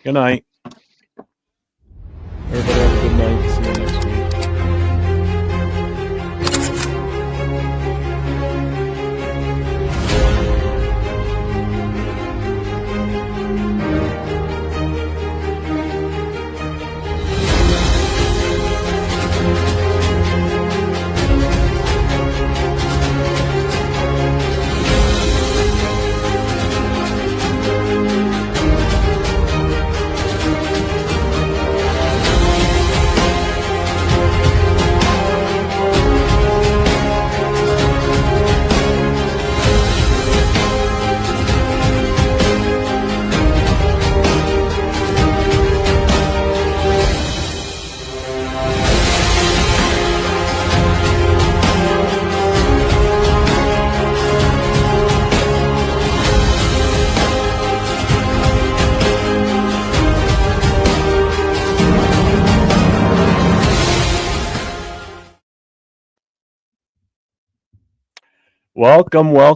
Good night. Everybody have a good night. See you next week.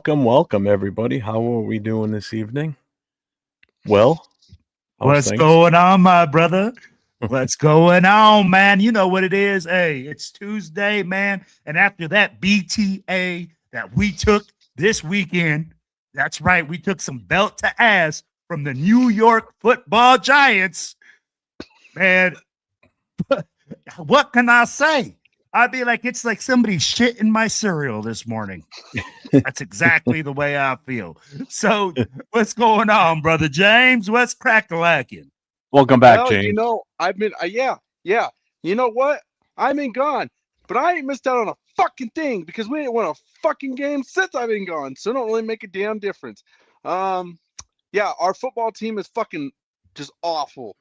Welcome, everybody. How are we doing this evening? Well, what's going on, my brother? What's going on, man? You know what it is. Hey, it's Tuesday, man. And after that BTA that we took this weekend, that's right, we took some belt to ass from the New York Football Giants. Man, what can I say? I'd be like, it's like somebody shit in my cereal this morning. That's exactly the way I feel. So what's going on, brother James? What's crack-a-lacking? Welcome back, James. You know, I've been, yeah. You know what? I've been gone, but I ain't missed out on a fucking thing because we ain't won a fucking game since I've been gone. So it don't really make a damn difference. Yeah, our football team is fucking just awful.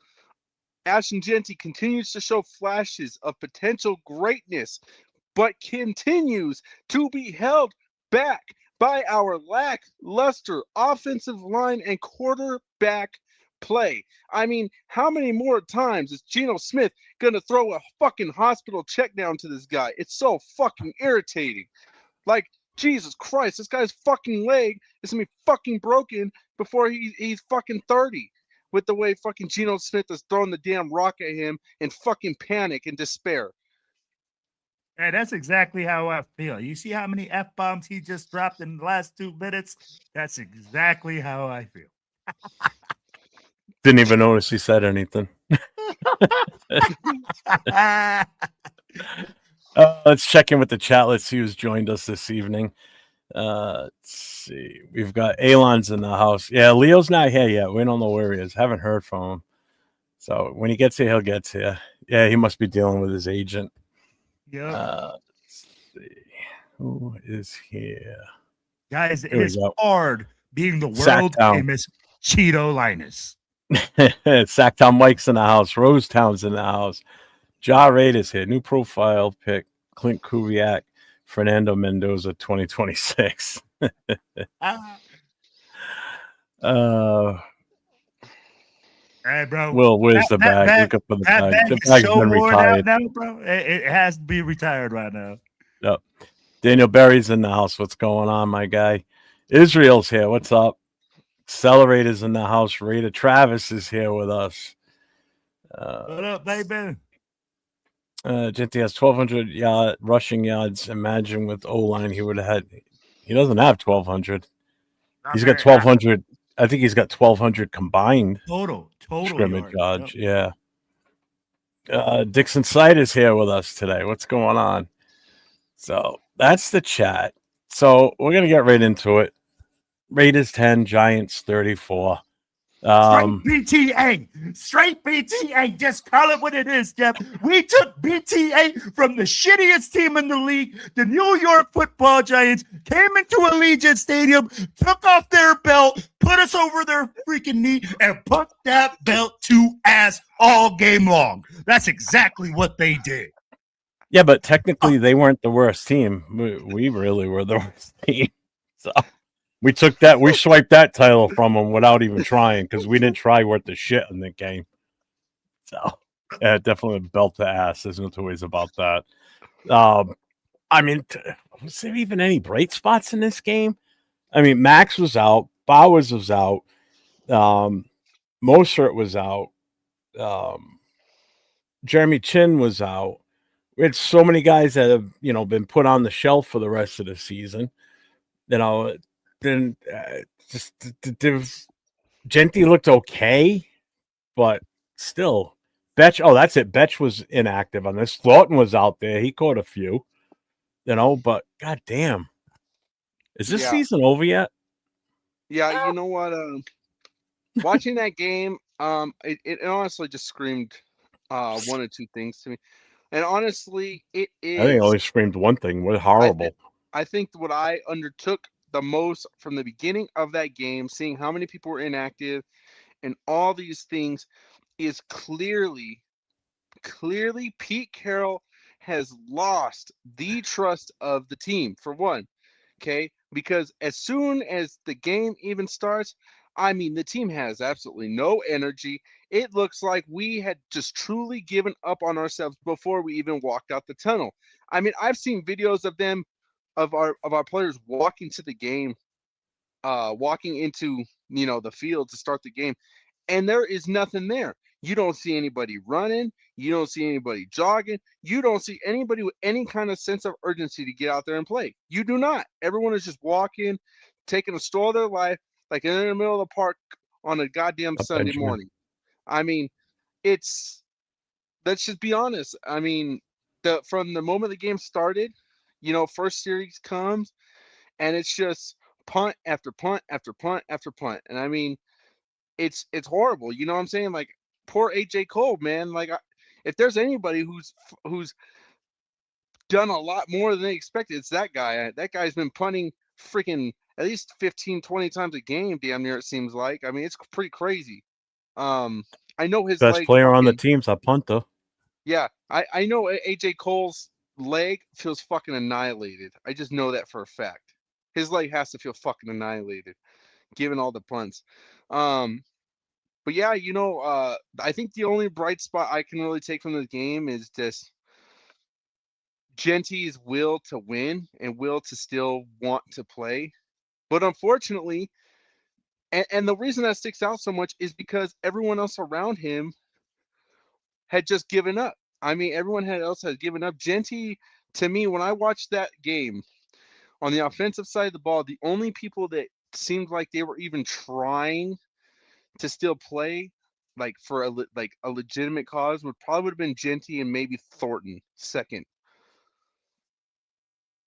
Ashton Genty continues to show flashes of potential greatness, but continues to be held back by our lackluster offensive line and quarterback play. I mean, how many more times is Geno Smith going to throw a fucking hospital check down to this guy? It's so fucking irritating. Like, Jesus Christ, this guy's fucking leg is going to be fucking broken before he's fucking 30. With the way fucking Geno Smith is throwing the damn rock at him in fucking panic and despair. Hey, that's exactly how I feel. You see how many F-bombs he just dropped in the last 2 minutes? That's exactly how I feel. Didn't even notice he said anything. Let's check in with the chat. Let's see who's joined us this evening. Let's see. We've got Alon's in the house. Yeah, Leo's not here yet. We don't know where he is. Haven't heard from him. So when he gets here, he'll get here. Yeah, he must be dealing with his agent. Yeah. Let's see. Who is here? Guys, it is hard being the world famous Cheeto Linus. Sacktown Mike's in the house. Rosetown's in the house. Ja Raid is here. New profile pick. Clint Kubiak. Fernando Mendoza 2026. Hey, bro. Will, where's the bag? Look up for the bag. The bag's so been retired. Now, bro. It has to be retired right now. Yep. Daniel Berry's in the house. What's going on, my guy? Israel's here. What's up? Accelerator's in the house. Raider Travis is here with us. What up, baby? Genty has 1,200 rushing yards. Imagine with O-line he would have had. He doesn't have 1,200. He's got 1,200. I think he's got 1,200 combined. Total scrimmage yards. Yeah. Dixon Sight is here with us today. What's going on? So that's the chat. So we're gonna get right into it. Raiders 10, Giants 34. Straight BTA. Just call it what it is, Jeff. We took BTA from the shittiest team in the league. The New York Football Giants came into Allegiant Stadium, took off their belt, put us over their freaking knee, and put that belt to ass all game long. That's exactly what they did. Yeah, but technically they weren't the worst team. We really were the worst team. So we took that. We swiped that title from them without even trying because we didn't try worth the shit in the game. So yeah, definitely belt to ass. There's no two ways about that. I mean, was there even any bright spots in this game? I mean, Max was out. Bowers was out. Mostert was out. Jeremy Chin was out. We had so many guys that have, been put on the shelf for the rest of the season. Then just Genty looked okay, but still, Betch. Oh, that's it. Betch was inactive on this. Thornton was out there. He caught a few, but goddamn, is this season over yet? Yeah, you know what? Watching that game, it honestly just screamed one or two things to me. And honestly, it is. I think it only screamed one thing. We're horrible. I think what I undertook the most from the beginning of that game, seeing how many people were inactive and all these things, is clearly Pete Carroll has lost the trust of the team, for one. Okay, because as soon as the game even starts, I mean, the team has absolutely no energy. It looks like we had just truly given up on ourselves before we even walked out the tunnel. I mean, I've seen videos of them, of our players walking to the game, walking into the field to start the game, and there is nothing there. You don't see anybody running. You don't see anybody jogging. You don't see anybody with any kind of sense of urgency to get out there and play. You do not. Everyone is just walking, taking a stroll of their life, like in the middle of the park on a goddamn Sunday morning. I mean, let's just be honest. I mean, from the moment the game started, first series comes, and it's just punt after punt after punt after punt. And I mean, it's horrible. You know what I'm saying? Like, poor AJ Cole, man. Like, if there's anybody who's done a lot more than they expected, it's that guy. That guy's been punting freaking at least 15, 20 times a game, damn near, it seems like. I mean, it's pretty crazy. I know his best player on the team's a punter. Yeah, I know AJ Cole's leg feels fucking annihilated. I just know that for a fact. His leg has to feel fucking annihilated, given all the punts. But yeah, I think the only bright spot I can really take from the game is just Genty's will to win and will to still want to play. But unfortunately, and the reason that sticks out so much is because everyone else around him had just given up. I mean, everyone else had given up. Genty, to me, when I watched that game, on the offensive side of the ball, the only people that seemed like they were even trying to still play, like for a legitimate cause, would have been Genty and maybe Thornton second.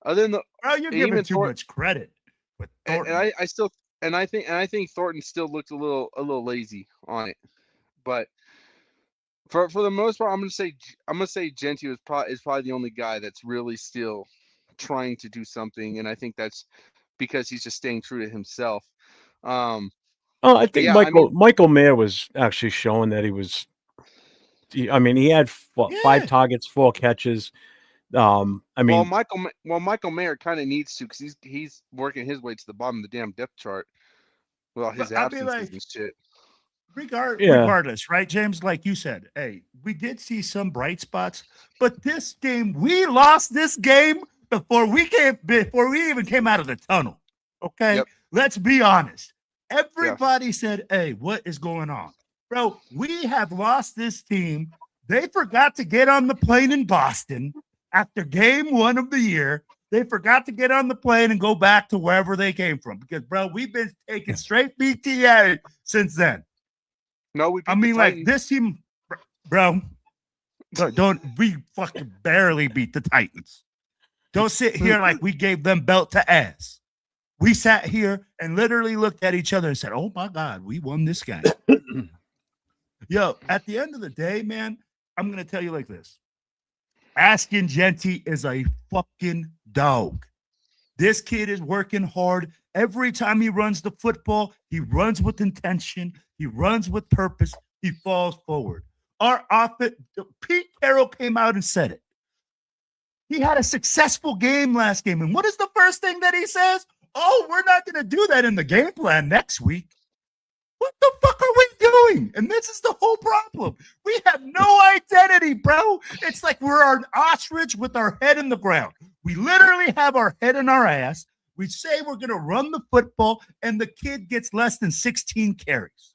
Other than you're giving too much credit with Thornton. And I think Thornton still looked a little lazy on it, but for the most part, I'm gonna say Genty is probably the only guy that's really still trying to do something, and I think that's because he's just staying true to himself. I think Michael Mayer was actually showing that he was. I mean, he had 5 targets, 4 catches. I mean, Michael Mayer kind of needs to, because he's working his way to the bottom of the damn depth chart with all his absences and shit. Regardless, right, James? Like you said, hey, we did see some bright spots, but this game, we lost this game before we even came out of the tunnel. Okay, Let's be honest. Everybody said, "Hey, what is going on, bro? We have lost this team." They forgot to get on the plane in Boston after game 1 of the year. They forgot to get on the plane and go back to wherever they came from, because, bro, we've been taking straight BTA since then. No, like this team, bro. We fucking barely beat the Titans. Don't sit here like we gave them belt to ass. We sat here and literally looked at each other and said, "Oh my God, we won this game." Yo, at the end of the day, man, I'm gonna tell you like this: Askin Genty is a fucking dog. This kid is working hard. Every time he runs the football, he runs with intention. He runs with purpose. He falls forward. Our offense, Pete Carroll came out and said it. He had a successful game last game. And what is the first thing that he says? "Oh, we're not going to do that in the game plan next week." What the fuck are we doing? And this is the whole problem. We have no identity, bro. It's like we're an ostrich with our head in the ground. We literally have our head in our ass. We say we're going to run the football, and the kid gets less than 16 carries.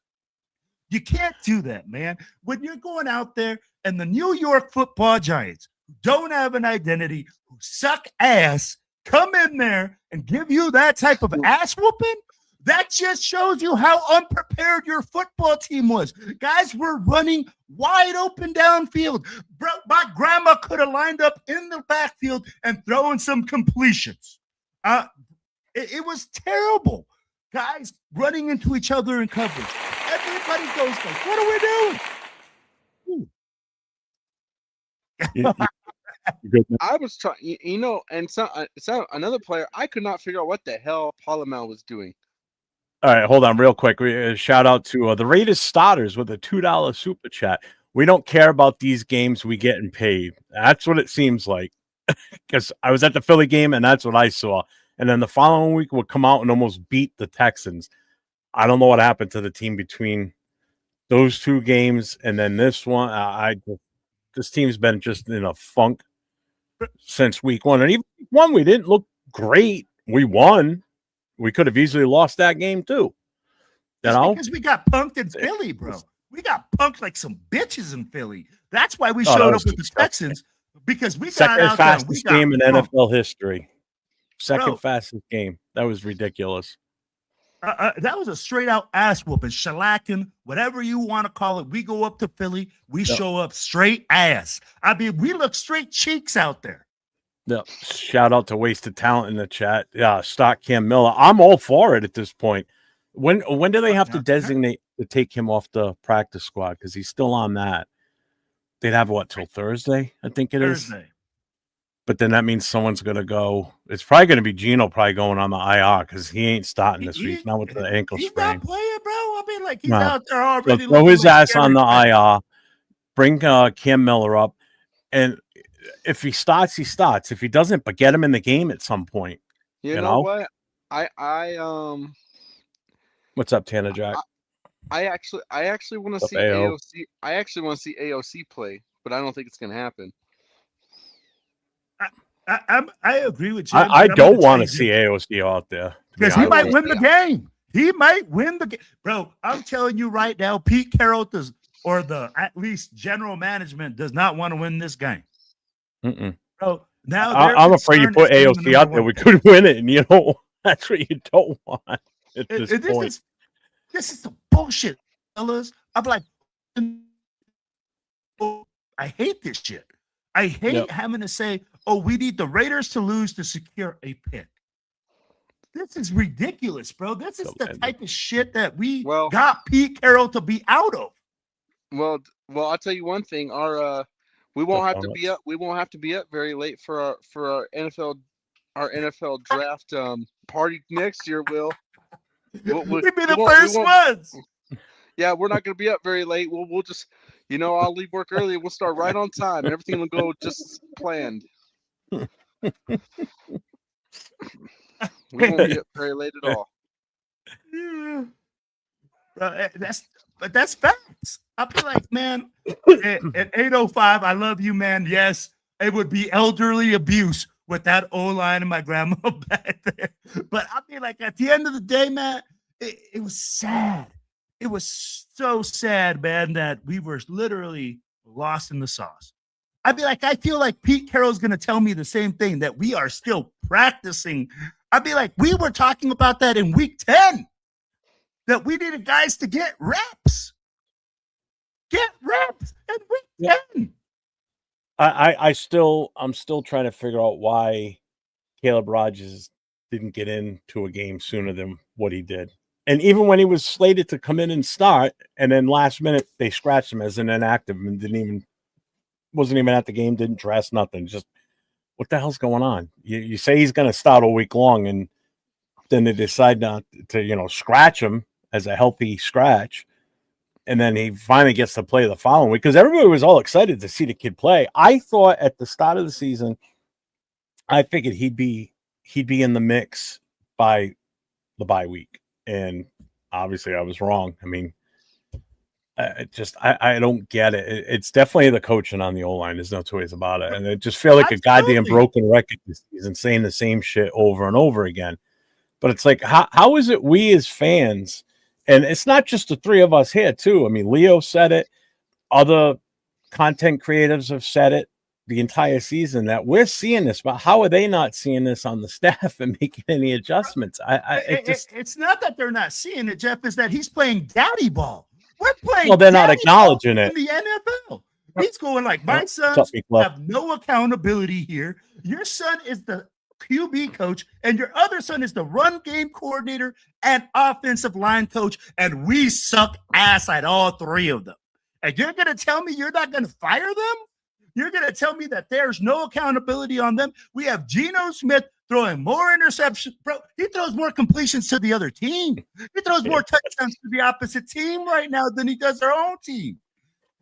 You can't do that, man. When you're going out there and the New York Football Giants, who don't have an identity, who suck ass, come in there and give you that type of ass whooping, that just shows you how unprepared your football team was. Guys were running wide open downfield. Bro, my grandma could have lined up in the backfield and thrown some completions. It was terrible. Guys running into each other in coverage. Everybody goes like, what are we doing? I was trying, and so another player, I could not figure out what the hell Palomel was doing. All right, hold on real quick. Shout out to the Raiders starters with a $2 super chat. We don't care about these games we getting paid. That's what it seems like. Because I was at the Philly game, and that's what I saw. And then the following week, we'll come out and almost beat the Texans. I don't know what happened to the team between those two games and then this one. This team's been just in a funk since week one. And even week one, we didn't look great. We won. We could have easily lost that game too. Because we got punked in Philly, bro. We got punked like some bitches in Philly. That's why we showed up with the Texans, because we got out there. Fastest game in NFL history. Second fastest game. That was ridiculous. That was a straight out ass whooping, shellacking, whatever you want to call it. We go up to Philly. We show up straight ass. I mean, we look straight cheeks out there. Yeah. Shout out to Wasted Talent in the chat. Yeah, stock Cam Miller. I'm all for it at this point. When do they have to designate to take him off the practice squad? Because he's still on that. They'd have what till Thursday? I think it is. But then that means someone's going to go. It's probably going to be Gino probably going on the IR because he ain't starting this week. Not with the ankle sprain. He's not playing, bro. I mean, like he's out there already. So throw his ass on the IR. Bring Cam Miller up, and if he starts, he starts. If he doesn't, but get him in the game at some point. You know what? What's up, Tanner Jack? I actually want to see AOC. I actually want to see AOC play, but I don't think it's going to happen. I agree with you. I don't want to see AOC out there because he might win the game. He might win the game, bro. I'm telling you right now, Pete Carroll or the at least general management does not want to win this game. Bro, now I'm afraid you put AOC out there. We could win it, and that's what you don't want at this point. This is some bullshit, fellas. I'm like, I hate this shit. I hate having to say, we need the Raiders to lose to secure a pick. This is ridiculous, bro. This is the type of shit that we got Pete Carroll to be out of. Well, I'll tell you one thing. We won't have to be up. We won't have to be up very late for our NFL draft party next year. We'll be the first ones. Yeah, we're not going to be up very late. We'll just, I'll leave work early. We'll start right on time, and everything will go just as planned. We won't be up very late at all. Yeah. That's facts. I'll be like, man, at 8:05, I love you, man. Yes, it would be elderly abuse with that O-line and my grandma back there. But I'll be like, at the end of the day, man, it was sad. It was so sad, man, that we were literally lost in the sauce. I'd be like, I feel like Pete Carroll's going to tell me the same thing, that we are still practicing. I'd be like, we were talking about that in week 10, that we needed guys to get reps. Get reps in week 10. I'm still trying to figure out why Caleb Rogers didn't get into a game sooner than what he did. And even when he was slated to come in and start, and then last minute they scratched him as an inactive and wasn't even at the game, didn't dress, nothing. Just what the hell's going on? You say he's going to start all week long, and then they decide not to, scratch him as a healthy scratch. And then he finally gets to play the following week because everybody was all excited to see the kid play. I thought at the start of the season, I figured he'd be in the mix by the bye week. And obviously I was wrong. I mean, I don't get it. It's definitely the coaching on the O-line. There's no two ways about it. And I just feel like a goddamn broken record this season, saying the same shit over and over again. But it's like, how is it we as fans And it's not just the three of us here, too. I mean, Leo said it. Other content creatives have said it the entire season that we're seeing this, but how are they not seeing this on the staff and making any adjustments? It's not that they're not seeing it, Jeff, is that he's playing daddy ball. We're playing. Well, they're not acknowledging it in the NFL. He's going like, my sons have no accountability here. Your son is the QB coach, and your other son is the run game coordinator and offensive line coach, and we suck ass at all three of them. And you're going to tell me you're not going to fire them? You're going to tell me that there's no accountability on them? We have Geno Smith throwing more interceptions. Bro, he throws more completions to the other team. He throws more touchdowns to the opposite team right now than he does their own team.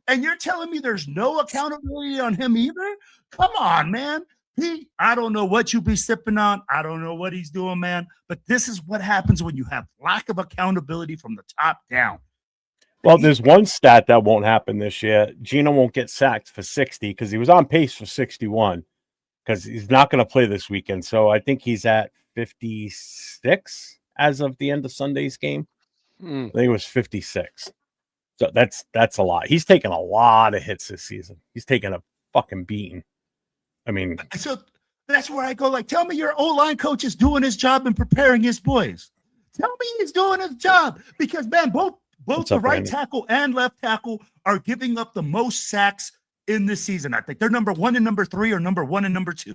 And you're telling me there's no accountability on him either? Come on, man. I don't know what you be sipping on. I don't know what he's doing, man. But this is what happens when you have lack of accountability from the top down. Well, there's one stat that won't happen this year. Geno won't get sacked for 60 because he was on pace for 61 because he's not going to play this weekend. So I think he's at 56 as of the end of Sunday's game. I think it was 56. So that's a lot. He's taken a lot of hits this season. He's taken a fucking beating. I mean, so that's where I go. Like, tell me your O-line coach is doing his job and preparing his boys. Tell me he's doing his job because, man, both the right tackle and left tackle are giving up the most sacks in this season. I think they're number 1 and number 3 or number 1 and number 2.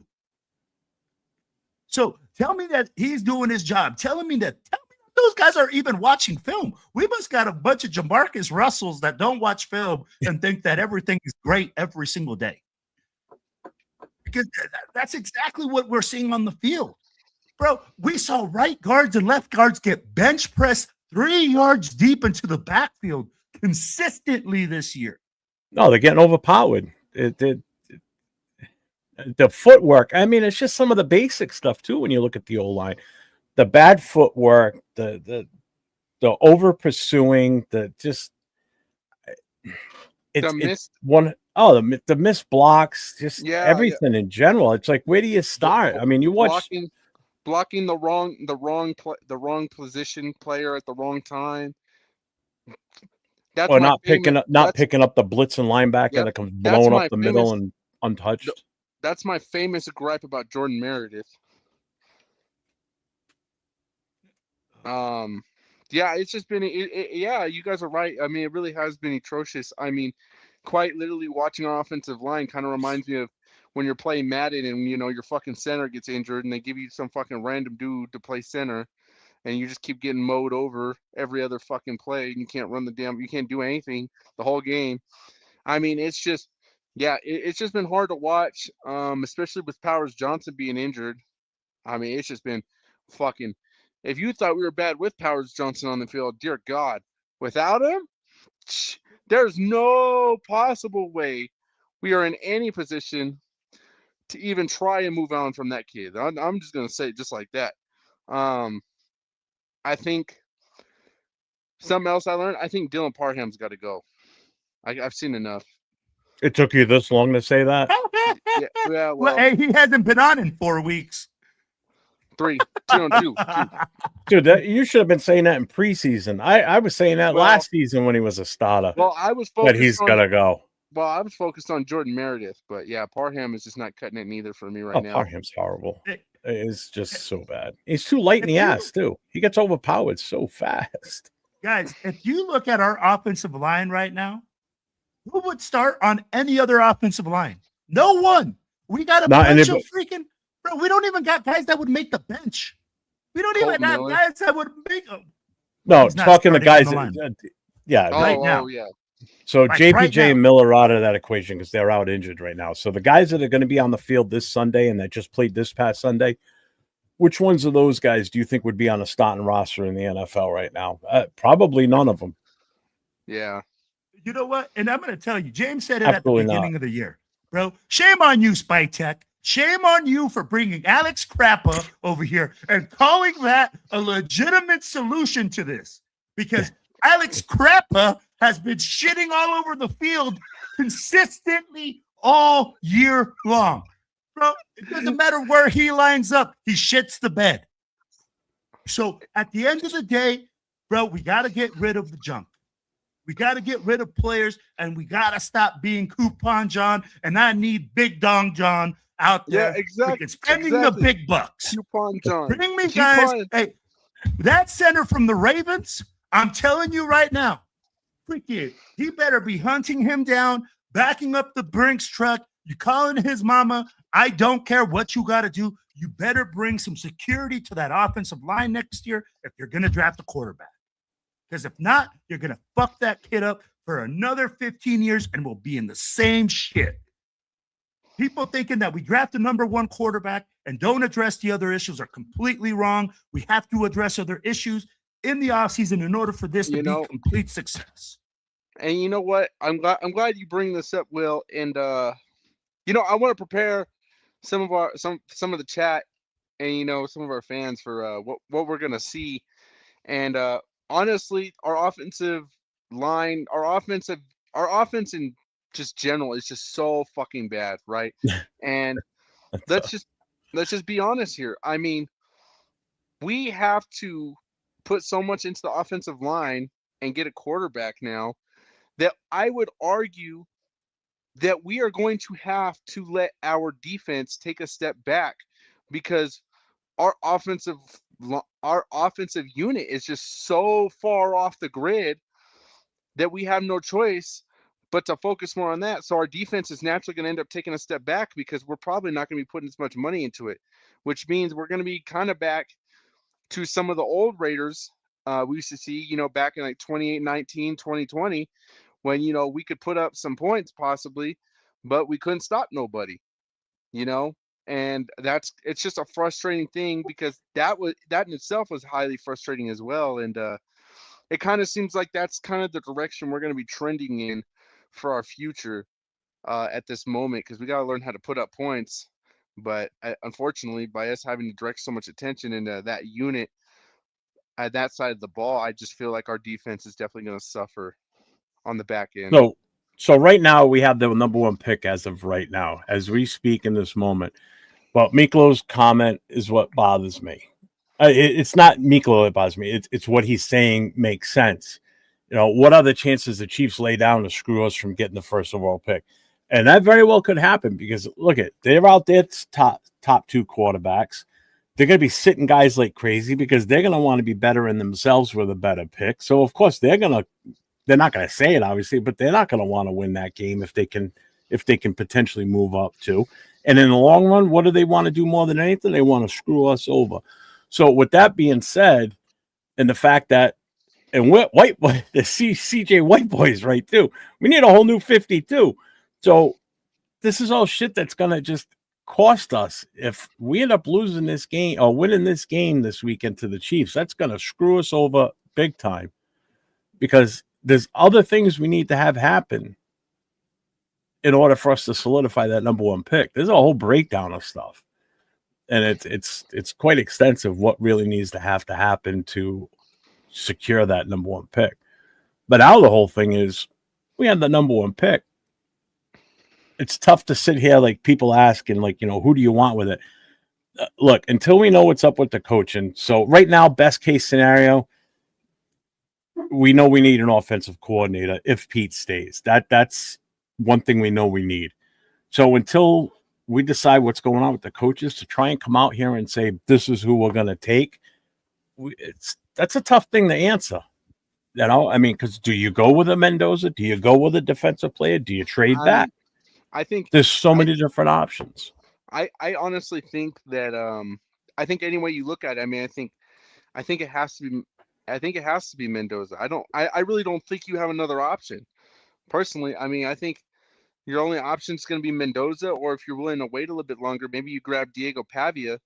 So tell me that he's doing his job. Tell me that those guys are even watching film. We must got a bunch of Jamarcus Russells that don't watch film and think that everything is great every single day. Because that's exactly what we're seeing on the field. Bro, we saw right guards and left guards get bench pressed 3 yards deep into the backfield consistently this year. No, they're getting overpowered. The footwork. I mean, it's just some of the basic stuff too. When you look at the O-line, the bad footwork, the over pursuing, the missed blocks, just everything in general. It's like, where do you start? I mean, you watch. Blocking the wrong position player at the wrong time. Not picking up the blitzing linebacker that comes blowing up the middle and untouched. That's my famous gripe about Jordan Meredith. It's just been you guys are right. I mean, it really has been atrocious. I mean, quite literally watching our offensive line kind of reminds me of when you're playing Madden and, you know, your fucking center gets injured and they give you some fucking random dude to play center and you just keep getting mowed over every other fucking play and you can't do anything the whole game. I mean, it's just been hard to watch, especially with Powers Johnson being injured. I mean, it's just been fucking, if you thought we were bad with Powers Johnson on the field, dear God, without him, there's no possible way we are in any position to even try and move on from that kid. I'm just going to say it just like that. I think something else I learned, I think Dylan Parham's got to go. I've seen enough. It took you this long to say that? Well, hey, he hasn't been on in 4 weeks. 3, 2 and 2. Dude, you should have been saying that in preseason. I was saying that last season when he was a starter. Well, I was focused that he's got to go. Well, I was focused on Jordan Meredith, but yeah, Parham is just not cutting it neither for me right now. Parham's horrible. It's just so bad. He's too light in the ass, too. He gets overpowered so fast. Guys, if you look at our offensive line right now, who would start on any other offensive line? No one. We got a bunch of freaking, bro. We don't even got guys that would make the bench. We don't even have guys that would make them. No, talking to guys. Right now. Yeah. So JPJ and Miller are out of that equation because they're out injured right now. So the guys that are going to be on the field this Sunday and that just played this past Sunday, which ones of those guys do you think would be on a starting roster in the NFL right now? Probably none of them. Yeah. You know what? And I'm going to tell you, James said it at the beginning of the year. Bro, shame on you, Spike Tech. Shame on you for bringing Alex Crappa over here and calling that a legitimate solution to this. Because Alex Crappa has been shitting all over the field consistently all year long. Bro, it doesn't matter where he lines up. He shits the bed. So at the end of the day, bro, we got to get rid of the junk. We got to get rid of players, and we got to stop being Coupon John. And I need Big Dong John out there. Yeah, exactly. Spending the big bucks. Coupon John. Bring me guys. Hey, that center from the Ravens, I'm telling you right now, freaking, he better be hunting him down, backing up the Brinks truck. You calling his mama. I don't care what you got to do. You better bring some security to that offensive line next year if you're going to draft a quarterback. Because if not, you're going to fuck that kid up for another 15 years and we'll be in the same shit. People thinking that we draft the number one quarterback and don't address the other issues are completely wrong. We have to address other issues in the offseason in order for this to be complete success. And you know what? I'm glad you bring this up, Will. And I want to prepare some of the chat and some of our fans for what we're gonna see. And honestly, our offensive line, our offense in just general is just so fucking bad, right? And let's just be honest here. I mean, we have to put so much into the offensive line and get a quarterback now that I would argue that we are going to have to let our defense take a step back because our offensive unit is just so far off the grid that we have no choice but to focus more on that. So our defense is naturally going to end up taking a step back because we're probably not going to be putting as much money into it, which means we're going to be kind of back to some of the old Raiders we used to see, back in like 2019, 2020, when, we could put up some points possibly, but we couldn't stop nobody, and it's just a frustrating thing because that in itself was highly frustrating as well. And it kind of seems like that's kind of the direction we're going to be trending in for our future at this moment, because we got to learn how to put up points. But unfortunately, by us having to direct so much attention into that unit at that side of the ball, I just feel like our defense is definitely going to suffer on the back end. So right now we have the number one pick as of right now, as we speak in this moment. But Miklo's comment is what bothers me. It's not Miklo that bothers me. It's what he's saying makes sense. What are the chances the Chiefs lay down to screw us from getting the first overall pick? And that very well could happen because they're out there top two quarterbacks. They're going to be sitting guys like crazy because they're going to want to be better in themselves with a better pick. So of course they're not going to say it obviously, but they're not going to want to win that game if they can potentially move up too. And in the long run, what do they want to do more than anything? They want to screw us over. So with that being said, and the fact that, and the CJ White boys, right, too. We need a whole new 52. So this is all shit that's going to just cost us. If we end up losing this game or winning this game this weekend to the Chiefs, that's going to screw us over big time because there's other things we need to have happen in order for us to solidify that number one pick. There's a whole breakdown of stuff. And it's quite extensive what really needs to happen to secure that number one pick. But now the whole thing is we had the number one pick. It's tough to sit here like people asking, who do you want with it? Look, until we know what's up with the coaching. So right now, best case scenario, we know we need an offensive coordinator if Pete stays. That's one thing we know we need. So until we decide what's going on with the coaches, to try and come out here and say this is who we're going to take, that's a tough thing to answer. Because do you go with a Mendoza? Do you go with a defensive player? Do you trade that? I think there's so many different options. I honestly think that I think any way you look at it, I think it has to be Mendoza. I really don't think you have another option. Personally, I think your only option is going to be Mendoza, or if you're willing to wait a little bit longer, maybe you grab Diego Pavia.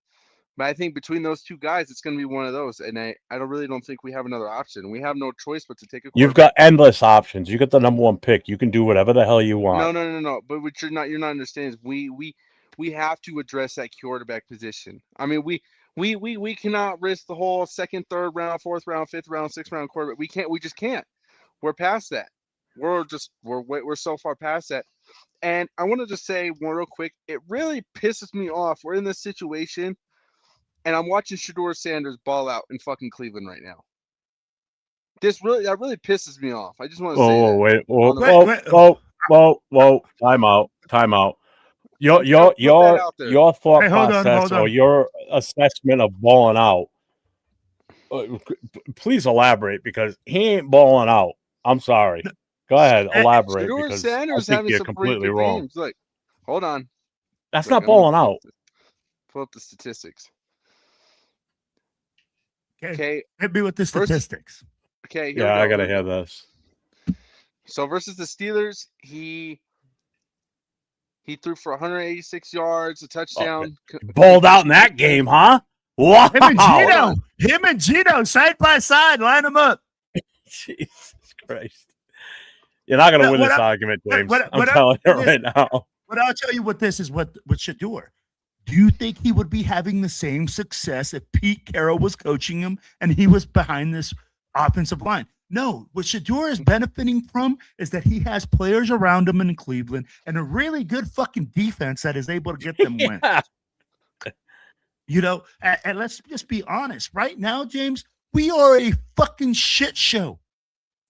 But I think between those two guys, it's going to be one of those. And I really don't think we have another option. We have no choice but to take a quarterback. You've got endless options. You got the number one pick. You can do whatever the hell you want. No. But what you're not understanding is we have to address that quarterback position. We cannot risk the whole second, third round, fourth round, fifth round, sixth round quarterback. We just can't. We're past that. We're so far past that. And I want to just say one real quick. It really pisses me off. We're in this situation. And I'm watching Shedeur Sanders ball out in fucking Cleveland right now. that really pisses me off. I just want to say Oh, that. wait. Whoa. Time out. Your I'm just gonna put that out there. thought Hey, hold on, process hold on. or your assessment of balling out. Please elaborate because he ain't balling out. I'm sorry. Go ahead, elaborate Shedeur because I Sanders think having you're some pretty completely good wrong. games. Look, hold on. That's Look, not balling out. Pull up the statistics. Okay. Hit me with the statistics. Okay. Yeah, I gotta hear this. So versus the Steelers, he threw for 186 yards, a touchdown. Balled out in that game, huh? Wow. Him and Gino side by side, line them up. Jesus Christ. You're not going to win this argument, James. I'm telling you right now. But I'll tell you what this is what Shedeur. Do you think he would be having the same success if Pete Carroll was coaching him and he was behind this offensive line? No. What Shedeur is benefiting from is that he has players around him in Cleveland and a really good fucking defense that is able to get them wins. You know, and let's just be honest. Right now, James, we are a fucking shit show.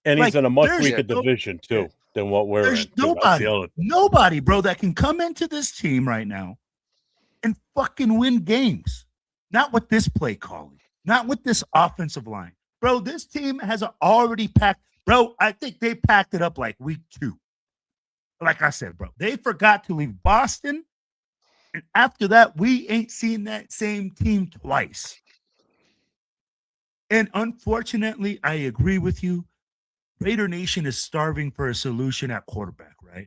And he's in a much weaker division, too, than what we're in. There's nobody, bro, that can come into this team right now and fucking win games. Not with this play calling. Not with this offensive line. Bro, this team has already packed. Bro, I think they packed it up like week 2. Like I said, bro, they forgot to leave Boston. And after that, we ain't seen that same team twice. And unfortunately, I agree with you. Raider Nation is starving for a solution at quarterback, right?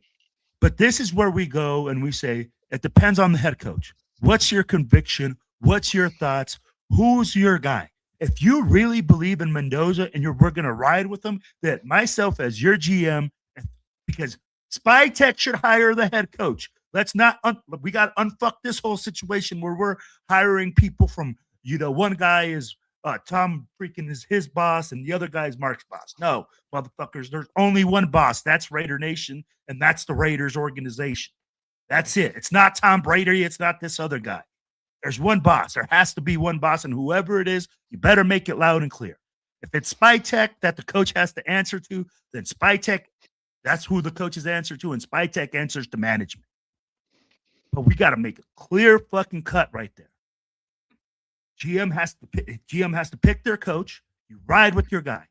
But this is where we go and we say, it depends on the head coach. What's your conviction? What's your thoughts? Who's your guy? If you really believe in Mendoza and we're going to ride with him, that myself as your GM, because Spytech should hire the head coach. Let's not, we got to unfuck this whole situation where we're hiring people from, one guy is Tom freaking is his boss and the other guy is Mark's boss. No, motherfuckers, there's only one boss. That's Raider Nation, and that's the Raiders organization. That's it. It's not Tom Brady. It's not this other guy. There's one boss. There has to be one boss, and whoever it is, you better make it loud and clear. If it's Spytech that the coach has to answer to, then Spytech, that's who the coaches answer to, and Spytech answers to management. But we got to make a clear fucking cut right there. GM has to pick their coach. You ride with your guy.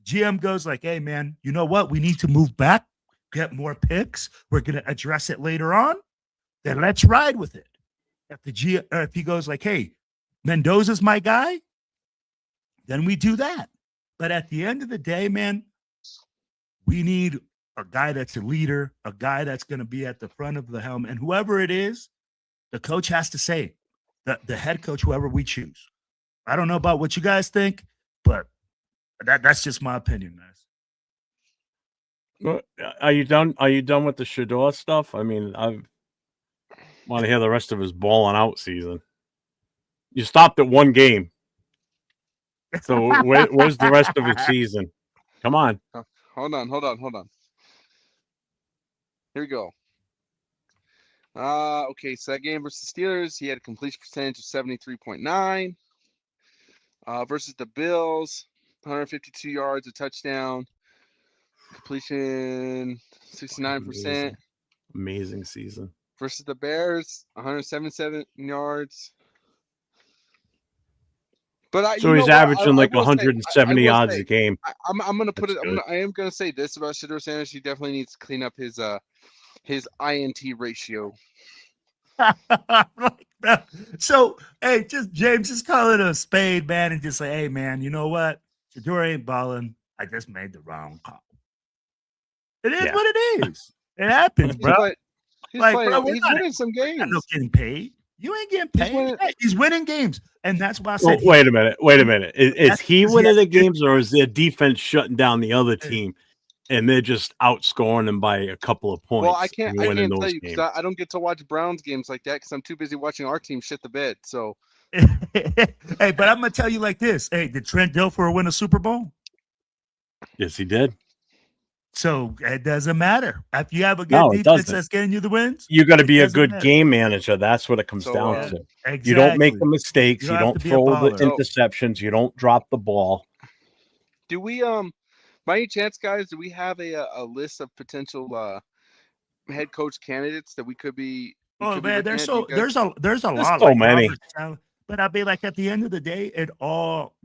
GM goes like, hey, man, you know what? We need to move back, get more picks. We're going to address it later on. Then let's ride with it. If he goes like, hey, Mendoza's my guy, then we do that. But at the end of the day, man, we need a guy that's a leader, a guy that's going to be at the front of the helm. And whoever it is, the coach has to say, the head coach, whoever we choose. I don't know about what you guys think, but that's just my opinion, guys. Are you done? Are you done with the Shedeur stuff? I mean, I want to hear the rest of his balling out season. You stopped at one game. So where's the rest of his season? Come on. Hold on. Here we go. Okay, so that game versus Steelers, he had a completion percentage of 73.9. Versus the Bills, 152 yards, a touchdown. Completion 69%. Amazing season. Versus the Bears, 177 yards. But so he's averaging like 170 yards a game. I'm going to put it. I am going to say this about Shedeur Sanders. He definitely needs to clean up his INT ratio. So, hey, James, just call it a spade, man, and just say, hey, man, you know what? Shedeur ain't balling. I just made the wrong call. It is what it is. It happens, bro. He's winning some games. I'm not getting paid. You ain't getting paid. He's winning games. And that's why I said. Wait a minute. Is he winning the games or is their defense shutting down the other team and they're just outscoring them by a couple of points? Well, I can't tell you because I don't get to watch Browns games like that because I'm too busy watching our team shit the bed. So, hey, but I'm going to tell you like this. Hey, did Trent Dilfer win a Super Bowl? Yes, he did. So it doesn't matter. If you have a good defense that's getting you the wins, you got to be a good game manager. That's what it comes down to. Exactly. You don't make the mistakes. You don't throw the interceptions. You don't drop the ball. Do we by any chance, guys, do we have a list of potential head coach candidates that we could be Oh man, looking at? Do you guys? there's a There's lot so like many. Robert Saleh. But I'll be like, at the end of the day,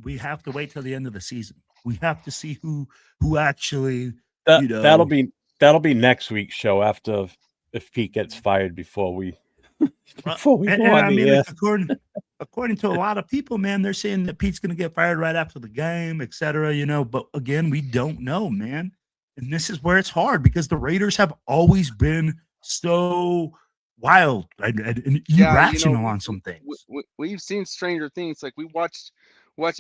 we have to wait till the end of the season. We have to see who actually, That'll be next week's show after if Pete gets fired before we go on I the mean, air. like, according to a lot of people, man, they're saying that Pete's going to get fired right after the game, et cetera, But again, we don't know, man. And this is where it's hard because the Raiders have always been so wild and irrational on some things. We've seen stranger things. Like we watched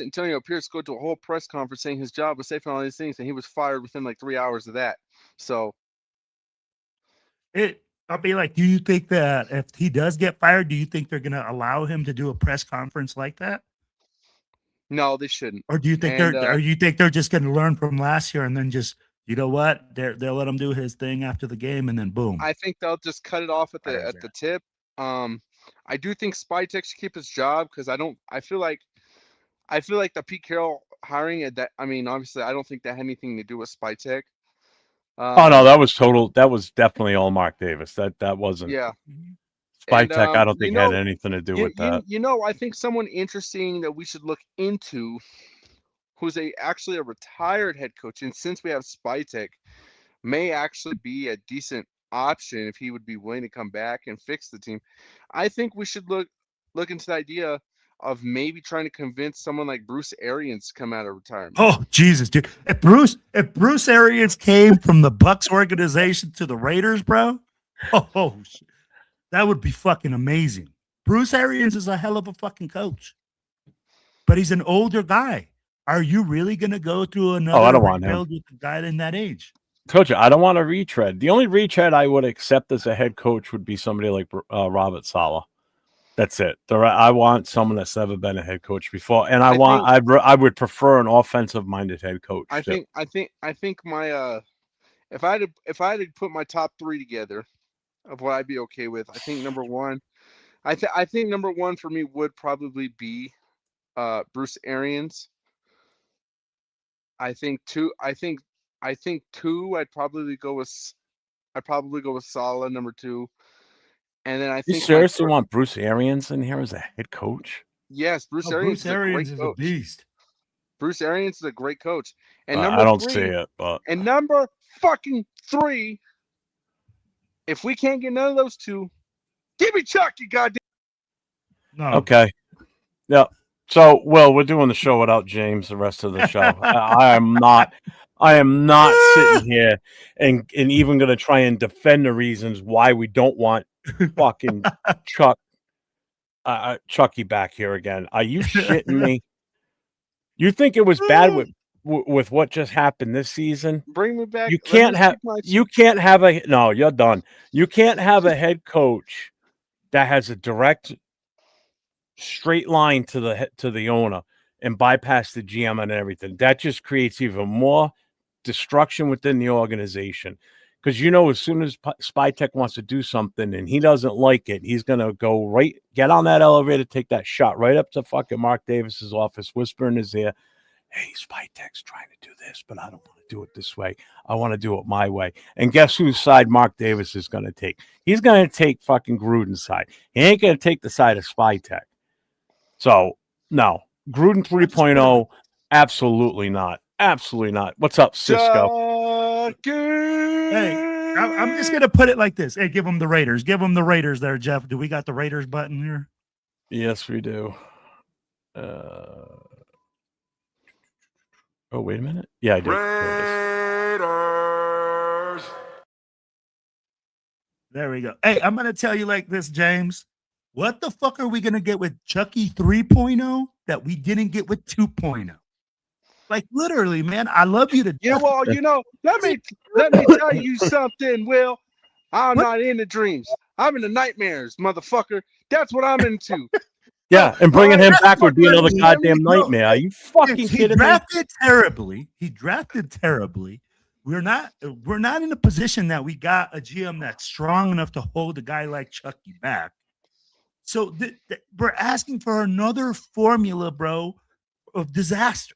Antonio Pierce go to a whole press conference saying his job was safe and all these things, and he was fired within like 3 hours of that. So I'll be like, do you think that if he does get fired, do you think they're going to allow him to do a press conference like that? no, they shouldn't. Or do you think they're just going to learn from last year and then just, you know what, they'll let him do his thing after the game and then boom? I think they'll just cut it off at the tip. I do think Spytek should keep his job because I feel like the Pete Carroll hiring obviously I don't think that had anything to do with Spytek. Oh no, that was definitely all Mark Davis. That wasn't. Yeah. Spytek, I don't think had anything to do with that. I think someone interesting that we should look into, who's actually a retired head coach, and since we have Spytek, may actually be a decent option if he would be willing to come back and fix the team. I think we should look into the idea of maybe trying to convince someone like Bruce Arians to come out of retirement. Oh Jesus, dude! If Bruce Arians came from the Bucs organization to the Raiders, bro, shit. That would be fucking amazing. Bruce Arians is a hell of a fucking coach, but he's an older guy. Are you really going to go through another I don't want him with a guy in that age? Coach, I don't want a retread. The only retread I would accept as a head coach would be somebody like Robert Saleh. That's it. I want someone that's never been a head coach before, and I would prefer an offensive-minded head coach. I think my if I had to put my top three together of what I'd be okay with, I think number one, I think number one for me would probably be Bruce Arians. I think two. I'd probably go with Saleh number two. And then I think you seriously want Bruce Arians in here as a head coach? Yes, Bruce Arians is a beast. Bruce Arians is a great coach. And I don't see it, but and number fucking three, if we can't get none of those two, give me Chuck, you goddamn. No. Okay. Yeah. So, we're doing the show without James the rest of the show. I am not sitting here and even going to try and defend the reasons why we don't want fucking Chucky back here again. Are you shitting me? You think it was bad with what just happened this season? Bring me back. You're done. You can't have a head coach that has a direct straight line to the owner and bypass the GM and everything. That just creates even more destruction within the organization. Because as soon as Spytek wants to do something and he doesn't like it, he's gonna get on that elevator, take that shot right up to fucking Mark Davis's office, whisper in his ear, "Hey, Spytek's trying to do this, but I don't want to do it this way. I want to do it my way." And guess whose side Mark Davis is gonna take? He's gonna take fucking Gruden's side. He ain't gonna take the side of Spytek. So no, Gruden 3.0, absolutely not. Absolutely not. What's up, Cisco? Hey, I'm just going to put it like this. Hey, give them the Raiders. Give them the Raiders there, Jeff. Do we got the Raiders button here? Yes, we do. Oh, wait a minute. Yeah, I do. Raiders. There we go. Hey, I'm going to tell you like this, James. What the fuck are we going to get with Chucky 3.0 that we didn't get with 2.0? Like literally, man, I love you to death. Yeah, well, let me tell you something, Will. I'm not into dreams. I'm into nightmares, motherfucker. That's what I'm into. Yeah, and bringing him back would be another goddamn nightmare. Are you fucking kidding me? He drafted terribly. We're not in a position that we got a GM that's strong enough to hold a guy like Chucky back. So we're asking for another formula, bro, of disaster.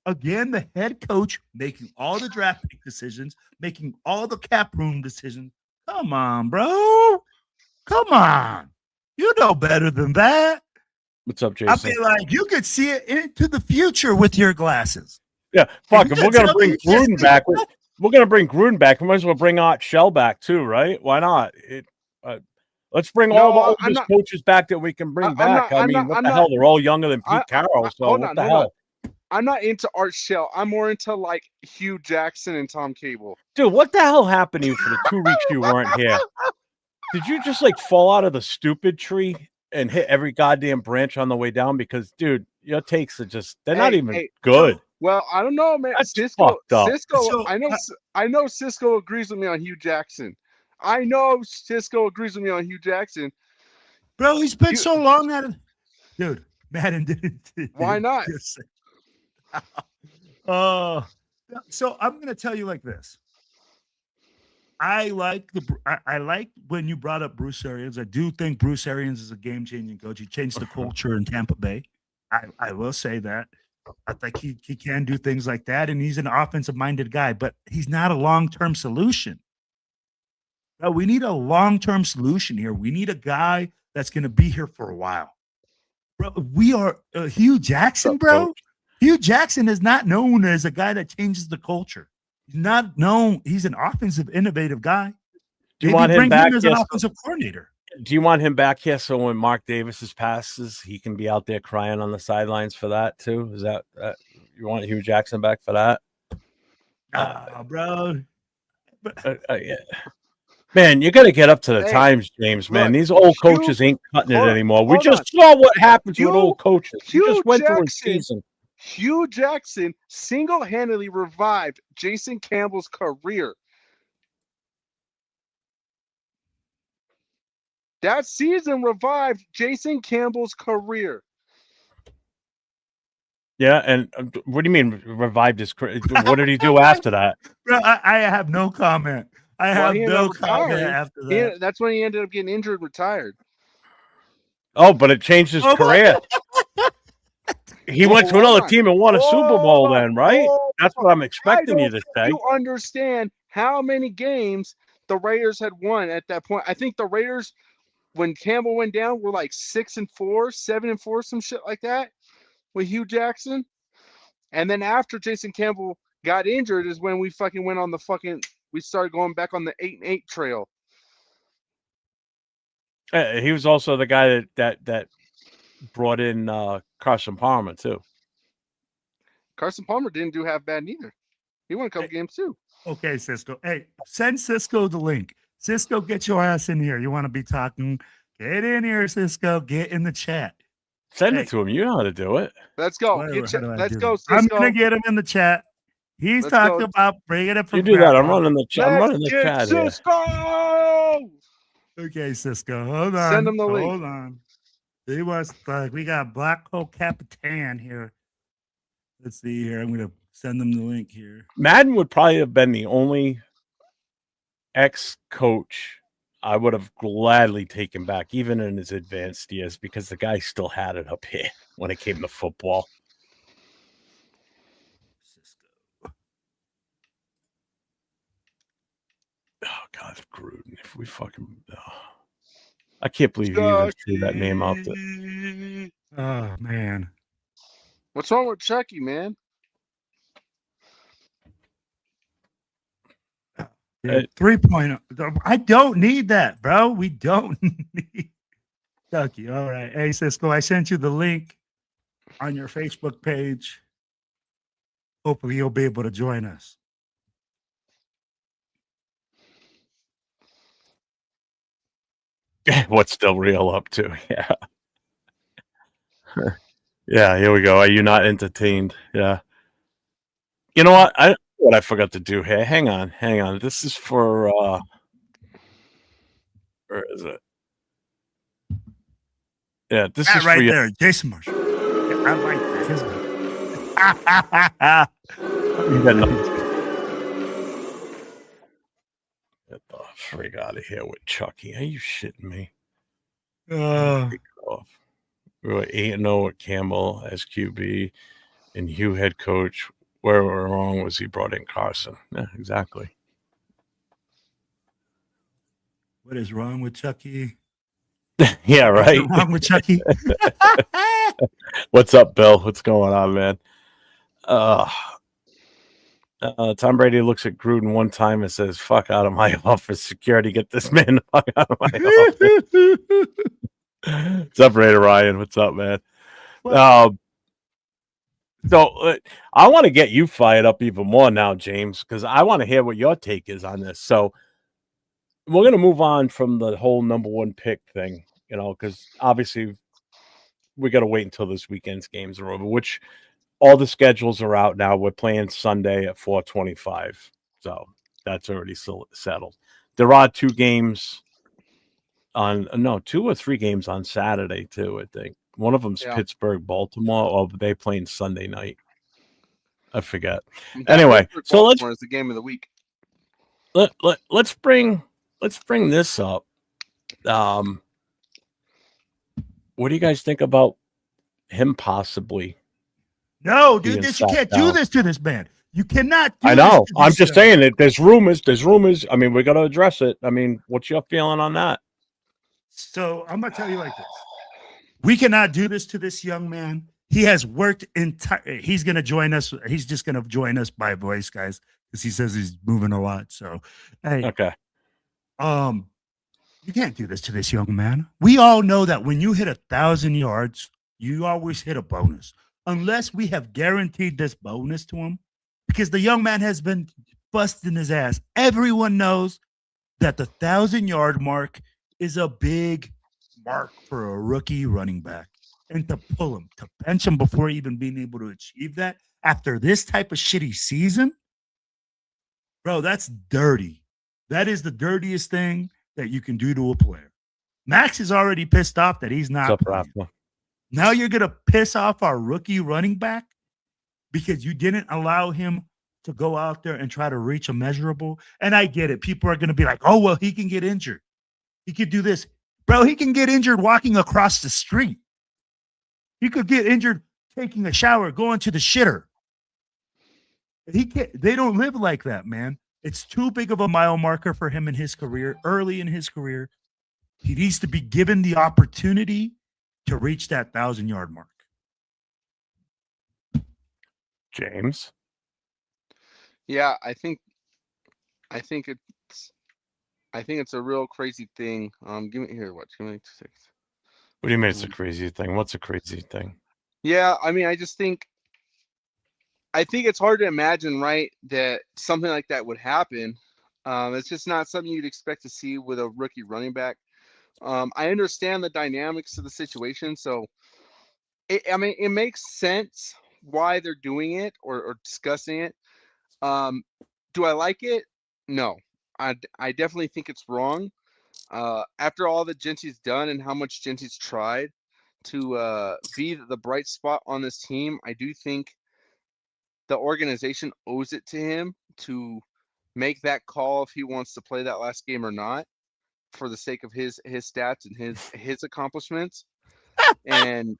again, the head coach making all the draft pick decisions, making all the cap room decisions. Come on, bro. Come on. You know better than that. What's up, I Jason? feel like you could see it into the future with your glasses. Yeah, fuck. You If we're can gonna tell bring me just- Gruden back, we're gonna bring Gruden back. We might as well bring Art Shell back too, right? Why not? Let's bring all the oldest coaches back that we can bring back. I mean, what the hell? They're all younger than Pete Carroll. So what the hell? I'm not into Art Shell. I'm more into like Hugh Jackson and Tom Cable. Dude, what the hell happened to you for the 2 weeks you weren't here? Did you just like fall out of the stupid tree and hit every goddamn branch on the way down? Because, dude, your takes are just—they're not even good. Well, I don't know, man. That's Cisco, So, I know Cisco agrees with me on Hugh Jackson. I know Cisco agrees with me on Hugh Jackson. Bro, he's been so long at it. Dude, Madden didn't. Why not? So I'm going to tell you like this. I like when you brought up Bruce Arians. I do think Bruce Arians is a game-changing coach. He changed the culture in Tampa Bay. I will say that. I think he can do things like that, and he's an offensive-minded guy, but he's not a long-term solution. No, we need a long-term solution here. We need a guy that's going to be here for a while. Bro, we are Hugh Jackson, bro. Hugh Jackson is not known as a guy that changes the culture. He's not known. He's an offensive, innovative guy. Do you want him back as an offensive coordinator? Do you want him back here so when Mark Davis's passes, he can be out there crying on the sidelines for that too? Is that you want Hugh Jackson back for that? Bro. Yeah. Man, you got to get up to the times, James. Man, these old coaches ain't cutting it anymore. We just saw what happens with old coaches. You just went through a season. Hugh Jackson single-handedly revived Jason Campbell's career. That season revived Jason Campbell's career. Yeah, and what do you mean revived his career? What did he do after that? Bro, I have no comment. I have no comment after that. That's when he ended up getting injured and retired. Oh, but it changed his career. He went to another team and won a Super Bowl then, right? That's what I'm expecting you to say. You understand how many games the Raiders had won at that point. I think the Raiders, when Campbell went down, were like 6-4, 7-4, some shit like that with Hugh Jackson. And then after Jason Campbell got injured is when we fucking went on we started going back on the 8-8 trail. He was also the guy that brought in Carson Palmer too. Carson Palmer didn't do half bad neither. He won a couple games too. Okay, Cisco. Hey, send Cisco the link. Cisco, get your ass in here. You want to be talking? Get in here, Cisco. Get in the chat. Send it to him. You know how to do it. Let's go. Let's go, Cisco. I'm gonna get him in the chat. He's talking about bringing it from. You do that. I'm running the chat. I'm running the chat. Cisco! Okay, Cisco. Hold on. Send him the link. Hold on. He was we got Black Hole Capitan here. Let's see here. I'm gonna send them the link here. Madden would probably have been the only ex-coach I would have gladly taken back, even in his advanced years, because the guy still had it up here when it came to football. Oh God, Gruden! If we fucking, I can't believe you even threw that name out there. Oh man, what's wrong with Chucky, man? 3.0. I don't need that, bro. We don't need Chucky. All right, hey Cisco, I sent you the link on your Facebook page. Hopefully, you'll be able to join us. What's still real up to? Yeah. Yeah, here we go. Are you not entertained? Yeah. You know what I forgot to do here. Hang on. This is for where is it? Yeah, this is right for there, Jason Marshall. Yeah, I like that. You got nothing. Get the frig out of here with Chucky. Are you shitting me? We were 8-0 with Campbell as QB and Hugh head coach Where wrong was he brought in Carson? Yeah, exactly. What is wrong with Chucky? Yeah, right. What's wrong with Chucky? What's up, Bill? What's going on, man? Tom Brady looks at Gruden one time and says, "Fuck out of my office, security! Get this man the fuck out of my office." What's up, Raider Ryan? What's up, man? So I want to get you fired up even more now, James, because I want to hear what your take is on this. So we're going to move on from the whole number one pick thing, because obviously we got to wait until this weekend's games are over, which all the schedules are out now. We're playing Sunday at 4:25. So that's already settled. There are 2 or 3 games on Saturday too, I think. One of them's Pittsburgh, Baltimore, or they playing Sunday night. I forget. Anyway, so let's. It's the game of the week. Let's bring this up. What do you guys think about him possibly? No, dude, you can't do this to this man. You cannot. I know. I'm just saying that there's rumors. I mean, we got to address it. I mean, what's your feeling on that? So I'm gonna tell you like this: we cannot do this to this young man. He has worked he's gonna join us. He's just gonna join us by voice, guys, because he says he's moving a lot. So, hey, okay. You can't do this to this young man. We all know that when you hit 1,000 yards, you always hit a bonus, unless we have guaranteed this bonus to him, because the young man has been busting his ass. Everyone knows that the 1,000-yard mark is a big mark for a rookie running back. And to pull him, to bench him before even being able to achieve that after this type of shitty season, bro, that's dirty. That is the dirtiest thing that you can do to a player. Max is already pissed off that he's not playing. Now you're going to piss off our rookie running back because you didn't allow him to go out there and try to reach a measurable. And I get it. People are going to be like, oh, well, he can get injured. He could do this. Bro, he can get injured walking across the street. He could get injured taking a shower, going to the shitter. He can't. They don't live like that, man. It's too big of a mile marker for him in his career, early in his career. He needs to be given the opportunity to reach that 1,000-yard mark. James? Yeah, I think it's a real crazy thing. Give me 2 seconds. What do you mean it's a crazy thing? What's a crazy thing? Yeah, I mean, I think it's hard to imagine, right, that something like that would happen. It's just not something you'd expect to see with a rookie running back. I understand the dynamics of the situation, so it makes sense why they're doing it or discussing it. Do I like it? No, I definitely think it's wrong. After all that Genty's done and how much Genty's tried to be the bright spot on this team, I do think the organization owes it to him to make that call if he wants to play that last game or not, for the sake of his stats and his accomplishments. And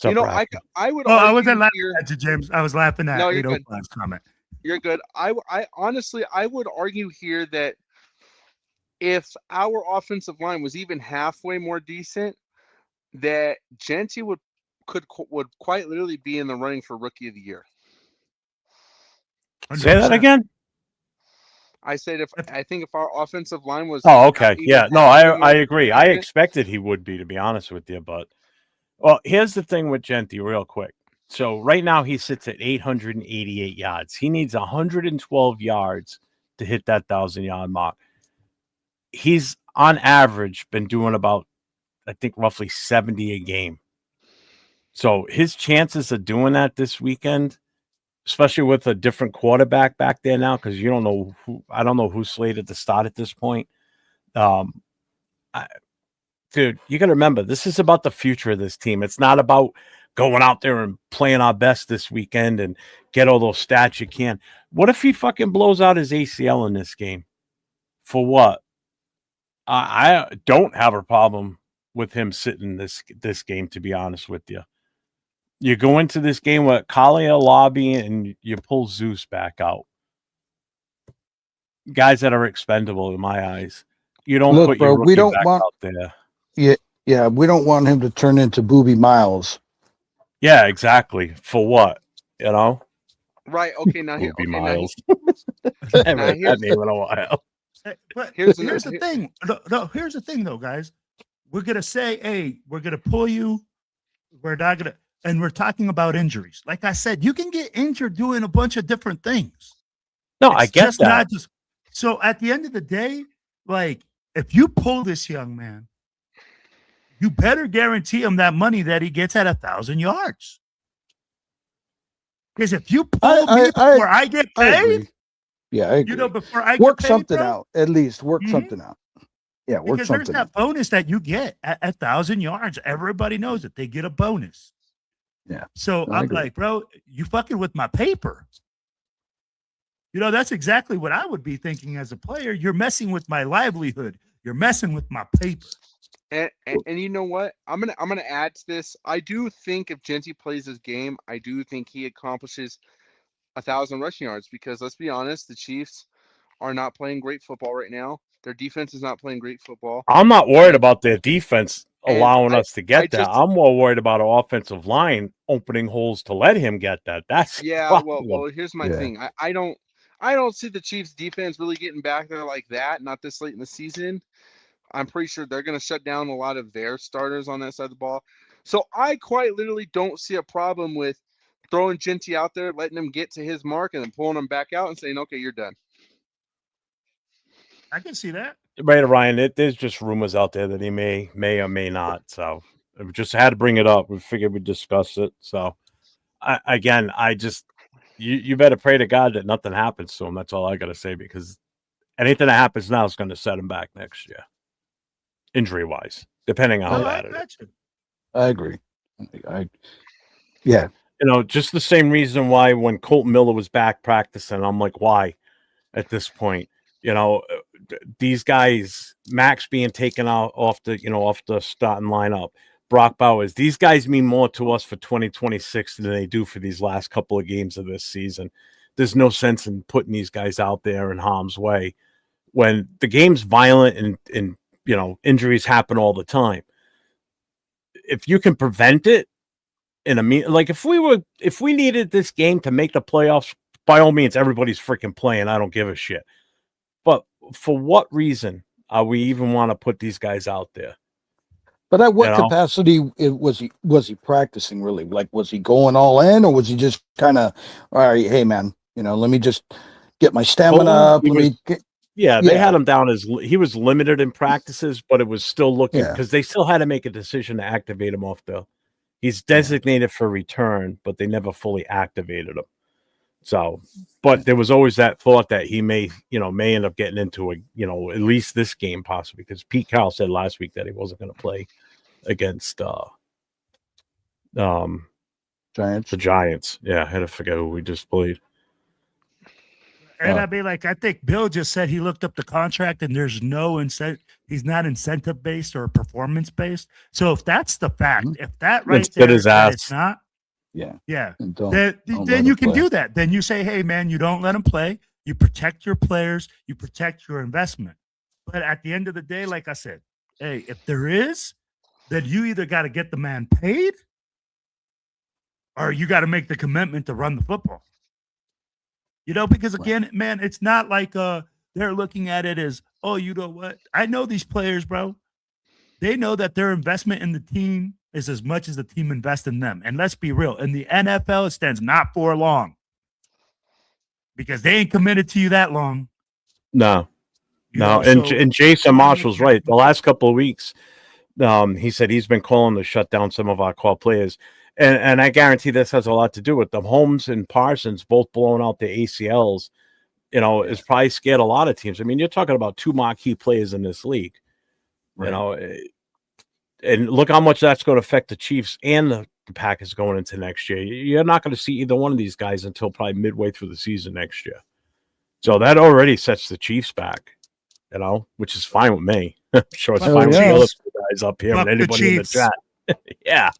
I would. Oh, I wasn't laughing at you, James. I was laughing at 805's comment. You're good. I honestly, I would argue here that if our offensive line was even halfway more decent, that Genty would quite literally be in the running for Rookie of the Year. 100%. Say that again. I said I think if our offensive line was. Oh, okay. Yeah. No, I agree. I expected he would be, to be honest with you. But, well, here's the thing with Genty, real quick. So right now he sits at 888 yards. He needs 112 yards to hit that 1,000-yard mark. He's on average been doing about, I think, roughly 70 a game. So his chances of doing that this weekend, especially with a different quarterback back there now, because you don't know I don't know who's slated to start at this point. Dude, you got to remember, this is about the future of this team. It's not about going out there and playing our best this weekend and get all those stats you can. What if he fucking blows out his ACL in this game? For what? I don't have a problem with him sitting this game, to be honest with you. You go into this game with Kalia Lobby and you pull Zeus back out. Guys that are expendable in my eyes. You don't Look, put bro, your we rookie don't back want. out there. Yeah, we don't want him to turn into Booby Miles. Yeah, exactly. For what? You know? Right. Okay. Now here. Booby Okay. Miles. Now Haven't heard here's that name in a while. But Here's here's the thing. No, here's the thing, though, guys. We're gonna say, hey, we're gonna pull you. We're not gonna, and we're talking about injuries. Like I said, you can get injured doing a bunch of different things. No, I get just that. not just. So at the end of the day, like if you pull this young man, you better guarantee him that money that he gets at 1,000 yards. Because if you pull me before I get I paid, agree. Yeah, I agree. you know, before I work get paid, something bro, out. At least work Mhm. something out. Yeah, work because there's something that out. bonus that you get at 1,000 yards. Everybody knows it. They get a bonus. Yeah. So I I'm agree. like, bro, you fucking with my paper. You know, that's exactly what I would be thinking as a player. You're messing with my livelihood. You're messing with my paper. and you know what? I'm gonna add to this. I do think if Genty plays his game, I do think he accomplishes 1,000 rushing yards because let's be honest, the Chiefs are not playing great football right now. Their defense is not playing great football. I'm not worried about their defense And allowing us to get I that. just- I'm more worried about our offensive line opening holes to let him get that. That's the Yeah, problem. well, here's my Yeah. thing. I don't see the Chiefs defense really getting back there like that, not this late in the season. I'm pretty sure they're going to shut down a lot of their starters on that side of the ball. So I quite literally don't see a problem with throwing Genty out there, letting him get to his mark, and then pulling him back out and saying, okay, you're done. I can see that. Right, Ryan. There's just rumors out there that he may or may not. So we just had to bring it up. We figured we'd discuss it. So you better pray to God that nothing happens to him. That's all I got to say, because anything that happens now is going to set him back next year, injury wise, depending on how No, I bad it is. got you. I agree. Yeah. You know, just the same reason why when Colton Miller was back practicing, I'm like, why at this point? You know, these guys, Max being taken out off the starting lineup, Brock Bowers, these guys mean more to us for 2026 than they do for these last couple of games of this season. There's no sense in putting these guys out there in harm's way when the game's violent and you know, injuries happen all the time. If you can prevent it like if we needed this game to make the playoffs, by all means, everybody's freaking playing. I don't give a shit. But for what reason are we even want to put these guys out there? But at what You know? capacity was he practicing really? Like, was he going all in, or was he just kind of, all right, hey man, you know, let me just get my stamina up. They had him down as he was limited in practices, but it was still looking because they still had to make a decision to activate him off the. He's designated for return, but they never fully activated him. So, but there was always that thought that he may end up getting into at least this game possibly, because Pete Carroll said last week that he wasn't going to play against Giants. The Giants. Yeah, I had to forget who we just played. And I mean, like, I think Bill just said he looked up the contract and there's no incentive. He's not incentive based or performance based. So if that's the fact, if that right there his that ass. it's not, yeah, then you can do that. Then you say, hey man, you don't let him play. You protect your players. You protect your investment. But at the end of the day, like I said, hey, if there is, then you either got to get the man paid, or you got to make the commitment to run the football. You know, because again, man, it's not like they're looking at it as, oh, you know what? I know these players, bro. They know that their investment in the team is as much as the team invests in them. And let's be real, in the NFL, it stands not for long because they ain't committed to you that long. No. You know, and Jason Marshall's right. The last couple of weeks, he said he's been calling to shut down some of our core players. And I guarantee this has a lot to do with them. Holmes and Parsons both blowing out their ACLs, is probably scared a lot of teams. I mean, you're talking about two marquee players in this league, and look how much that's going to affect the Chiefs and the Packers going into next year. You're not going to see either one of these guys until probably midway through the season next year. So that already sets the Chiefs back, which is fine with me. I'm sure it's fine with the other guys up here and anybody in the chat. Yeah.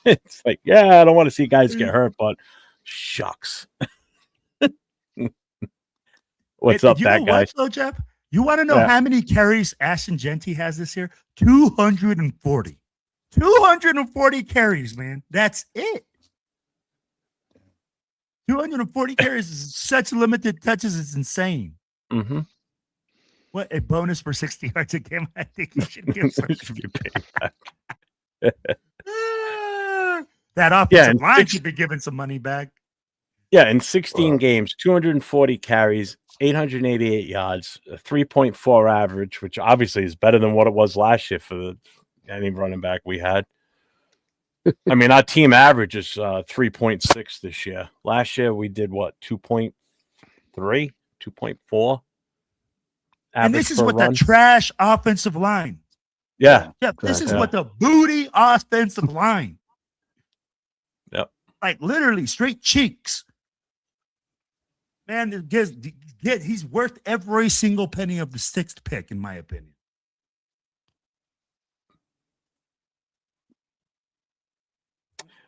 It's like, yeah, I don't want to see guys get hurt, but shucks. What's up, you that know guy? what, though, Jeff? You want to know Yeah. how many carries Ashton Genty has this year? 240. 240 carries, man. That's it. 240 carries is such limited touches. It's insane. Mm-hmm. What a bonus for 60 yards a game. I think you should give some. Should be paid back. That offensive line should be giving some money back. Yeah, in 16 games, 240 carries, 888 yards, a 3.4 average, which obviously is better than what it was last year for any running back we had. I mean, our team average is 3.6 this year. Last year we did what, 2.3, 2.4? And this is what the trash offensive line. Yeah. Yeah, this is what the booty offensive line. Yep. Like literally straight cheeks. Man, he's worth every single penny of the sixth pick, in my opinion.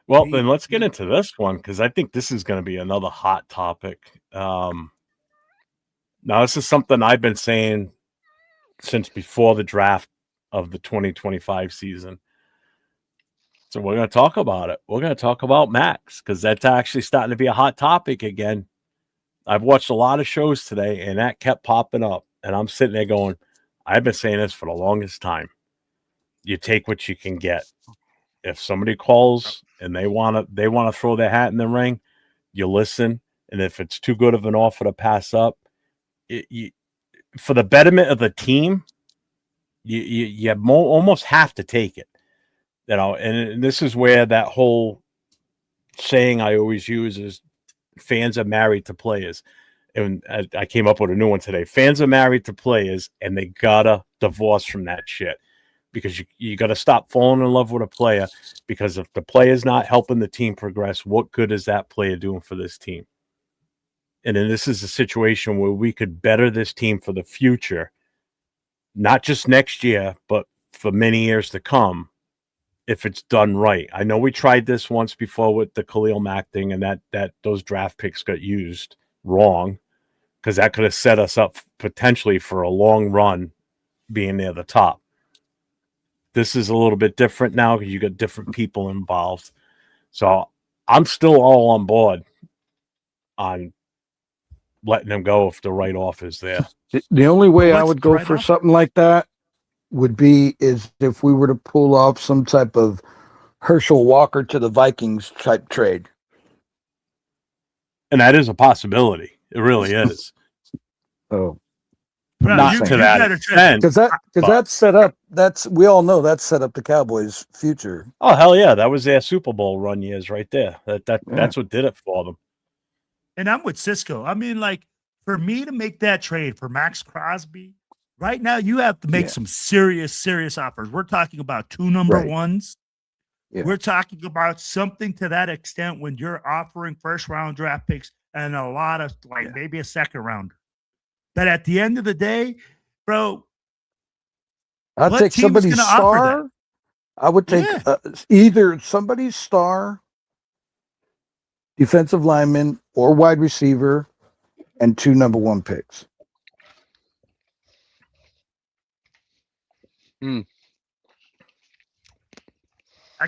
Well, then let's get into this one because I think this is going to be another hot topic. Now, this is something I've been saying since before the draft of the 2025 season. So we're going to talk about it. We're going to talk about Max because that's actually starting to be a hot topic again. I've watched a lot of shows today, and that kept popping up. And I'm sitting there going, I've been saying this for the longest time. You take what you can get. If somebody calls and they want to throw their hat in the ring, you listen. And if it's too good of an offer to pass up, for the betterment of the team, you almost have to take it. You know, and this is where that whole saying I always use is fans are married to players. And I came up with a new one today. Fans are married to players, and they gotta divorce from that shit. Because you got to stop falling in love with a player, because if the player's not helping the team progress, what good is that player doing for this team? And then this is a situation where we could better this team for the future, not just next year, but for many years to come, if it's done right. I know we tried this once before with the Khalil Mack thing, and that those draft picks got used wrong, because that could have set us up potentially for a long run being near the top. This is a little bit different now because you got different people involved. So I'm still all on board on letting them go if the right offer is there. The only way I would go for something like that would be is if we were to pull off some type of Herschel Walker to the Vikings type trade. And that is a possibility. It really is. Oh. Not to that extent. Because that's set up. We all know that's set up the Cowboys' future. Oh hell yeah, that was their Super Bowl run years right there. That's what did it for them. And I'm with Cisco. I mean, like, for me to make that trade for Max Crosby, right now you have to make some serious offers. We're talking about 2 number ones. Yeah. We're talking about something to that extent when you're offering first round draft picks and a lot of maybe a second rounder. But at the end of the day, bro, I'd take somebody's star. I would take either somebody's star, defensive lineman, or wide receiver, and 2 number 1 picks. I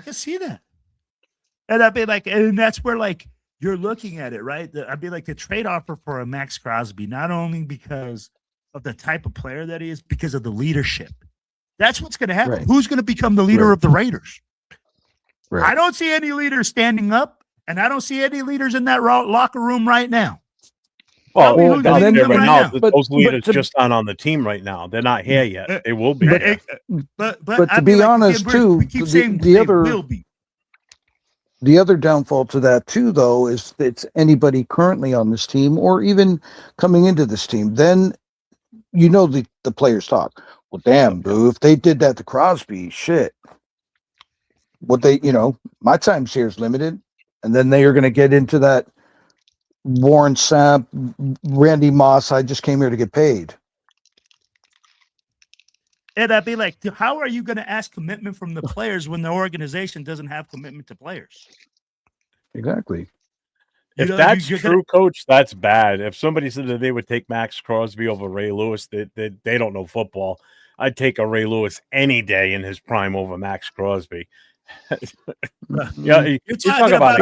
can see that. And I'd be like, and that's where you're looking at it, right? I'd be like the trade offer for a Max Crosby, not only because of the type of player that he is, because of the leadership. That's what's going to happen. Right. Who's going to become the leader of the Raiders? Right. I don't see any leaders standing up, and I don't see any leaders in that locker room right now. Well, those leaders just aren't on the team right now. They're not here yet. They will be. But to be honest, too, we keep saying the other will be. The other downfall to that, too, though, is it's anybody currently on this team or even coming into this team. Then, the players talk. Well, damn, boo, if they did that to Crosby, shit. My time here is limited. And then they are going to get into that Warren Sapp, Randy Moss, I just came here to get paid. And I'd be like, how are you going to ask commitment from the players when the organization doesn't have commitment to players? Exactly. If that's true, Coach, that's bad. If somebody said that they would take Max Crosby over Ray Lewis, they don't know football. I'd take a Ray Lewis any day in his prime over Max Crosby. Yeah, you're talking about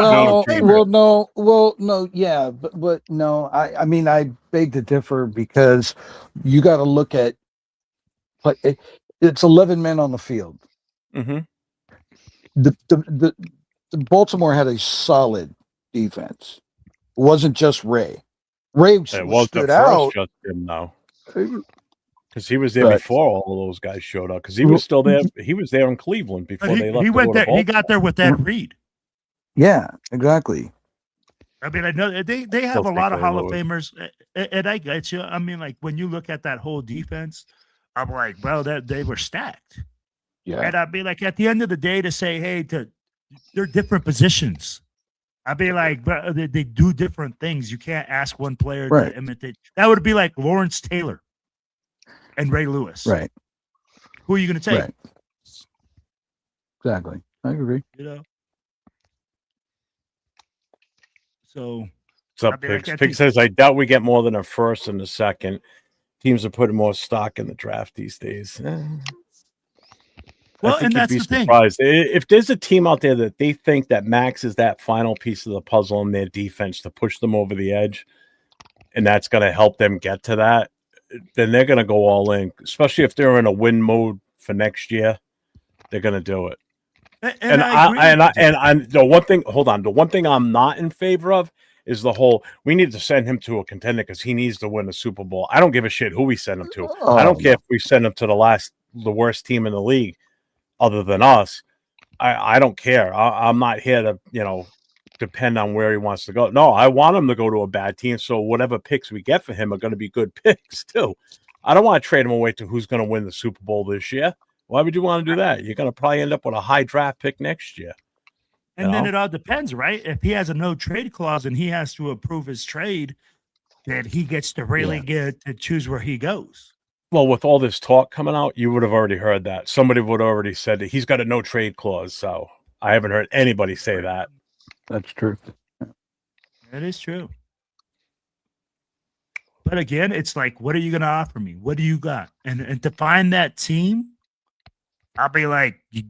no, yeah, but no, I mean, I beg to differ because you got to look at it's 11 men on the field. Mm-hmm. The Baltimore had a solid defense. It wasn't just Ray. Ray stood out. Just him now. Because he was there before all those guys showed up. Because he was still there. He was there in Cleveland before they left. He went there. He got there with that Reed. Yeah, exactly. I mean, I know they have a lot of Hall of Famers, and I get you. I mean, like when you look at that whole defense, I'm like, bro, that they were stacked. Yeah, and I'd be like, at the end of the day, to say, hey, they're different positions. I'd be like, bro, they do different things. You can't ask one player to imitate. That would be like Lawrence Taylor and Ray Lewis. Right. Who are you going to take? Right. Exactly. I agree. You know. So. What's up, Pix? Pix says, I doubt we get more than a first and a second. Teams are putting more stock in the draft these days. Well, and that's the thing. If there's a team out there that they think that Max is that final piece of the puzzle in their defense to push them over the edge, and that's going to help them get to that, then they're going to go all in, especially if they're in a win mode for next year. They're going to do it. And the one thing, hold on, the one thing I'm not in favor of is the whole, we need to send him to a contender because he needs to win the Super Bowl. I don't give a shit who we send him to. I don't care if we send him to the worst team in the league other than us. I don't care. I'm not here to, depend on where he wants to go. No, I want him to go to a bad team. So whatever picks we get for him are going to be good picks too. I don't want to trade him away to who's going to win the Super Bowl this year. Why would you want to do that? You're going to probably end up with a high draft pick next year. And then it all depends, right? If he has a no trade clause and he has to approve his trade, then he gets to really get to choose where he goes. Well, with all this talk coming out, you would have already heard that. Somebody would have already said that he's got a no trade clause. So I haven't heard anybody say that. That's true. That is true. But again, it's like, what are you going to offer me? What do you got? And to find that team, I'll be like, you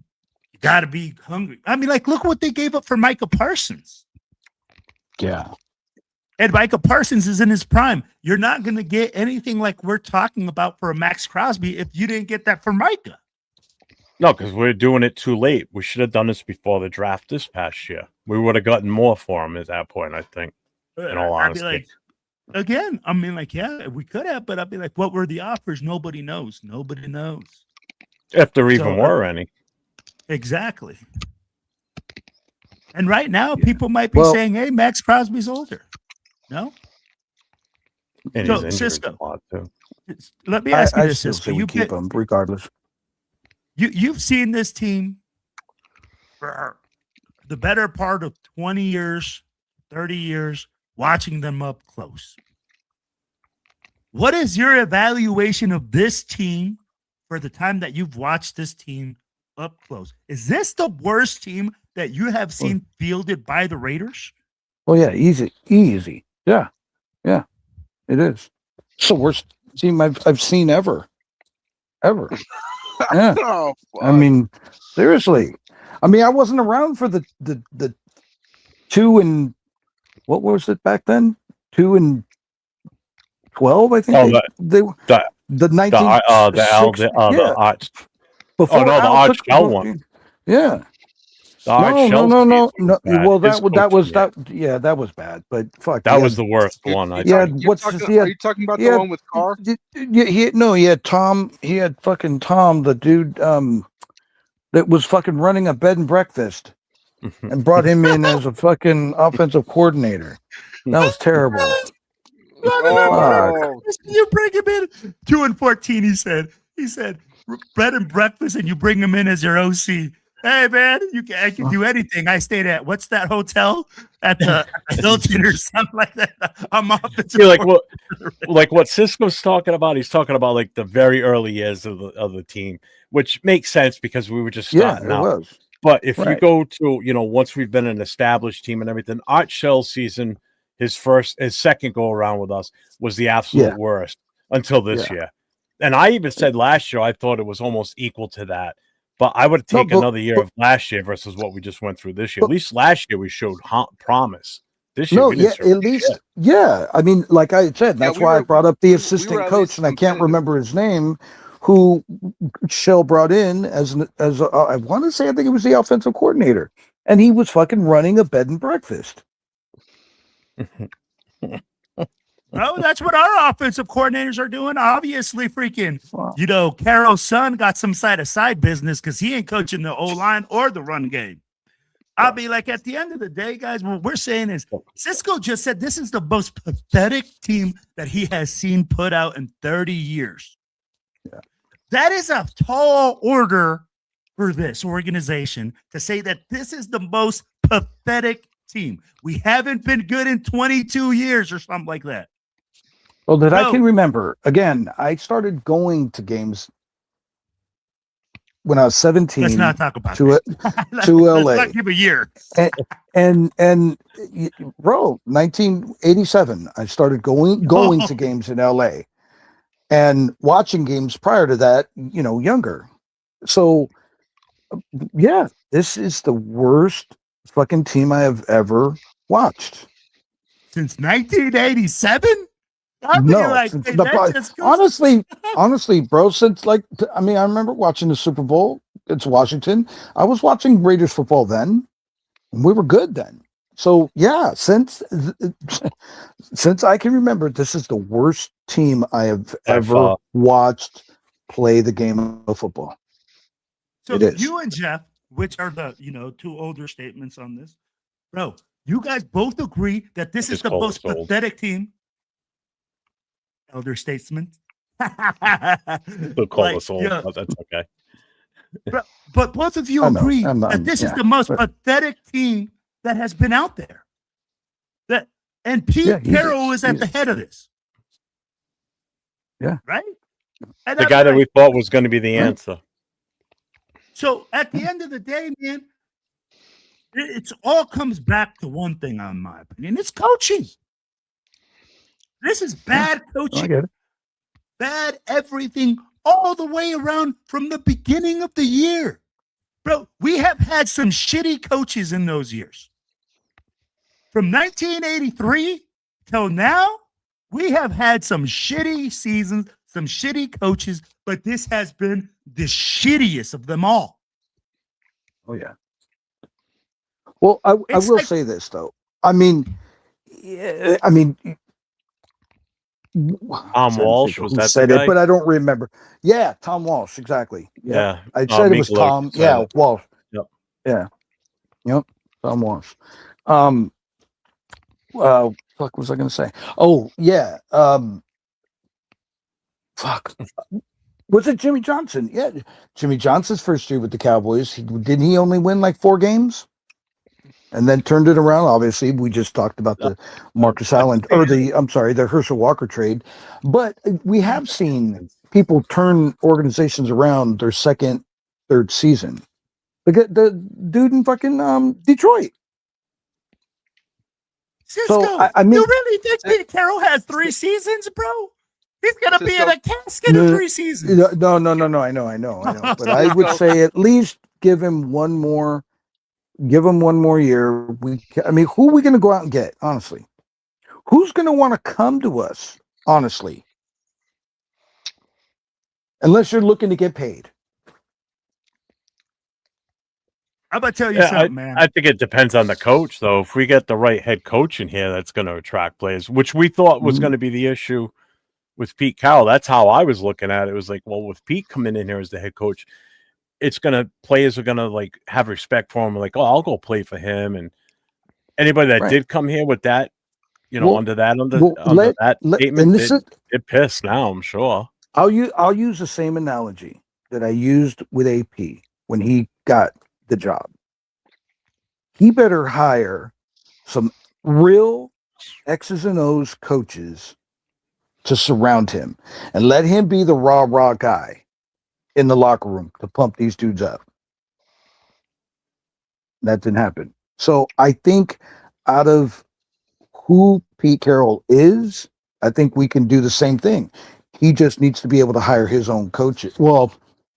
got to be hungry. I mean, like, look what they gave up for Micah Parsons. Yeah. And Micah Parsons is in his prime. You're not going to get anything like we're talking about for a Max Crosby if you didn't get that for Micah. No, because we're doing it too late. We should have done this before the draft this past year. We would have gotten more for him at that point, I think, in all honesty. Like, again, I mean, like, yeah, we could have, but I'd be like, what were the offers? Nobody knows. Nobody knows. If there even were any. Exactly. And right now, people might be saying, hey, Max Crosby's older. No? And so, Cisco, let me ask you this, Cisco. You keep him regardless. You've seen this team for the better part of 20 years, 30 years, watching them up close. What is your evaluation of this team for the time that you've watched this team up close? Is this the worst team that you have seen fielded by the Raiders? Oh, yeah, easy. Yeah, it is. It's the worst team I've seen ever. Yeah. Oh, I mean, seriously. I mean, I wasn't around for the 2 and what was it back then? 2 and 12, I think. The 19 the Arch. Before the Arch Shell one. Yeah. No. Well, that was bad. But fuck, that was the worst one. Are you talking about the one with Carr? He had Tom. He had fucking Tom, the dude that was fucking running a bed and breakfast, and brought him in as a fucking offensive coordinator. That was terrible. You bring him in 2 and 14. He said bed and breakfast, and you bring him in as your OC. Hey man, I can do anything. I stayed at what's that hotel at the Hilton or something like that. I'm offensive. Yeah, like what Cisco's talking about. He's talking about like the very early years of the team, which makes sense because we were just starting out. Was. But if you go to once we've been an established team and everything, Art Shell's season, his second go around with us was the absolute worst until this year. And I even said last year I thought it was almost equal to that. But I would take another year of last year versus what we just went through this year. At least last year we showed promise. This year, I mean, like I said, that's why I brought up the assistant coach, and I can't remember his name, who Shell brought in as I want to say, I think it was the offensive coordinator, and he was fucking running a bed and breakfast. No, that's what our offensive coordinators are doing. Obviously, freaking, Carroll's son got some side business because he ain't coaching the O-line or the run game. I'll be like, at the end of the day, guys, what we're saying is Cisco just said this is the most pathetic team that he has seen put out in 30 years. Yeah. That is a tall order for this organization to say that this is the most pathetic team. We haven't been good in 22 years or something like that. Well, that I can remember. Again, I started going to games when I was 17. Let's not talk about to LA. Let's not give a year. And bro, 1987, I started going to games in LA and watching games prior to that, younger. So yeah, this is the worst fucking team I have ever watched. Since 1987? Honestly, bro, since I remember watching the Super Bowl. It's Washington. I was watching Raiders football then. And we were good then. So yeah, since I can remember, this is the worst team I have ever watched play the game of football. So you and Jeff, which are the two older statements on this, bro, you guys both agree that this is the most pathetic team. Elder statesman. They'll call us old. That's okay. But both of you agree that this is the most pathetic team that has been out there. And Pete Carroll is at the head of this. Yeah. Right? And the guy that we thought was going to be the answer. So at the end of the day, man, it all comes back to one thing, in my opinion. It's coaching. This is bad coaching. I get it. Bad everything all the way around from the beginning of the year. Bro, we have had some shitty coaches in those years. From 1983 till now, we have had some shitty seasons, some shitty coaches, but this has been the shittiest of them all. Oh, yeah. Well, I will say this, though. Tom Walsh was that said the guy? it, but I don't remember. Yeah, Tom Walsh, exactly. Yeah. I said it was Tom. Yeah, Walsh. Yep. Yeah. Yep. Tom Walsh. Fuck was I gonna say? Oh, yeah. Fuck. Was it Jimmy Johnson? Yeah. Jimmy Johnson's first year with the Cowboys. Didn't he only win like 4 games? And then turned it around. Obviously, we just talked about the Marcus Allen the Herschel Walker trade. But we have seen people turn organizations around their second, third season. The dude in fucking Detroit. Cisco, you really think Pete Carroll has 3 seasons, bro? He's gonna be in a casket in 3 seasons. No. I know. But I would say at least give him one more. Give him one more year. Who are we going to go out and get? Honestly, who's going to want to come to us? Honestly, unless you're looking to get paid. I'm gonna tell you something, man. I think it depends on the coach, though. If we get the right head coach in here, that's going to attract players, which we thought was going to be the issue with Pete Carroll. That's how I was looking at it. It was like, well, with Pete coming in here as the head coach, players are gonna like have respect for him. Like, oh, I'll go play for him. And anybody that did come here with that, under that statement, it pissed now. I'm sure. I'll use the same analogy that I used with AP when he got the job, he better hire some real X's and O's coaches to surround him and let him be the rah guy in the locker room to pump these dudes up. That didn't happen. So I think out of who Pete Carroll is, I think we can do the same thing. He just needs to be able to hire his own coaches. Well,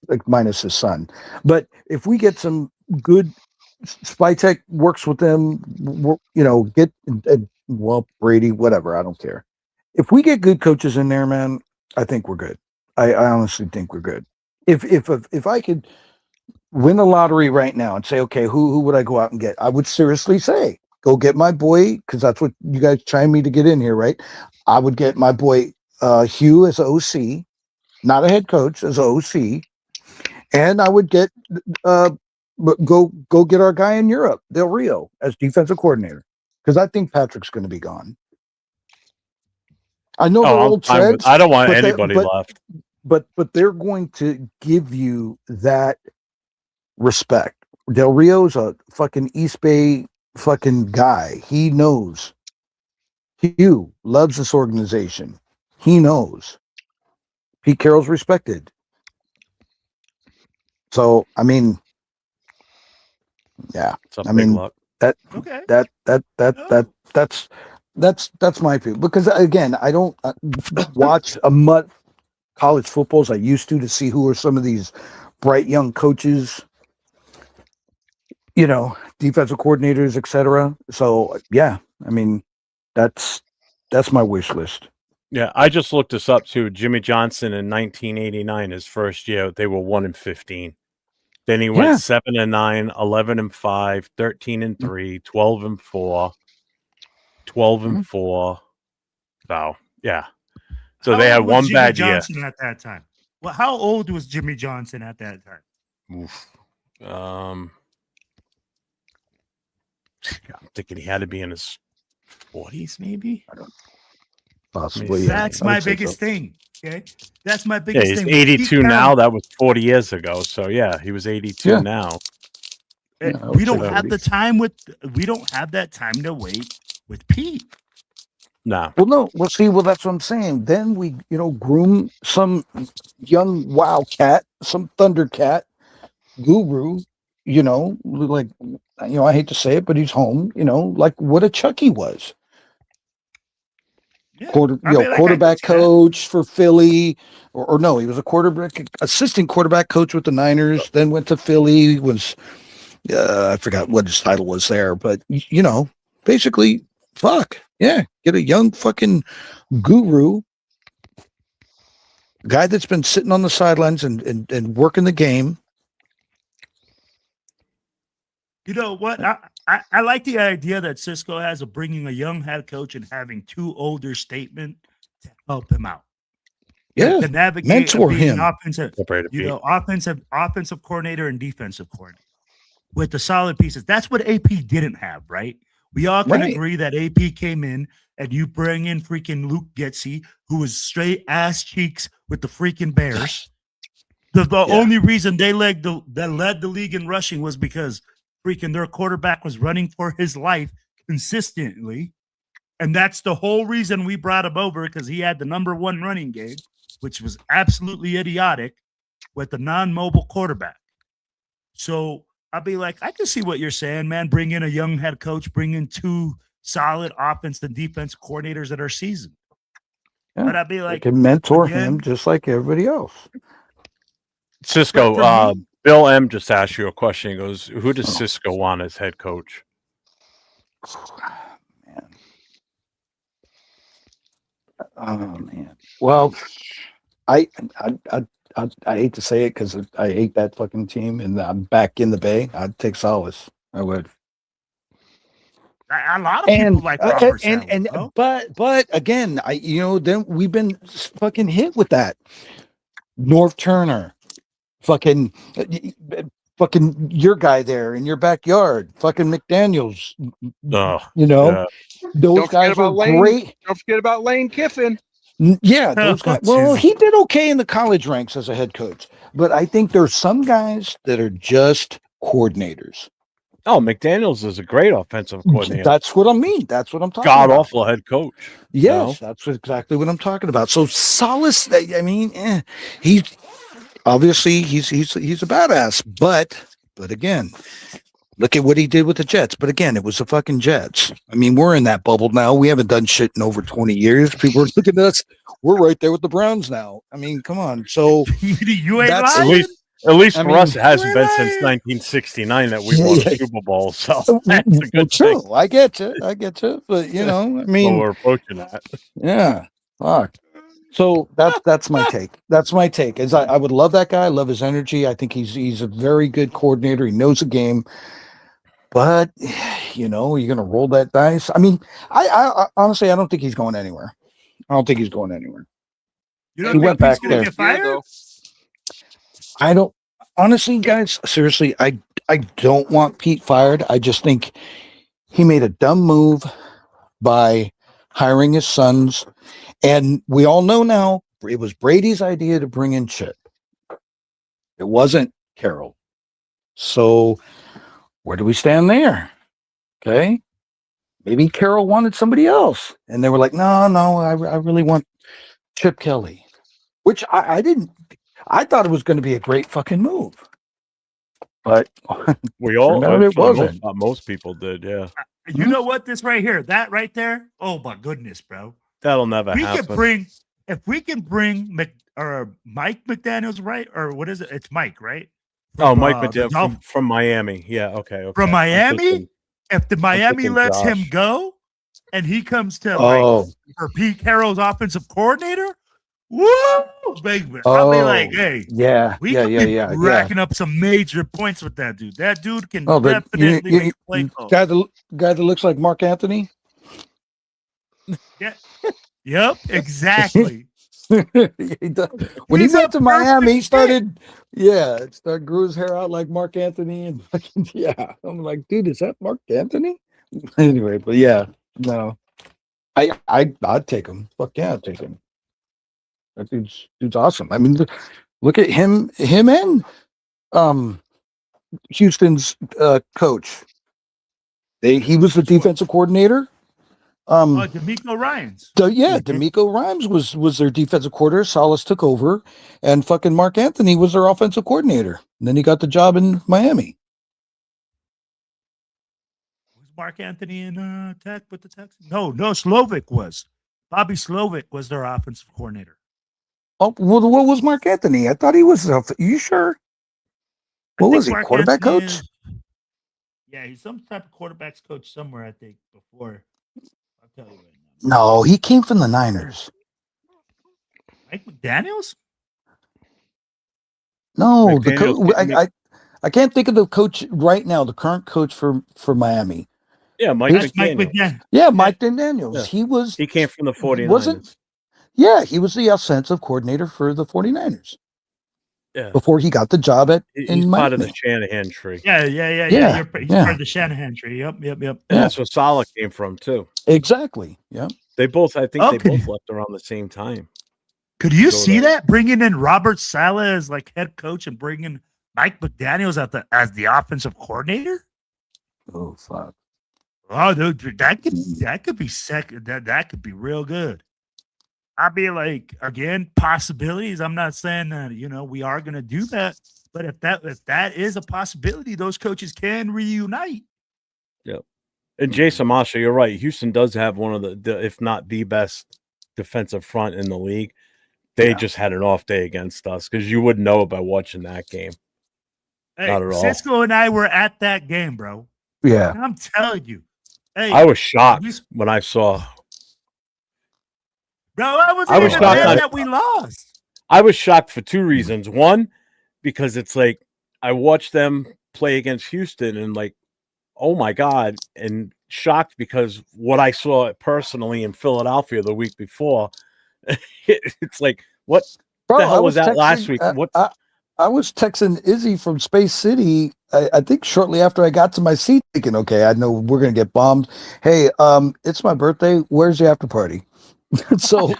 like minus his son. But if we get some good Spytek works with them, Brady, whatever, I don't care. If we get good coaches in there, man, I think we're good. I honestly think we're good. If I could win the lottery right now and say, okay, who would I go out and get? I would seriously say, go get my boy, because that's what you guys trying me to get in here, right? I would get my boy Hugh as OC, not a head coach, as OC, and I would get go get our guy in Europe, Del Rio, as defensive coordinator, because I think Patrick's going to be gone. I know they're old treads. I don't want anybody left. But they're going to give you that respect. Del Rio's a fucking East Bay fucking guy. He knows. Hugh loves this organization. He knows. Pete Carroll's respected. So I mean, yeah. I mean that's my view. Because again, I don't watch college football as I used to see who are some of these bright young coaches, defensive coordinators, etc. So yeah, I mean, that's my wish list. Yeah, I just looked this up too. Jimmy Johnson in 1989, his first year, they were 1-15. Then he went 7-9, 11-5, 13-3, 12-4, 12-4. So yeah. So how they had one Jimmy bad Johnson year. At that time. Well, how old was Jimmy Johnson at that time? Oof. I'm thinking he had to be in his 40s, maybe. Possibly. Yeah. That's my biggest thing. Okay, that's my biggest he's thing. 82 now. That was 40 years ago. So yeah, he was 82 now. We don't have the time we don't have that time to wait with Pete. No. Well, no. Well, see, that's what I'm saying. Then we, groom some young wildcat, some Thundercat guru, I hate to say it, but he's home, like what a Chucky was. Yeah. Quarterback coach for Philly, or no, he was a assistant quarterback coach with the Niners, then went to Philly, was, I forgot what his title was there, but, basically, get a young fucking guru, guy that's been sitting on the sidelines and working the game. You know what? I like the idea that Cisco has of bringing a young head coach and having two older statement to help him out. Yeah, to navigate, mentor him. Offensive coordinator and defensive coordinator with the solid pieces. That's what AP didn't have, right? We all can agree that AP came in and you bring in freaking Luke Getsy, who was straight ass cheeks with the freaking Bears. The only reason they led the league in rushing was because freaking their quarterback was running for his life consistently. And that's the whole reason we brought him over, because he had the number one running game, which was absolutely idiotic with the non-mobile quarterback. So I'll be like, I can see what you're saying, man. Bring in a young head coach, bring in two solid offense and defense coordinators that are seasoned. Yeah, but I'd be like, can mentor him just like everybody else. Cisco, Bill M just asked you a question. He goes, who does Cisco want as head coach? Man. Oh man. Well, I hate to say it because I hate that fucking team, and I'm back in the Bay. I'd take Solace. I would. A lot of people like Robert Saleh, but again, then we've been fucking hit with that. North Turner, fucking your guy there in your backyard, fucking McDaniels. Those guys are great. Don't forget about Lane Kiffin. Yeah, those guys. Well, he did okay in the college ranks as a head coach, but I think there's some guys that are just coordinators. Oh, McDaniels is a great offensive coordinator. That's what I mean. That's what I'm talking God about. awful head coach. Yes, that's exactly what I'm talking about. So Salas, I mean, he's obviously he's a badass, but again, look at what he did with the Jets. But again, it was the fucking Jets. I mean, we're in that bubble now. We haven't done shit in over 20 years. People are looking at us. We're right there with the Browns now. I mean, come on. So you ain't that's lying. At least for us, it hasn't been since 1969 that we won a Super Bowl. So that's a good thing. True. I get you. But I mean, we're approaching that. Yeah. Fuck. So that's my take. That's my take. Is I would love that guy. I love his energy. I think he's a very good coordinator. He knows the game. But you're gonna roll that dice. I mean, I honestly I don't think he's going anywhere. I don't think he's going anywhere. You don't think he's gonna get fired? I don't honestly, guys, seriously, I don't want Pete fired. I just think he made a dumb move by hiring his sons. And we all know now it was Brady's idea to bring in Chip. It wasn't Carroll. So where do we stand there? Okay. Maybe Carroll wanted somebody else. And they were like, no, I really want Chip Kelly, which I didn't. I thought it was going to be a great fucking move. But we all it wasn't. Most people did, yeah. You know what? This right here, that right there. Oh my goodness, bro. That'll never happen. If we can bring Mike McDaniels, right? Or what is it? It's Mike, right? Mike McDaniels from Miami. Yeah, okay. From Miami? If the Miami lets him go and he comes to for Pete Carroll's offensive coordinator, woo, baby. I'll be like, hey, we could be racking up some major points with that dude. That dude can definitely make a play call. Guy that looks like Mark Anthony. Yeah. Yep, exactly. When he went to Miami, he started grew his hair out like Mark Anthony, and I'm like, dude, is that Mark Anthony? Anyway, but no, I'd take him. Fuck yeah, I'd take him. That dude's awesome. I mean, look at him and Houston's coach. He was the defensive coordinator. DeMeco Ryans. DeMeco Ryans was their defensive coordinator. Salas took over, and fucking Mark Anthony was their offensive coordinator. And then he got the job in Miami. Was Mark Anthony in Tech with the Texans? No, Slovic was. Bobby Slovic was their offensive coordinator. Oh, well, what was Mark Anthony? I thought he was. You sure? What was he? Mark Quarterback coach? Yeah, he's some type of quarterbacks coach somewhere, I think, before. Right no, he came from the Niners. Mike McDaniels? No, I can't think of the coach right now. The current coach for Miami. Yeah, Mike McDaniels. Yeah, Mike McDaniels. Yeah. He came from the 49ers. Wasn't? Yeah, he was the offensive coordinator for the 49ers. Yeah. Before he got the job he's in part Miami. of the Shanahan tree. Yeah. He's part of the Shanahan tree. Yep. And that's where Saleh came from too. Exactly. Yeah. They both left around the same time. Could you see that bringing in Robert Saleh as like head coach and bringing Mike McDaniels as the offensive coordinator? Oh fuck! Oh, dude, that could be second. That could be real good. I'd be like, again, possibilities. I'm not saying that we are going to do that, but if that is a possibility, those coaches can reunite. Yep. And Jason Masha, you're right. Houston does have one of the if not the best defensive front in the league. They just had an off day against us because you wouldn't know it by watching that game. Hey, not at all. Cisco and I were at that game, bro. Yeah. And I'm telling you. Hey, I was shocked when I saw. Bro, I was shocked that we lost. I was shocked for two reasons. One, because it's like I watched them play against Houston and like, oh my God, and shocked because what I saw personally in Philadelphia the week before, it's like, what the hell was that last week? I was texting Izzy from Space City, I think shortly after I got to my seat, thinking, okay, I know we're going to get bombed. Hey, it's my birthday. Where's the after party? So,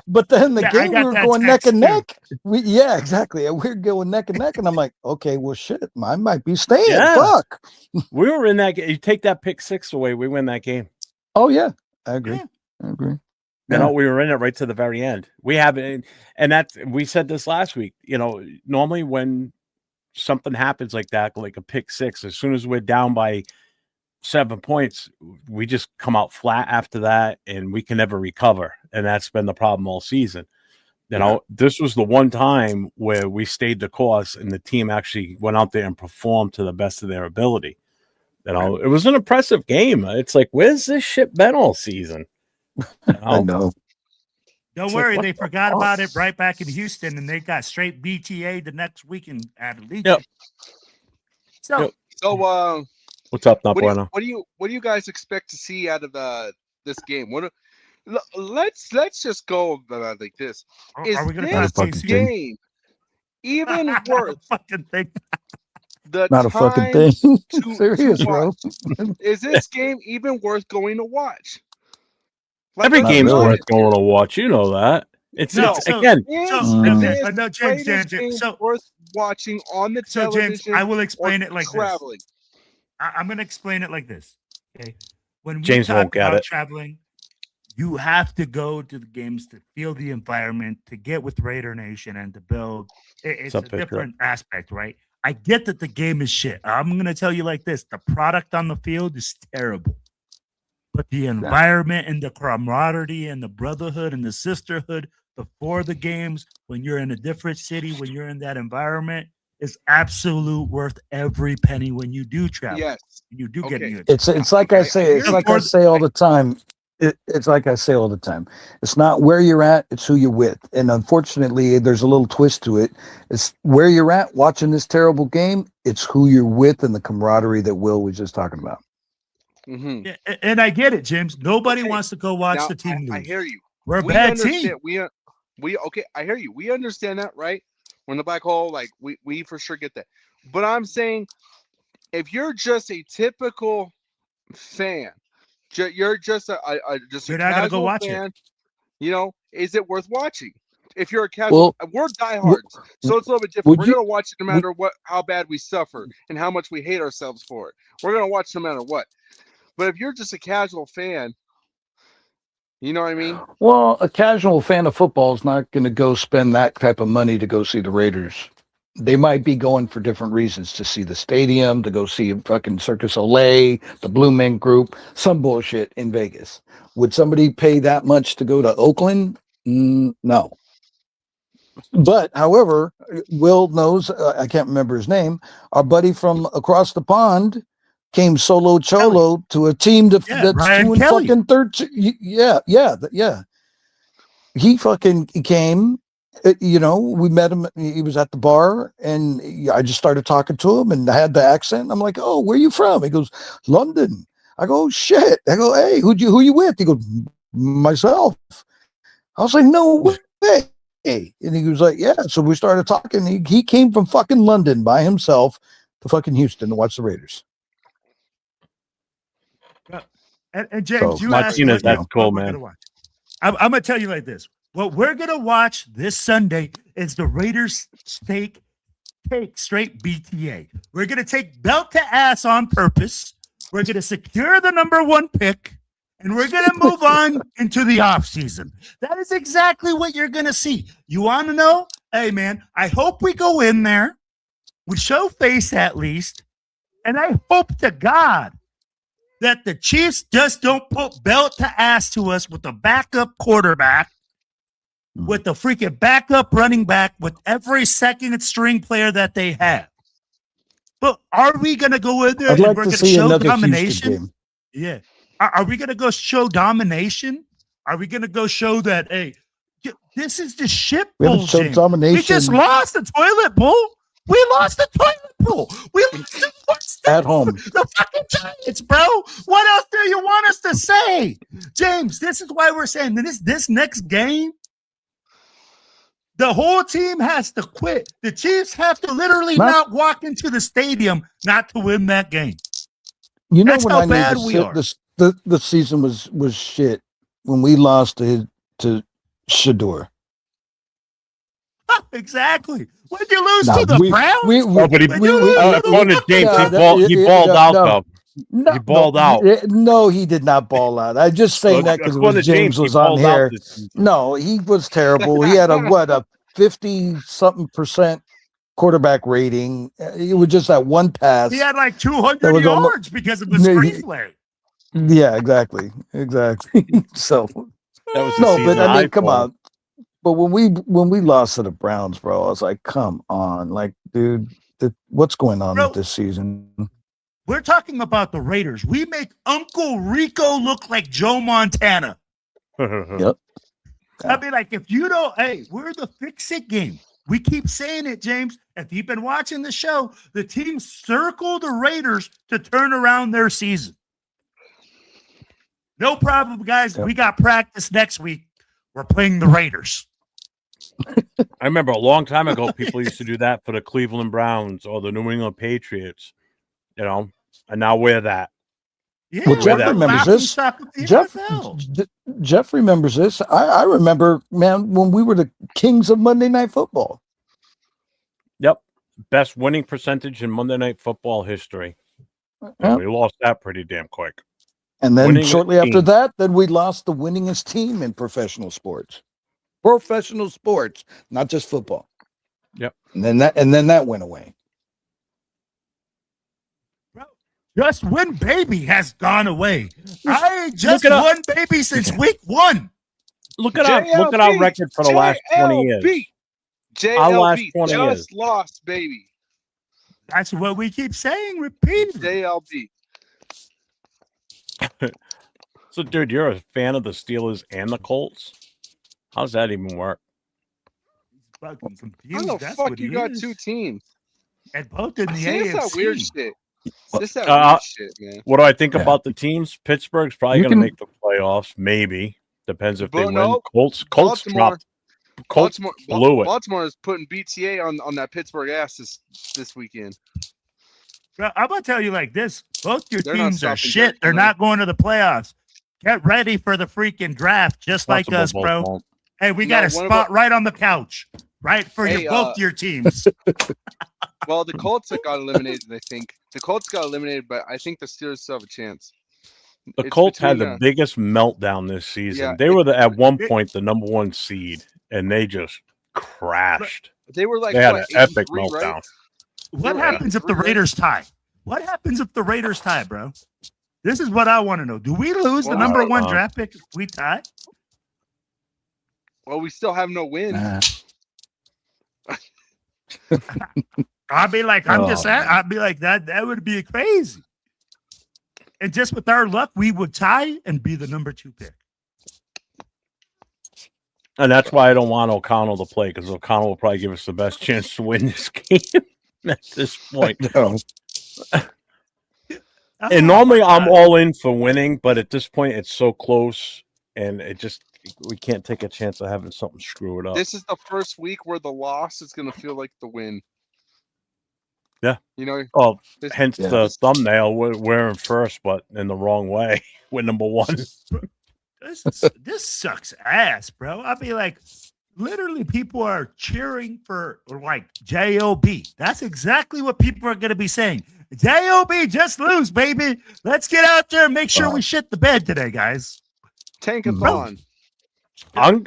but then the game we were going neck and neck. Exactly. We're going neck and neck, and I'm like, okay, well, shit, I might be staying. Yeah. Fuck. We were in that game. You take that pick six away, we win that game. Oh yeah, I agree. Yeah. I agree. You know, we were in it right to the very end. We have it, and that's we said this last week. You know, normally when something happens like that, like a pick six, as soon as we're down by 7 points, we just come out flat after that, and we can never recover. And that's been the problem all season. You know, this was the one time where we stayed the course, and the team actually went out there and performed to the best of their ability. You know, it was an impressive game. It's like, where's this shit been all season? I know. Don't worry, they forgot about it right back in Houston, and they got straight BTA the next weekend at Allegiant. So, what's up, what do you guys expect to see out of this game? Let's just go like this. Is this game even worth fucking thing? Not a fucking thing. Serious, bro. Is this game even worth going to watch? Like, every game's worth going to watch. You know that. It's James, worth watching on the television. James, I will explain it like traveling. This. I'm going to explain it like this. Okay, when we James talk about traveling, you have to go to the games to feel the environment, to get with Raider Nation, and to build. It's a different aspect, right? I get that the game is shit. I'm going to tell you like this: the product on the field is terrible. But the environment and the camaraderie and the brotherhood and the sisterhood before the games, when you're in a different city, when you're in that environment, is absolute worth every penny when you do travel. Yes. You do get new. It's like I say, it's like I say all the time. It's like I say all the time. It's not where you're at, it's who you're with. And unfortunately, there's a little twist to it. It's where you're at watching this terrible game, it's who you're with and the camaraderie that Will was just talking about. Mm-hmm. Yeah, and I get it, James. Nobody wants to go watch the team lose. I hear you. We're a bad team. I hear you. We understand that, right? We're in the black hole, like we for sure get that. But I'm saying, if you're just a typical fan, you're just a you're not gonna go watch fan, it. You know, is it worth watching? If you're a casual, we're diehards, so it's a little bit different. We're gonna watch it no matter how bad we suffer and how much we hate ourselves for it. We're gonna watch no matter what. But if you're just a casual fan, you know what I mean? Well, a casual fan of football is not going to go spend that type of money to go see the Raiders. They might be going for different reasons, to see the stadium, to go see fucking Circus Olay, the Blue Man Group, some bullshit in Vegas. Would somebody pay that much to go to Oakland? No. But, however, Will knows, I can't remember his name, our buddy from across the pond came solo cholo to a team that's doing fucking third. Yeah. He fucking came. We met him. He was at the bar, and I just started talking to him, and I had the accent. I'm like, "Oh, where you from?" He goes, "London." I go, "Oh, shit." I go, "Hey, who you with?" He goes, "Myself." I was like, "No way." And he was like, "Yeah." So we started talking. He came from fucking London by himself to fucking Houston to watch the Raiders. And James, you asked Martinez, that's cool, man. I'm going to tell you like this. What we're going to watch this Sunday is the Raiders take straight BTA. We're going to take belt to ass on purpose. We're going to secure the number 1 pick, and we're going to move on into the offseason. That is exactly what you're going to see. You want to know? Hey, man, I hope we go in there. We show face at least. And I hope to God that the Chiefs just don't put belt to ass to us with the backup quarterback, with the freaking backup running back, with every second string player that they have. But are we going to go in there and we're going to show domination? Yeah. Are we going to go show domination? Are we going to go show that, hey, this is the shit bowl, James. We just lost the toilet bowl. We lost the toilet bowl. We lost the at home. The fucking Giants, bro. What else do you want us to say? James, this is why we're saying this next game, the whole team has to quit. The Chiefs have to literally not walk into the stadium not to win that game. You know, that's when I knew the season was shit lost to Shador. Exactly. When did you lose to the Browns? According to James, he balled out though. No, he balled out. No, he did not ball out. I just saying that because James was on here. No, he was terrible. He had a 50-something% quarterback rating. It was just that one pass. He had like 200 yards because of the screenplay. Yeah, exactly. So that was but I mean, come on. But when we lost to the Browns, bro, I was like, come on, like, dude, what's going on with this season? We're talking about the Raiders. We make Uncle Rico look like Joe Montana. Yep. I mean, like, if you don't, we're the fix-it game. We keep saying it, James. If you've been watching the show, the team circled the Raiders to turn around their season. No problem, guys. Yep. We got practice next week. We're playing the Raiders. I remember a long time ago, people used to do that for the Cleveland Browns or the New England Patriots, and now we're that. Yeah, well, Jeff remembers this. Jeff remembers this. I remember, man, when we were the kings of Monday Night Football. Yep. Best winning percentage in Monday Night Football history. Yep. We lost that pretty damn quick. And then shortly after that, then we lost the winningest team in professional sports. Professional sports, not just football. Yep. And then that went away. Bro, just win baby has gone away. I just won baby since week 1. Look at our record for the last 20 years. JLB, our last 20 years. Lost baby. That's what we keep saying repeatedly. JLB. So, dude, you're a fan of the Steelers and the Colts? How's that even work? Fucking confused. How the fuck you got 2 teams? And both in the AFC. That's that weird shit. This that weird shit, man. What do I think about the teams? Pittsburgh's probably going to make the playoffs. Maybe. Depends if they win. Colts dropped. Colts blew it. Baltimore is putting BTA on that Pittsburgh ass this weekend. I'm going to tell you like this. Both your teams are shit. They're not going to the playoffs. Get ready for the freaking draft, just like us, bro. Hey, we got a spot right on the couch, right, for both your teams. Well, the Colts got eliminated, I think. The Colts got eliminated, but I think the Steelers still have a chance. The Colts had the biggest meltdown this season. Yeah, they were at one point the number 1 seed, and they just crashed. They were like, they had an epic meltdown. Right? What happens if the Raiders tie? What happens if the Raiders tie, bro? This is what I want to know. Do we lose the number 1 draft pick if we tie? Well, we still have no win. I'd be like, I'd be like, that would be crazy. And just with our luck, we would tie and be the number 2 pick. And that's why I don't want O'Connell to play, because O'Connell will probably give us the best chance to win this game at this point. And normally I'm all in for winning, but at this point it's so close, and we can't take a chance of having something screw it up. This is the first week where the loss is going to feel like the win. Yeah. Hence the thumbnail. We're in first, but in the wrong way. We're number 1. This sucks ass, bro. I'd be like, literally, people are cheering for like JOB. That's exactly what people are going to be saying. JOB, just lose, baby. Let's get out there and make sure we shit the bed today, guys. Tankathon.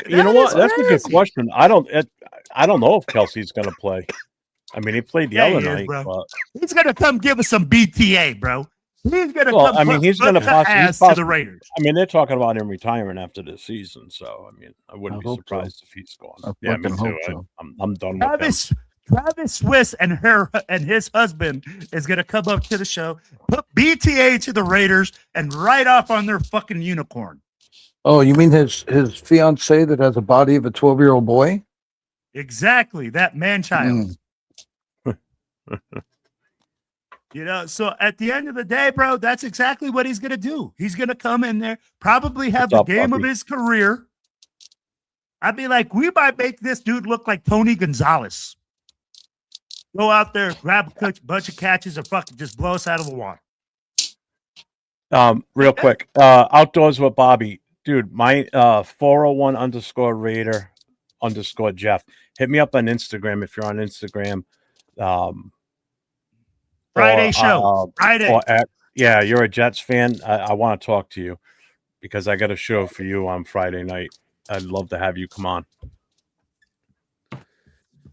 You know what? That's a good question. I don't know if Kelsey's going to play. I mean, he played the other night. But... He's going to come give us some BTA, bro. He's going to come. I mean, he's going to pass to the Raiders. I mean, they're talking about him retiring after the season. So, I mean, I wouldn't be surprised if he's gone. Yeah, me too. So. I'm done with him. Travis Swiss and his husband is going to come up to the show, put BTA to the Raiders, and ride off on their fucking unicorn. Oh, you mean his fiance that has a body of a 12-year-old boy? Exactly, that man-child. So at the end of the day, bro, that's exactly what he's going to do. He's going to come in there, probably have the game of his career. I'd be like, we might make this dude look like Tony Gonzalez. Go out there, grab a bunch of catches, and fucking just blow us out of the water. Real quick, Outdoors with Bobby. Dude, my 401 _ Raider _ Jeff. Hit me up on Instagram if you're on Instagram. Friday show. Friday. Yeah, you're a Jets fan. I want to talk to you because I got a show for you on Friday night. I'd love to have you come on.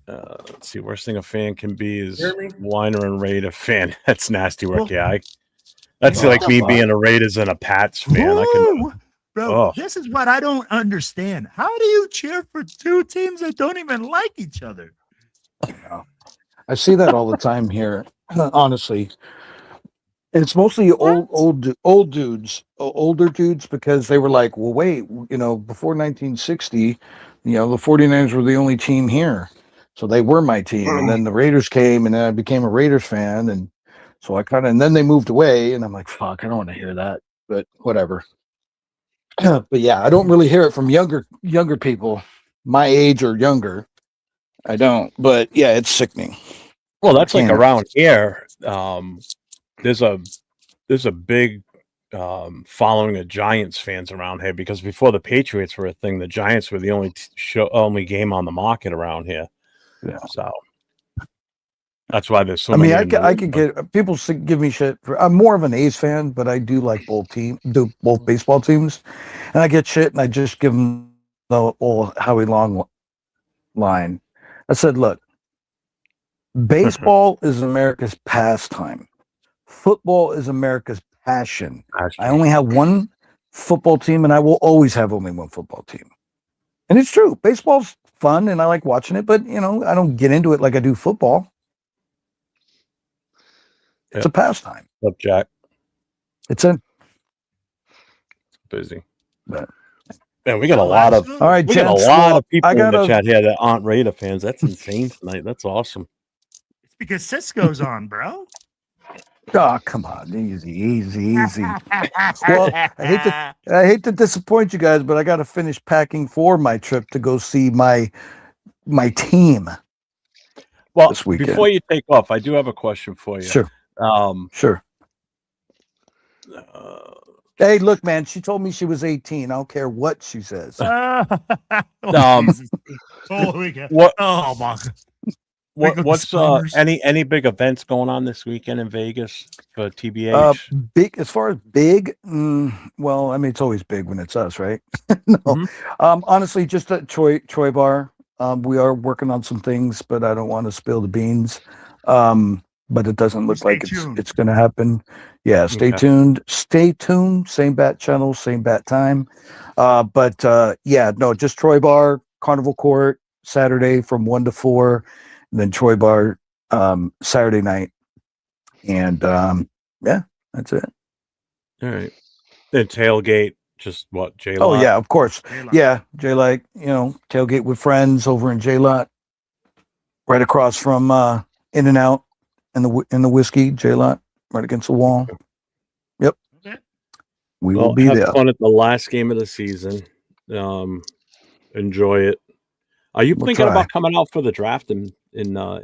Let's see. Worst thing a fan can be is whiner and Raider fan. That's nasty work. Yeah, that's like me being a Raiders and a Pats fan. Bro, this is what I don't understand. How do you cheer for two teams that don't even like each other? I see that all the time here, honestly. And it's mostly older dudes, because they were like, well, wait, before 1960, the 49ers were the only team here. So they were my team. And then the Raiders came, and then I became a Raiders fan. And so and then they moved away, and I'm like, fuck, I don't want to hear that, but whatever. But yeah, I don't really hear it from younger people my age or younger. I don't, but yeah, it's sickening. Well, that's like around here. There's a big following of Giants fans around here, because before the Patriots were a thing, the Giants were the only game on the market around here. Yeah. So that's why there's so many. I could get people give me shit for. I'm more of an A's fan, but I do like both baseball teams, and I get shit, and I just give them the old Howie Long line. I said, look, baseball is America's pastime. Football is America's passion. I only have one football team, and I will always have only one football team. And it's true. Baseball's fun, and I like watching it, but I don't get into it like I do football. It's a pastime. Up, Jack. It's busy. But man, we got a lot of people in the chat here that aren't Raider fans. That's insane tonight. That's awesome. It's because Cisco's on, bro. Oh, come on, easy. Well, I hate to disappoint you guys, but I got to finish packing for my trip to go see my team. Well, before you take off, I do have a question for you. Sure. Sure. Hey, look, man. She told me she was 18. I don't care what she says. What? Oh my. What's any big events going on this weekend in Vegas for TBH? Big as far as big. Well, I mean, it's always big when it's us, right? No. Mm-hmm. Honestly, just at Troy Bar. We are working on some things, but I don't want to spill the beans. But it doesn't look like it's going to happen. Yeah, stay tuned. Stay tuned. Same bat channel, same bat time. Just Troy Bar, Carnival Court, Saturday from 1 to 4, and then Troy Bar Saturday night. And that's it. All right. Then tailgate, just what, J-Lot? Oh, yeah, of course. J-Lot. Yeah, J-Lot, tailgate with friends over in J-Lot, right across from In-N-Out. In the whiskey, J-Lot, right against the wall. Yep. Okay. We will be there. Have fun at the last game of the season. Enjoy it. Are you thinking about coming out for the draft in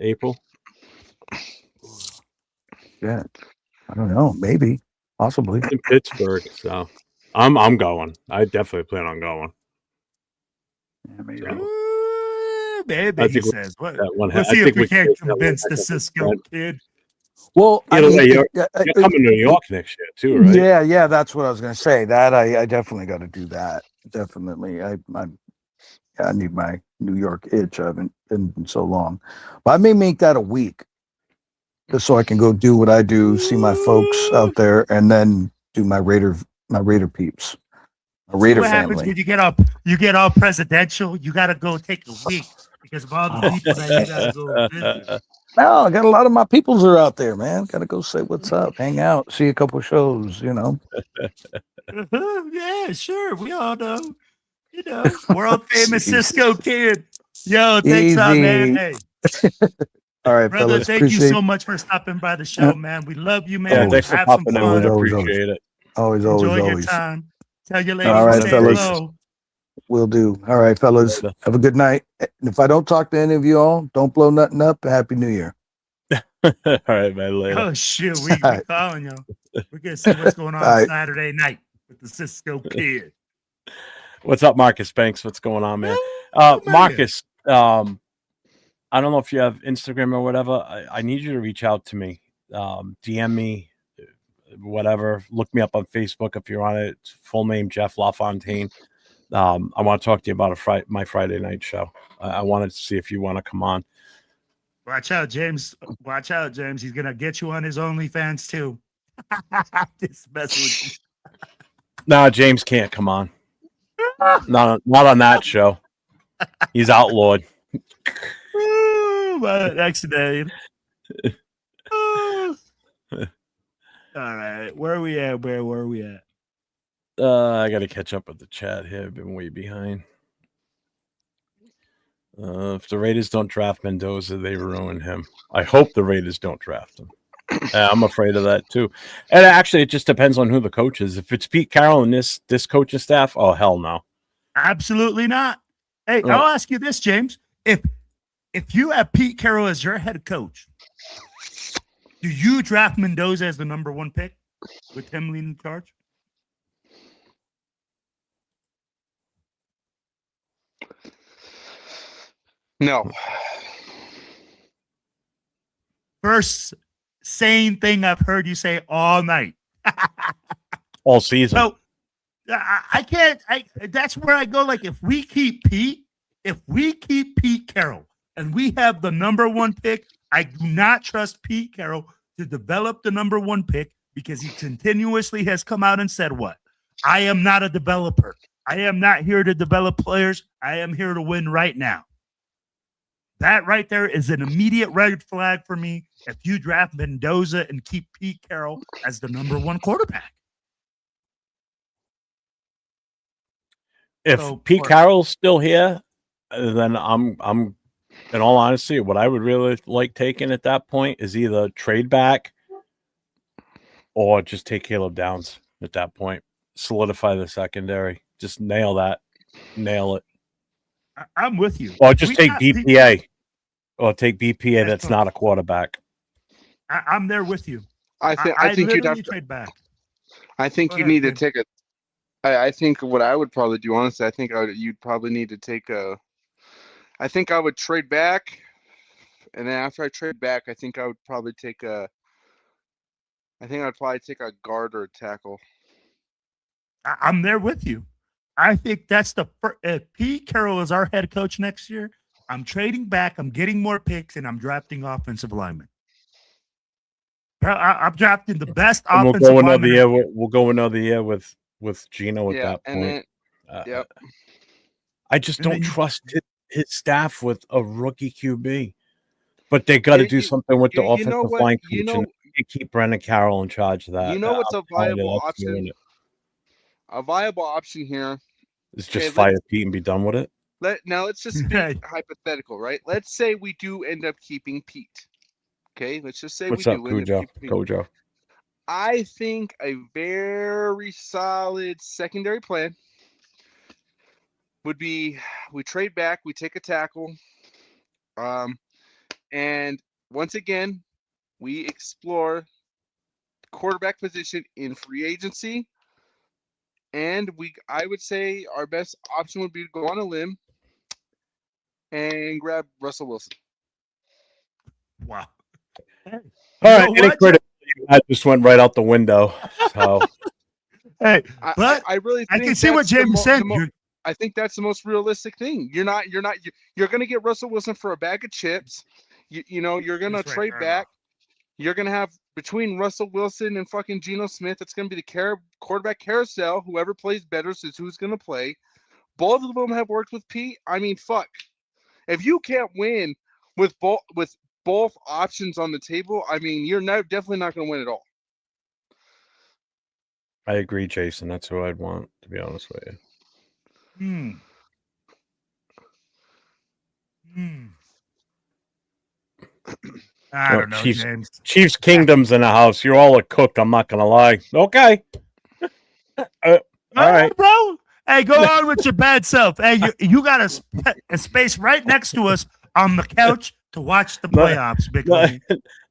April? Yeah, I don't know. Maybe, possibly in Pittsburgh. So I'm going. I definitely plan on going. Yeah, maybe. So. Maybe he says. We'll see if we can't convince the Cisco kid. Well, you're coming to New York next year too, right? Yeah, that's what I was going to say. That I definitely got to do that. Definitely, I need my New York itch. I haven't been in so long, but I may make that a week, just so I can go do what I do, see my folks out there, and then do my Raider peeps. A Raider what family. Happens when you get all presidential? You got to go take a week because of all the people that you got to go visit. No, I got a lot of my peoples are out there, man. Got to go say what's up, hang out, see a couple shows, Yeah, sure. We all know. World famous Cisco kid. Yo, thanks out, man. Hey. All right, brother. Fellas, thank you so much for stopping by the show, man. We love you, man. Thanks for popping in. I appreciate it. Always. Enjoy your time. Tell your ladies all right, to fellas. Low. Will do. All right, fellas. Have a good night. And if I don't talk to any of you all, don't blow nothing up. Happy New Year. All right, man. Later. Oh shit, we calling you. We're gonna see what's going on Saturday night with the Cisco kid. What's up, Marcus Banks? What's going on, man? Marcus, I don't know if you have Instagram or whatever. I need you to reach out to me. DM me, whatever. Look me up on Facebook if you're on it. It's full name Jeff LaFontaine. I want to talk to you about my Friday night show. I wanted to see if you want to come on. Watch out, James. Watch out, James. He's gonna get you on his OnlyFans too. Just messing with you. No, James can't come on. Not on that show. He's outlawed. Accident. All right, where are we at? Where are we at? I got to catch up with the chat here. I've been way behind. If the Raiders don't draft Mendoza, they ruin him. I hope the Raiders don't draft him. I'm afraid of that too. And actually, it just depends on who the coach is. If it's Pete Carroll and this coaching staff, oh hell no, absolutely not. Hey, I'll ask you this, James: if you have Pete Carroll as your head coach, do you draft Mendoza as the number 1 pick with him leading charge? No. First sane thing I've heard you say all night. All season. So I can't. That's where I go. Like if we keep Pete Carroll and we have the number 1 pick, I do not trust Pete Carroll to develop the number 1 pick because he continuously has come out and said what? I am not a developer. I am not here to develop players. I am here to win right now. That right there is an immediate red flag for me if you draft Mendoza and keep Pete Carroll as the number 1 quarterback. If Pete Carroll's still here, then I'm in all honesty, what I would really like taking at that point is either trade back or just take Caleb Downs at that point. Solidify the secondary. Just nail it. I'm with you. Or just take BPA. Or take BPA that's not a quarterback. I'm there with you. I think you'd have to trade back. I think you need to take a. I think what I would probably do, honestly, I think you'd probably need to take a. I think I would trade back, and then after I trade back, I think I would probably take a. I think I'd probably take a guard or a tackle. I'm there with you. I think that's the first. If Pete Carroll is our head coach next year, I'm trading back. I'm getting more picks, and I'm drafting offensive linemen. I'm drafting the best offensive linemen. We'll go another year with Gino at that point. Yep. I just don't trust his staff with a rookie QB. But they got to do something with the offensive line coach. And keep Brendan Carroll in charge of that. You know what's a viable option? A viable option here is just fire Pete and be done with it. Let's just be hypothetical, right? Let's say we do end up keeping Pete. Okay, let's just say What's we up, do end up keeping Gojo? I think a very solid secondary plan would be we trade back, we take a tackle, and once again, we explore the quarterback position in free agency. And I would say our best option would be to go on a limb and grab Russell Wilson. Wow. All right, any credit I just went right out the window. So hey, but I really think I can see what James said. I think that's the most realistic thing. You're going to get Russell Wilson for a bag of chips. You're going to trade back. You're going to have between Russell Wilson and fucking Geno Smith, it's going to be the quarterback carousel. Whoever plays better is who's going to play. Both of them have worked with Pete. I mean, fuck. If you can't win with both options on the table, I mean, you're definitely not going to win at all. I agree, Jason. That's who I'd want, to be honest with you. I don't know, James. Chiefs Kingdom's in the house. You're all a cook. I'm not going to lie. Okay. All right, bro. Hey, go on with your bad self. Hey, you got a space right next to us on the couch to watch the playoffs, big league.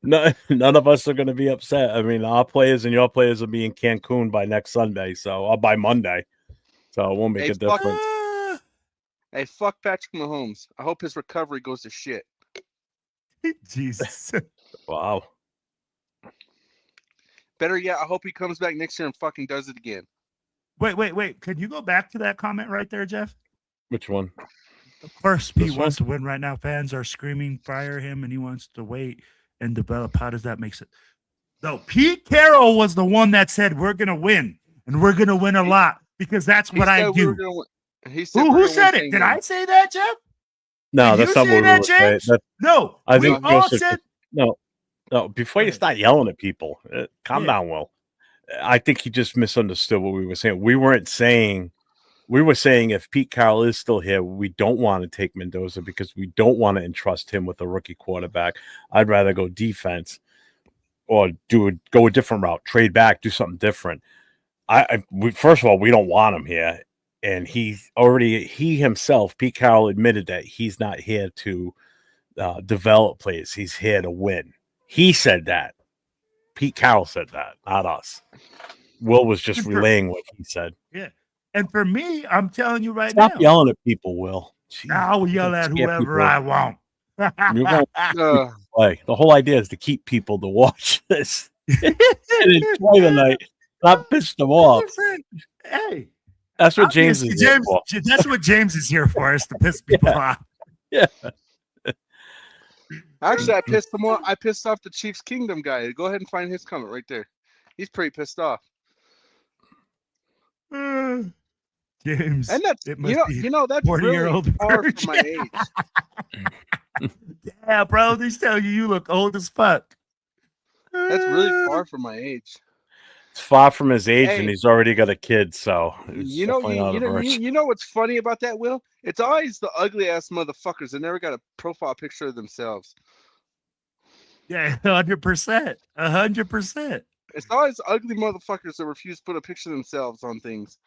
None of us are going to be upset. I mean, our players and your players will be in Cancun by next Sunday, or by Monday. So it won't make a difference. Hey, fuck Patrick Mahomes. I hope his recovery goes to shit. Jesus. Wow. Better yet, I hope he comes back next year and fucking does it again. Wait. Can you go back to that comment right there, Jeff? Which one? Of course, Pete wants to win right now. Fans are screaming, fire him, and he wants to wait and develop. How does that make sense? No, Pete Carroll was the one that said we're going to win, and we're going to win a lot because that's what I do. He said who said it? Did I say that, Jeff? No, that's not what we were saying. No, I think we all said no. Before you start yelling at people, calm down, Will. I think he just misunderstood what we were saying. We weren't saying. We were saying if Pete Carroll is still here, we don't want to take Mendoza because we don't want to entrust him with a rookie quarterback. I'd rather go defense or go a different route, trade back, do something different. First of all, we don't want him here. And he himself, Pete Carroll, admitted that he's not here to develop plays. He's here to win. He said that. Pete Carroll said that, not us. Will was just relaying what he said. Yeah. And for me, I'm telling you now. Stop yelling at people, Will. Jeez, I'll yell at whoever I want. The whole idea is to keep people to watch this and enjoy the night, not piss them off. Hey, that's what James is here for. That's what James is here for, is to piss people off. Yeah. Actually, I pissed him off. I pissed off the Chiefs Kingdom guy. Go ahead and find his comment right there. He's pretty pissed off. James, and that's that's really far from my age. Yeah, bro, they tell you look old as fuck. That's really far from my age. It's far from his age, and he's already got a kid. So you know what's funny about that, Will? It's always the ugly ass motherfuckers that never got a profile picture of themselves. Yeah, 100%, 100%. It's always ugly motherfuckers that refuse to put a picture of themselves on things.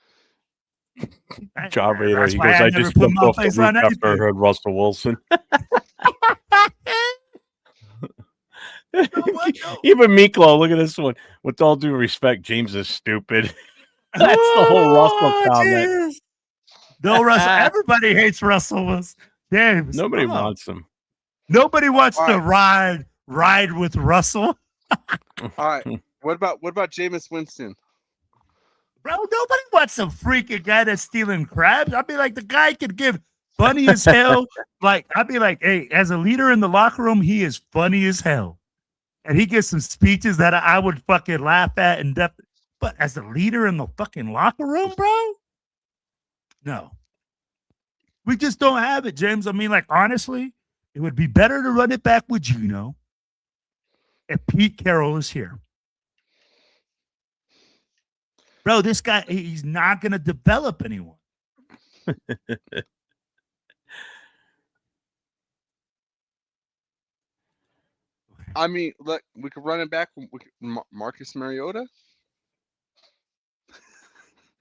Job Raider, he goes, I just jumped off the roof after I heard Russell Wilson. Even Miklo, look at this one. With all due respect, James is stupid. That's the whole Russell comment. No, Russell. Everybody hates Russell. James. Nobody wants him. Nobody wants to ride with Russell. All right. What about Jameis Winston? Bro, nobody wants some freaking guy that's stealing crabs. I'd be like, the guy could give funny as hell. I'd be like, hey, as a leader in the locker room, he is funny as hell. And he gives some speeches that I would fucking laugh at in depth. But as a leader in the fucking locker room, bro? No. We just don't have it, James. I mean, honestly, it would be better to run it back with Gino if Pete Carroll is here. Bro, this guy, he's not going to develop anyone. I mean, look, we could run it back with Marcus Mariota.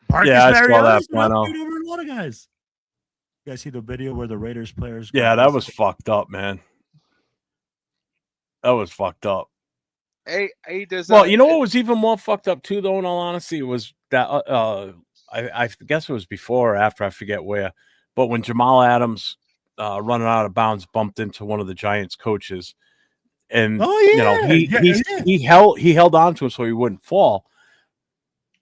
Marcus I saw Mariota, that. Over a lot of guys. You guys see the video where the Raiders players? Yeah, that was fucked up, man. That was fucked up. Well, you know what was even more fucked up too, though, in all honesty, was that I guess it was before or after, I forget where, but when Jamal Adams running out of bounds bumped into one of the Giants coaches, and he held on to him so he wouldn't fall.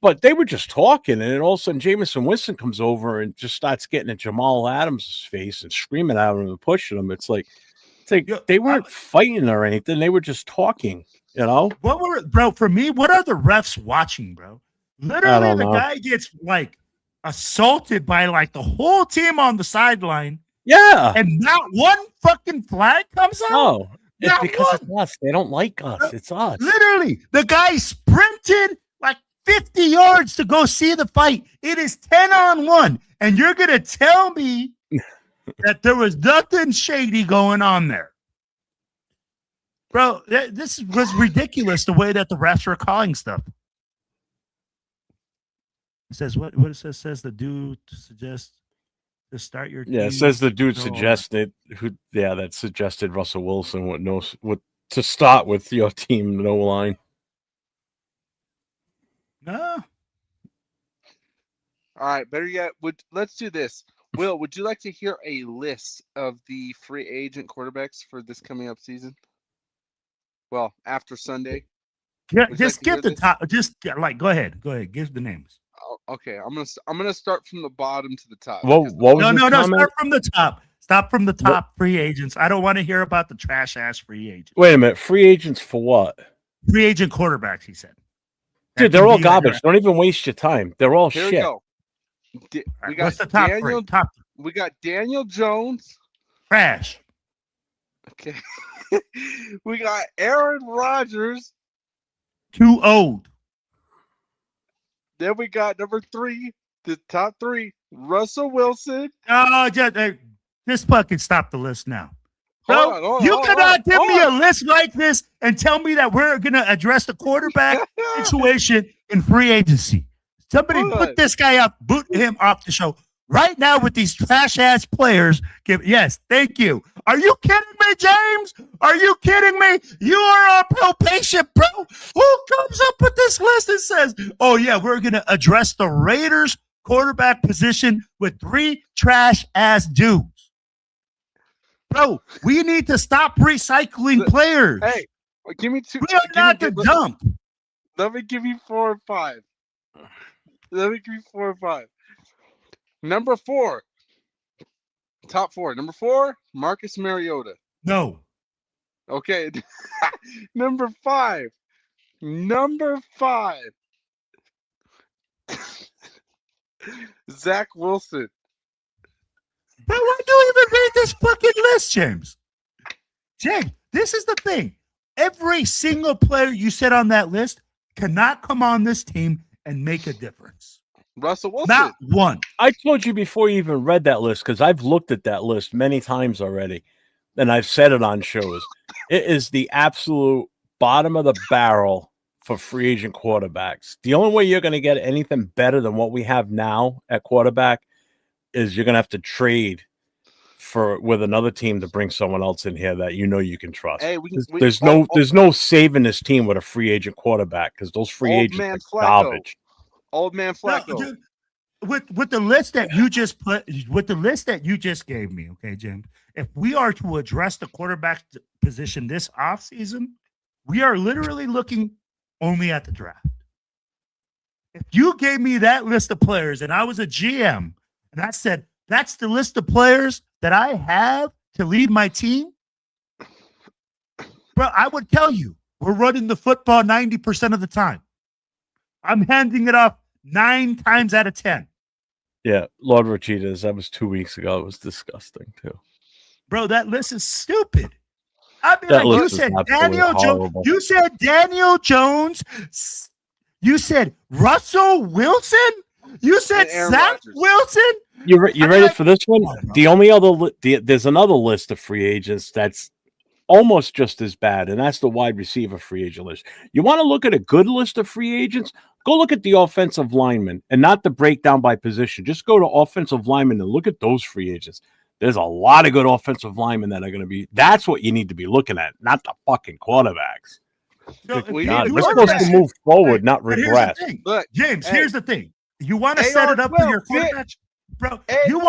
But they were just talking, and then all of a sudden Jameson Winston comes over and just starts getting in Jamal Adams' face and screaming at him and pushing him. It's like they weren't fighting or anything. They were just talking, you know? Bro, for me, what are the refs watching, bro? Literally, the guy gets assaulted by the whole team on the sideline. Yeah. And not one fucking flag comes out. No, it's because it's us. They don't like us. It's us. Literally, the guy sprinted 50 yards to go see the fight. It is 10-on-1. And you're going to tell me that there was nothing shady going on there. Bro, this was ridiculous, the way that the refs were calling stuff. It says, what it says? Says the dude suggests to start your team. Yeah, it says the dude suggested, that suggested Russell Wilson to start with your team, no line. No. All right, better yet, let's do this. Will, would you like to hear a list of the free agent quarterbacks for this coming up season? Well, after Sunday. Yeah, just give the top. Just go ahead. Go ahead. Give the names. Oh, okay, I'm gonna start from the bottom to the top. What was no. Start from the top. Stop from the top. Free agents. I don't want to hear about the trash ass free agents. Wait a minute. Free agents for what? Free agent quarterbacks. He said. Dude, they're all garbage. Don't even waste your time. They're all Here shit. We got What's the top Daniel. three? Top. We got Daniel Jones. Trash. Okay. We got Aaron Rodgers. Too old. Then we got number 3, the top 3, Russell Wilson. Oh, just fucking stop the list now. Bro, Hold you on, cannot give me a list like this and tell me that we're going to address the quarterback situation in free agency. Somebody put this guy up, boot him off the show right now with these trash ass players. Yes, thank you. Are you kidding me, James? Are you kidding me? You are a pro patient, bro. Who comes up with this list and says, oh, yeah, we're going to address the Raiders quarterback position with 3 trash ass dudes? Bro, we need to stop recycling players. Hey, give me 2. We are not the dump. Let me give you 4 and 5. Let me give you 4 and 5. Number 4. Top 4. Number 4, Marcus Mariota. No. Okay. Number 5. Zach Wilson. But why do you even read this fucking list, James? James, this is the thing. Every single player you said on that list cannot come on this team and make a difference. Russell Wilson. Not one. I told you before you even read that list, because I've looked at that list many times already, and I've said it on shows. It is the absolute bottom of the barrel for free agent quarterbacks. The only way you're going to get anything better than what we have now at quarterback is you're going to have to trade with another team to bring someone else in here that you can trust. Hey, there's no saving this team with a free agent quarterback because those free agents are garbage. Old man Flacco. No, with the list that you just gave me, okay, Jim, if we are to address the quarterback position this offseason, we are literally looking only at the draft. If you gave me that list of players and I was a GM and I said, that's the list of players that I have to lead my team, bro, I would tell you, we're running the football 90% of the time. I'm handing it off 9 times out of 10. Yeah, Lord Rachitas, that was 2 weeks ago. It was disgusting, too. Bro, that list is stupid. I mean, like you said, Daniel Jones. You said Daniel Jones. You said Russell Wilson. You said Zach Wilson. You ready for this one? The only other there's another list of free agents that's almost just as bad, and that's the wide receiver free agent list. You want to look at a good list of free agents? Go look at the offensive linemen, and not the breakdown by position. Just go to offensive linemen and look at those free agents. There's a lot of good offensive linemen that are going to be. That's what you need to be looking at, not the fucking quarterbacks. So, we're supposed to move forward, not regress. James, here's the thing. You want to set it up for your quarterback, bro. If you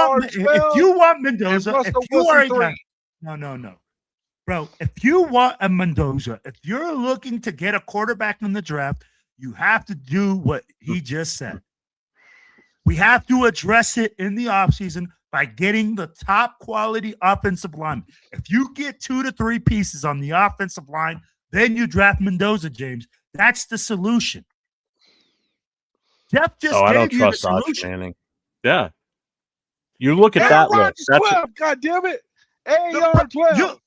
want Mendoza, if you are no, bro. If you want a Mendoza, if you're looking to get a quarterback in the draft, you have to do what he just said. We have to address it in the offseason by getting the top quality offensive line. If you get 2 to 3 pieces on the offensive line, then you draft Mendoza, James. That's the solution. Jeff just I don't trust Arch Manning. Yeah. You look at that list. That's 12, God damn it. AR 12.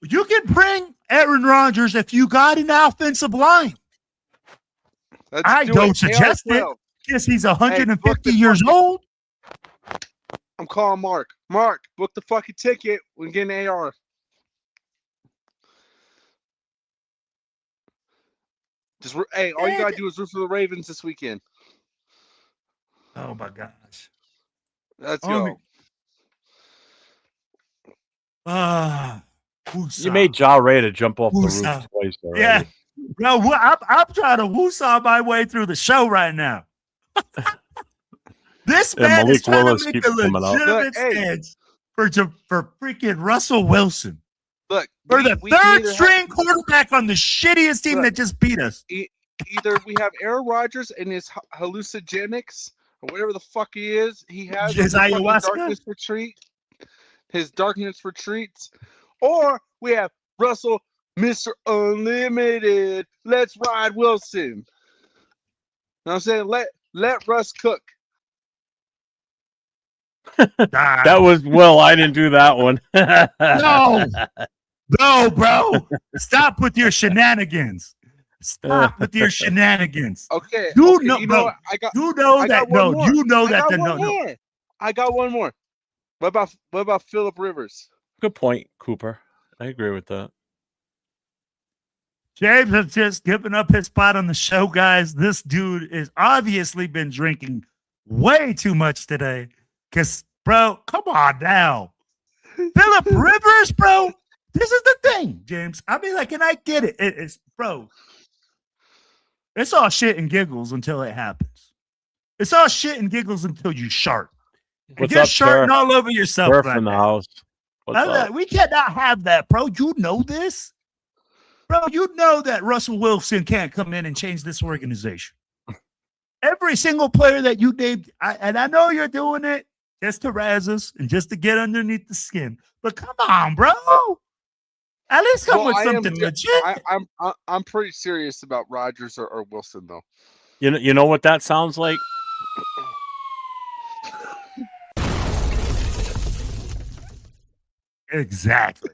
You can bring Aaron Rodgers if you got an offensive line. I don't suggest it because he's 150 years old. I'm calling Mark. Mark, book the fucking ticket. We're getting AR. All you gotta do is root for the Ravens this weekend. Oh my gosh. Let's go. You made Ja Ray to jump off the roof twice already. Yeah. Bro, I'm trying to woosah my way through the show right now. This man is trying to make a legitimate Look, stance for freaking Russell Wilson. Look, for the third string quarterback on the shittiest team that just beat us. Either we have Aaron Rodgers and his hallucinogenics or whatever the fuck he is. He has his ayahuasca darkness retreat. His darkness retreats, or we have Russell, Mr. Unlimited. Let's ride Wilson. You know what I'm saying? Let Russ cook. That was Will. I didn't do that one. No, bro. Stop with your shenanigans. Stop with your shenanigans. Okay. You know, bro. You know that. No, you know that. No. I got one more. What about Phillip Rivers? Good point, Cooper. I agree with that. James has just given up his spot on the show, guys. This dude has obviously been drinking way too much today. Because, bro, come on now. Phillip Rivers, bro. This is the thing, James. I mean, like, and I get it. It's, bro, it's all shit and giggles until it happens. It's all shit and giggles until you shart. What's you're up, sharting all over yourself. Right in the house. We cannot have that, bro. You know this. Bro, you know that Russell Wilson can't come in and change this organization. Every single player that you named, and I know you're doing it just to razz us and just to get underneath the skin. But come on, bro. At least come with something legit. I'm pretty serious about Rodgers or Wilson, though. You know what that sounds like? Exactly,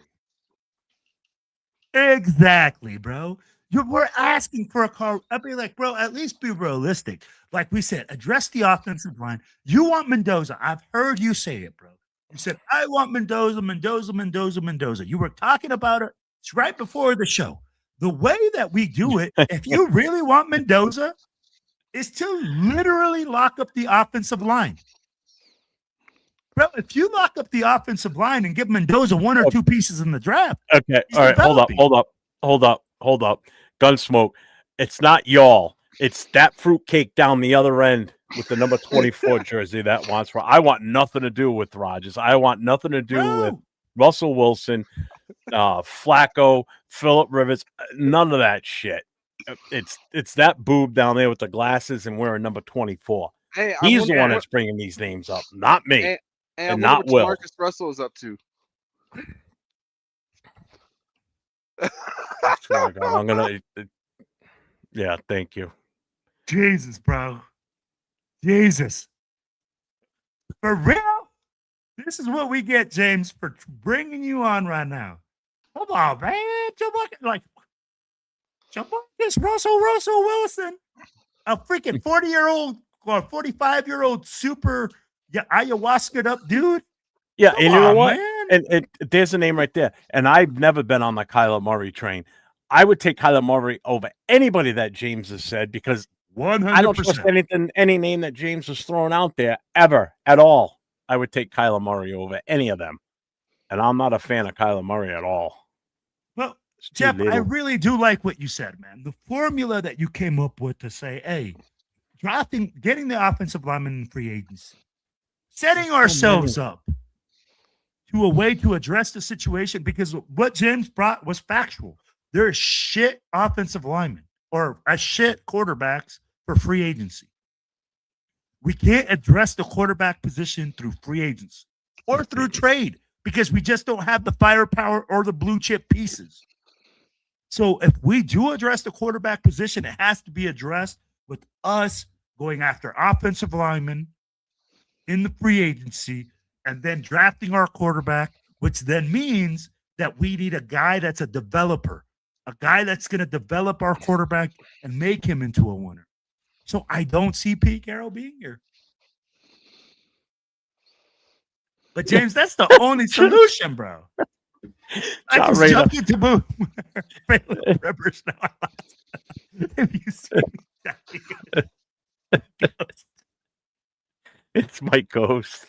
bro. We're asking for a car. I'd be like, bro, at least be realistic. Like we said, address the offensive line. You want Mendoza. I've heard you say it, bro. You said, I want Mendoza. You were talking about it. It's right before the show. The way that we do it, if you really want Mendoza, is to literally lock up the offensive line. Bro, if you lock up the offensive line and give Mendoza one or two pieces in the draft. Okay. All right. Hold up. Gunsmoke. It's not y'all. It's that fruitcake down the other end with the number 24 jersey that wants. I want nothing to do with Rodgers. I want nothing to do with Russell Wilson, Flacco, Phillip Rivers. None of that shit. It's that boob down there with the glasses and wearing number 24. Hey, he's the one that's bringing these names up, not me. And not Will. Marcus Russell is up to. God, I'm gonna. Yeah, thank you. Jesus, bro. Jesus. For real? This is what we get, James, for bringing you on right now. Come on, man. This Russell Wilson, a freaking 40-year-old or 45-year-old super ayahuasca up dude. Yeah, and you know what? Man. And there's a name right there. And I've never been on the Kyler Murray train. I would take Kyler Murray over anybody that James has said because 100%. I don't trust any name that James has thrown out there ever at all. I would take Kyler Murray over any of them. And I'm not a fan of Kyler Murray at all. Well, Jeff, I really do like what you said, man. The formula that you came up with to say, hey, getting the offensive lineman in free agency, setting ourselves up to a way to address the situation, because what James brought was factual. There's shit offensive linemen or shit quarterbacks for free agency. We can't address the quarterback position through free agency or through trade because we just don't have the firepower or the blue chip pieces. So if we do address the quarterback position, it has to be addressed with us going after offensive linemen in the free agency and then drafting our quarterback, which then means that we need a guy that's a developer, a guy that's going to develop our quarterback and make him into a winner. So I don't see Pete Carroll being here. But James, that's the only solution, bro. I just jumped into move. Rivers now. Have you seen that? It's my ghost.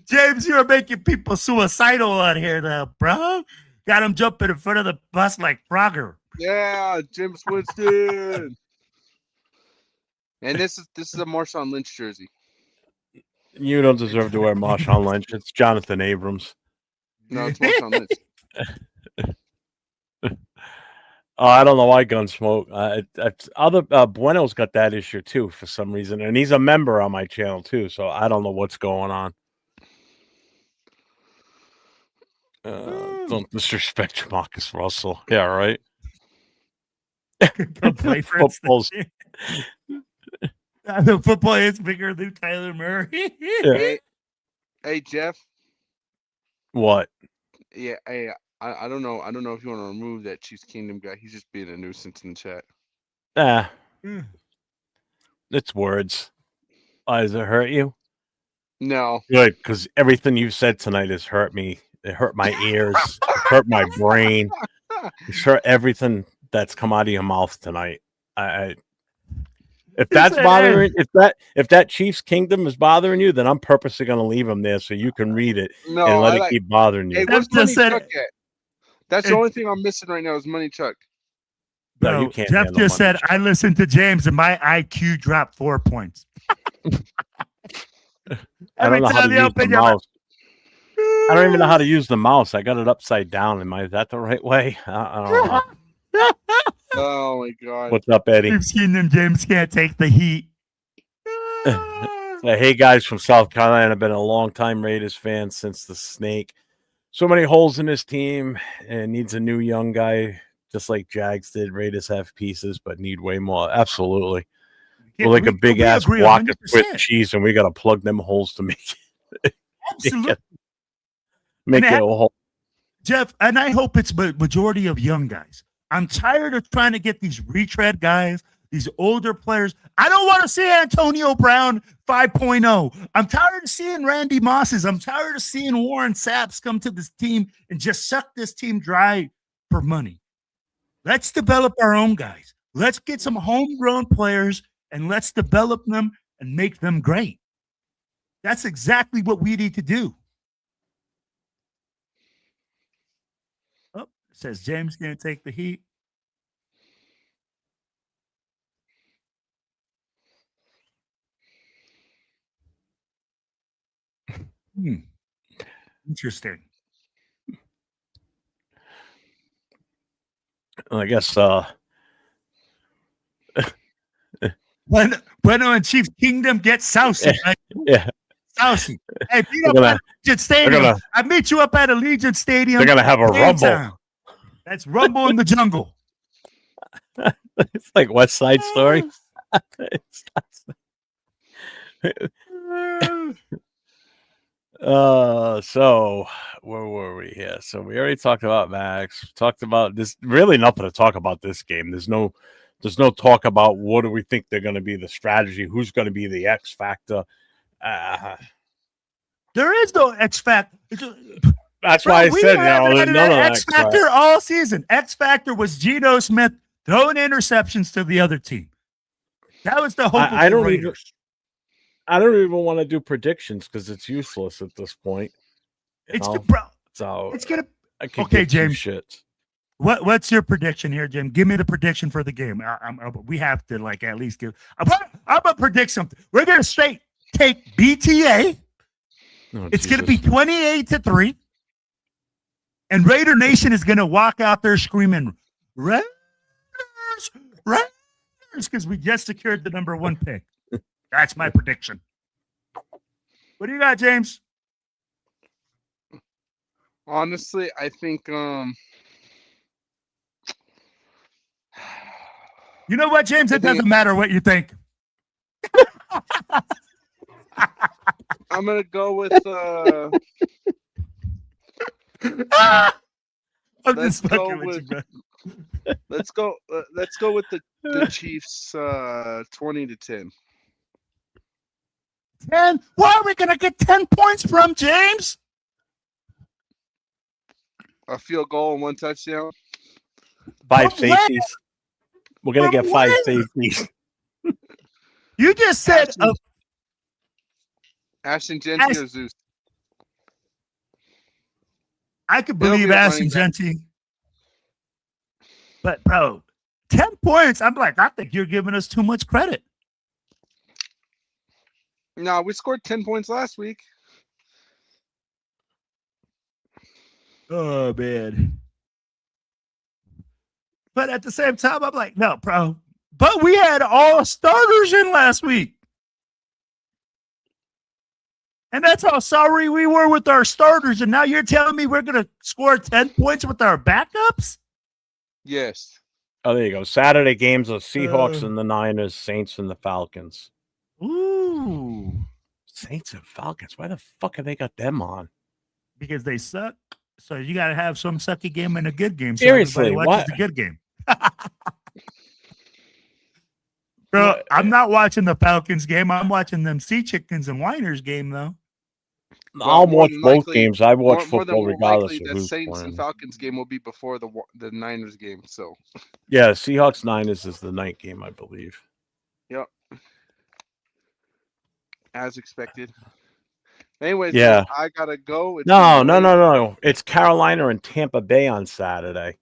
James, you're making people suicidal out here now, bro. Got him jumping in front of the bus like Frogger. Yeah, James Winston. And this is a Marshawn Lynch jersey. You don't deserve to wear Marshawn Lynch. It's Jonathan Abrams. No, it's Marshawn Lynch. Oh, I don't know why Gunsmoke. Bueno's got that issue too for some reason, and he's a member on my channel too. So I don't know what's going on. Don't disrespect Marcus Russell. Yeah, right. Go play for Football's. The football is bigger than Tyler Murray. Yeah. Hey, Jeff. What? Yeah, hey, I don't know. I don't know if you want to remove that Chiefs Kingdom guy. He's just being a nuisance in the chat. It's words. Does it hurt you? No. Good, because everything you've said tonight has hurt me. It hurt my ears. It hurt my brain. It's hurt everything that's come out of your mouth tonight. If that's bothering, if that Chiefs Kingdom is bothering you, then I'm purposely going to leave them there so you can read it and let it keep bothering you. Hey, what's Money Chuck at? That's the only thing I'm missing right now is Money Chuck. No, you can't. Jeff just said, I listened to James and my IQ dropped 4 points. I don't know how to use the mouse. I don't even know how to use the mouse. I got it upside down. Is that the right way? I don't know. Oh my God. What's up, Eddie? We've seen them. James can't take the heat. Hey, guys from South Carolina. I've been a long-time Raiders fan since the Snake. So many holes in this team and needs a new young guy, just like Jags did. Raiders have pieces, but need way more. Absolutely. We're like a big-ass block of Swiss cheese, and we got to plug them holes to make it. Absolutely. Make it a whole. Jeff, and I hope it's majority of young guys. I'm tired of trying to get these retread guys, these older players. I don't want to see Antonio Brown 5.0. I'm tired of seeing Randy Mosses. I'm tired of seeing Warren Saps come to this team and just suck this team dry for money. Let's develop our own guys. Let's get some homegrown players and let's develop them and make them great. That's exactly what we need to do. Says James going to take the heat. Interesting. I guess Bueno and Chiefs Kingdom get Sousy. Right? Yeah. Sousy. Hey, beat up at Allegiant Stadium. I meet you up at Allegiant Stadium. They're going to have a rumble. That's Rumble in the Jungle. It's like West Side Story. So where were we here? So we already talked about Max. Talked about this. Really nothing to talk about this game. There's no talk about what do we think they're going to be the strategy. Who's going to be the X factor? There is no X factor. That's why I said, none of X Factor all season. X Factor was Geno Smith throwing interceptions to the other team. That was the hope. I don't even want to do predictions because it's useless at this point. It's gonna. Okay, James. Shit. What's your prediction here, Jim? Give me the prediction for the game. We have to at least give. I'm gonna predict something. We're gonna straight take BTA. It's gonna be 28-3. And Raider Nation is going to walk out there screaming, Raiders, because we just secured the number 1 pick. That's my prediction. What do you got, James? Honestly, I think you know what, James? It doesn't matter what you think. I'm going to go with let's go with the Chiefs 20-10. 10? Where are we gonna get 10 points from, James? A field goal and 1 touchdown. 5 safeties. We're gonna get 5 safeties. You just said Ashton Genty or Zeus. I could believe Ashton Genty. But, bro, 10 points. I'm like, I think you're giving us too much credit. No, we scored 10 points last week. Oh man. But at the same time, I'm like, no, bro. But we had all starters in last week. And that's how sorry we were with our starters. And now you're telling me we're going to score 10 points with our backups? Yes. Oh, there you go. Saturday games are Seahawks and the Niners, Saints and the Falcons. Ooh. Saints and Falcons. Why the fuck have they got them on? Because they suck. So you got to have some sucky game and a good game. Seriously, so watches the good game. Bro, I'm not watching the Falcons game. I'm watching them Sea Chickens and Winers game, though. I'll watch both games. I watch football regardless of the who's Saints playing. and Falcons game will be before the Niners game. So yeah, Seahawks Niners is the night game, I believe. Yep. As expected. Anyways, yeah, I gotta go. No. It's Carolina and Tampa Bay on Saturday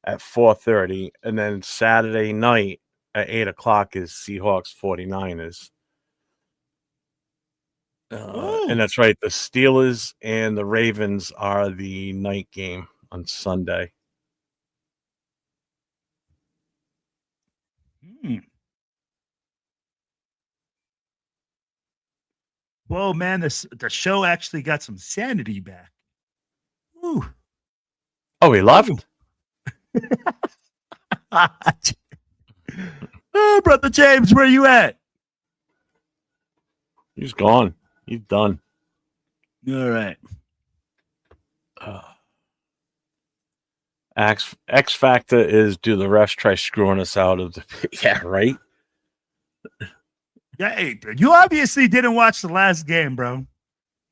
at 4:30, and then Saturday night at 8:00 is Seahawks 49ers. And that's right. The Steelers and the Ravens are the night game on Sunday. Whoa, man, the show actually got some sanity back. Ooh. Oh, he left? Oh, Brother James, where you at? He's gone. He's done. All right. X factor is, do the refs try screwing us out of the... Yeah, right? Yeah, hey, you obviously didn't watch the last game, bro.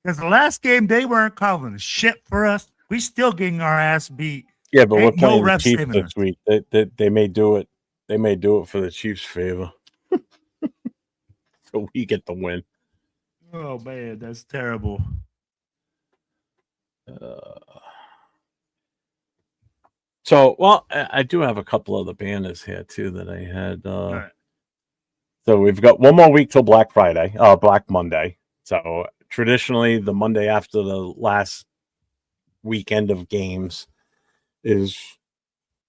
Because the last game, they weren't calling shit for us. We still getting our ass beat. Yeah, but we're playing no the Chiefs this week. They may do it. They may do it for the Chiefs' favor. So we get the win. Oh, man, that's terrible. I do have a couple other banners here, too, that I had. All right. So we've got one more week till Black Monday. So traditionally, the Monday after the last weekend of games is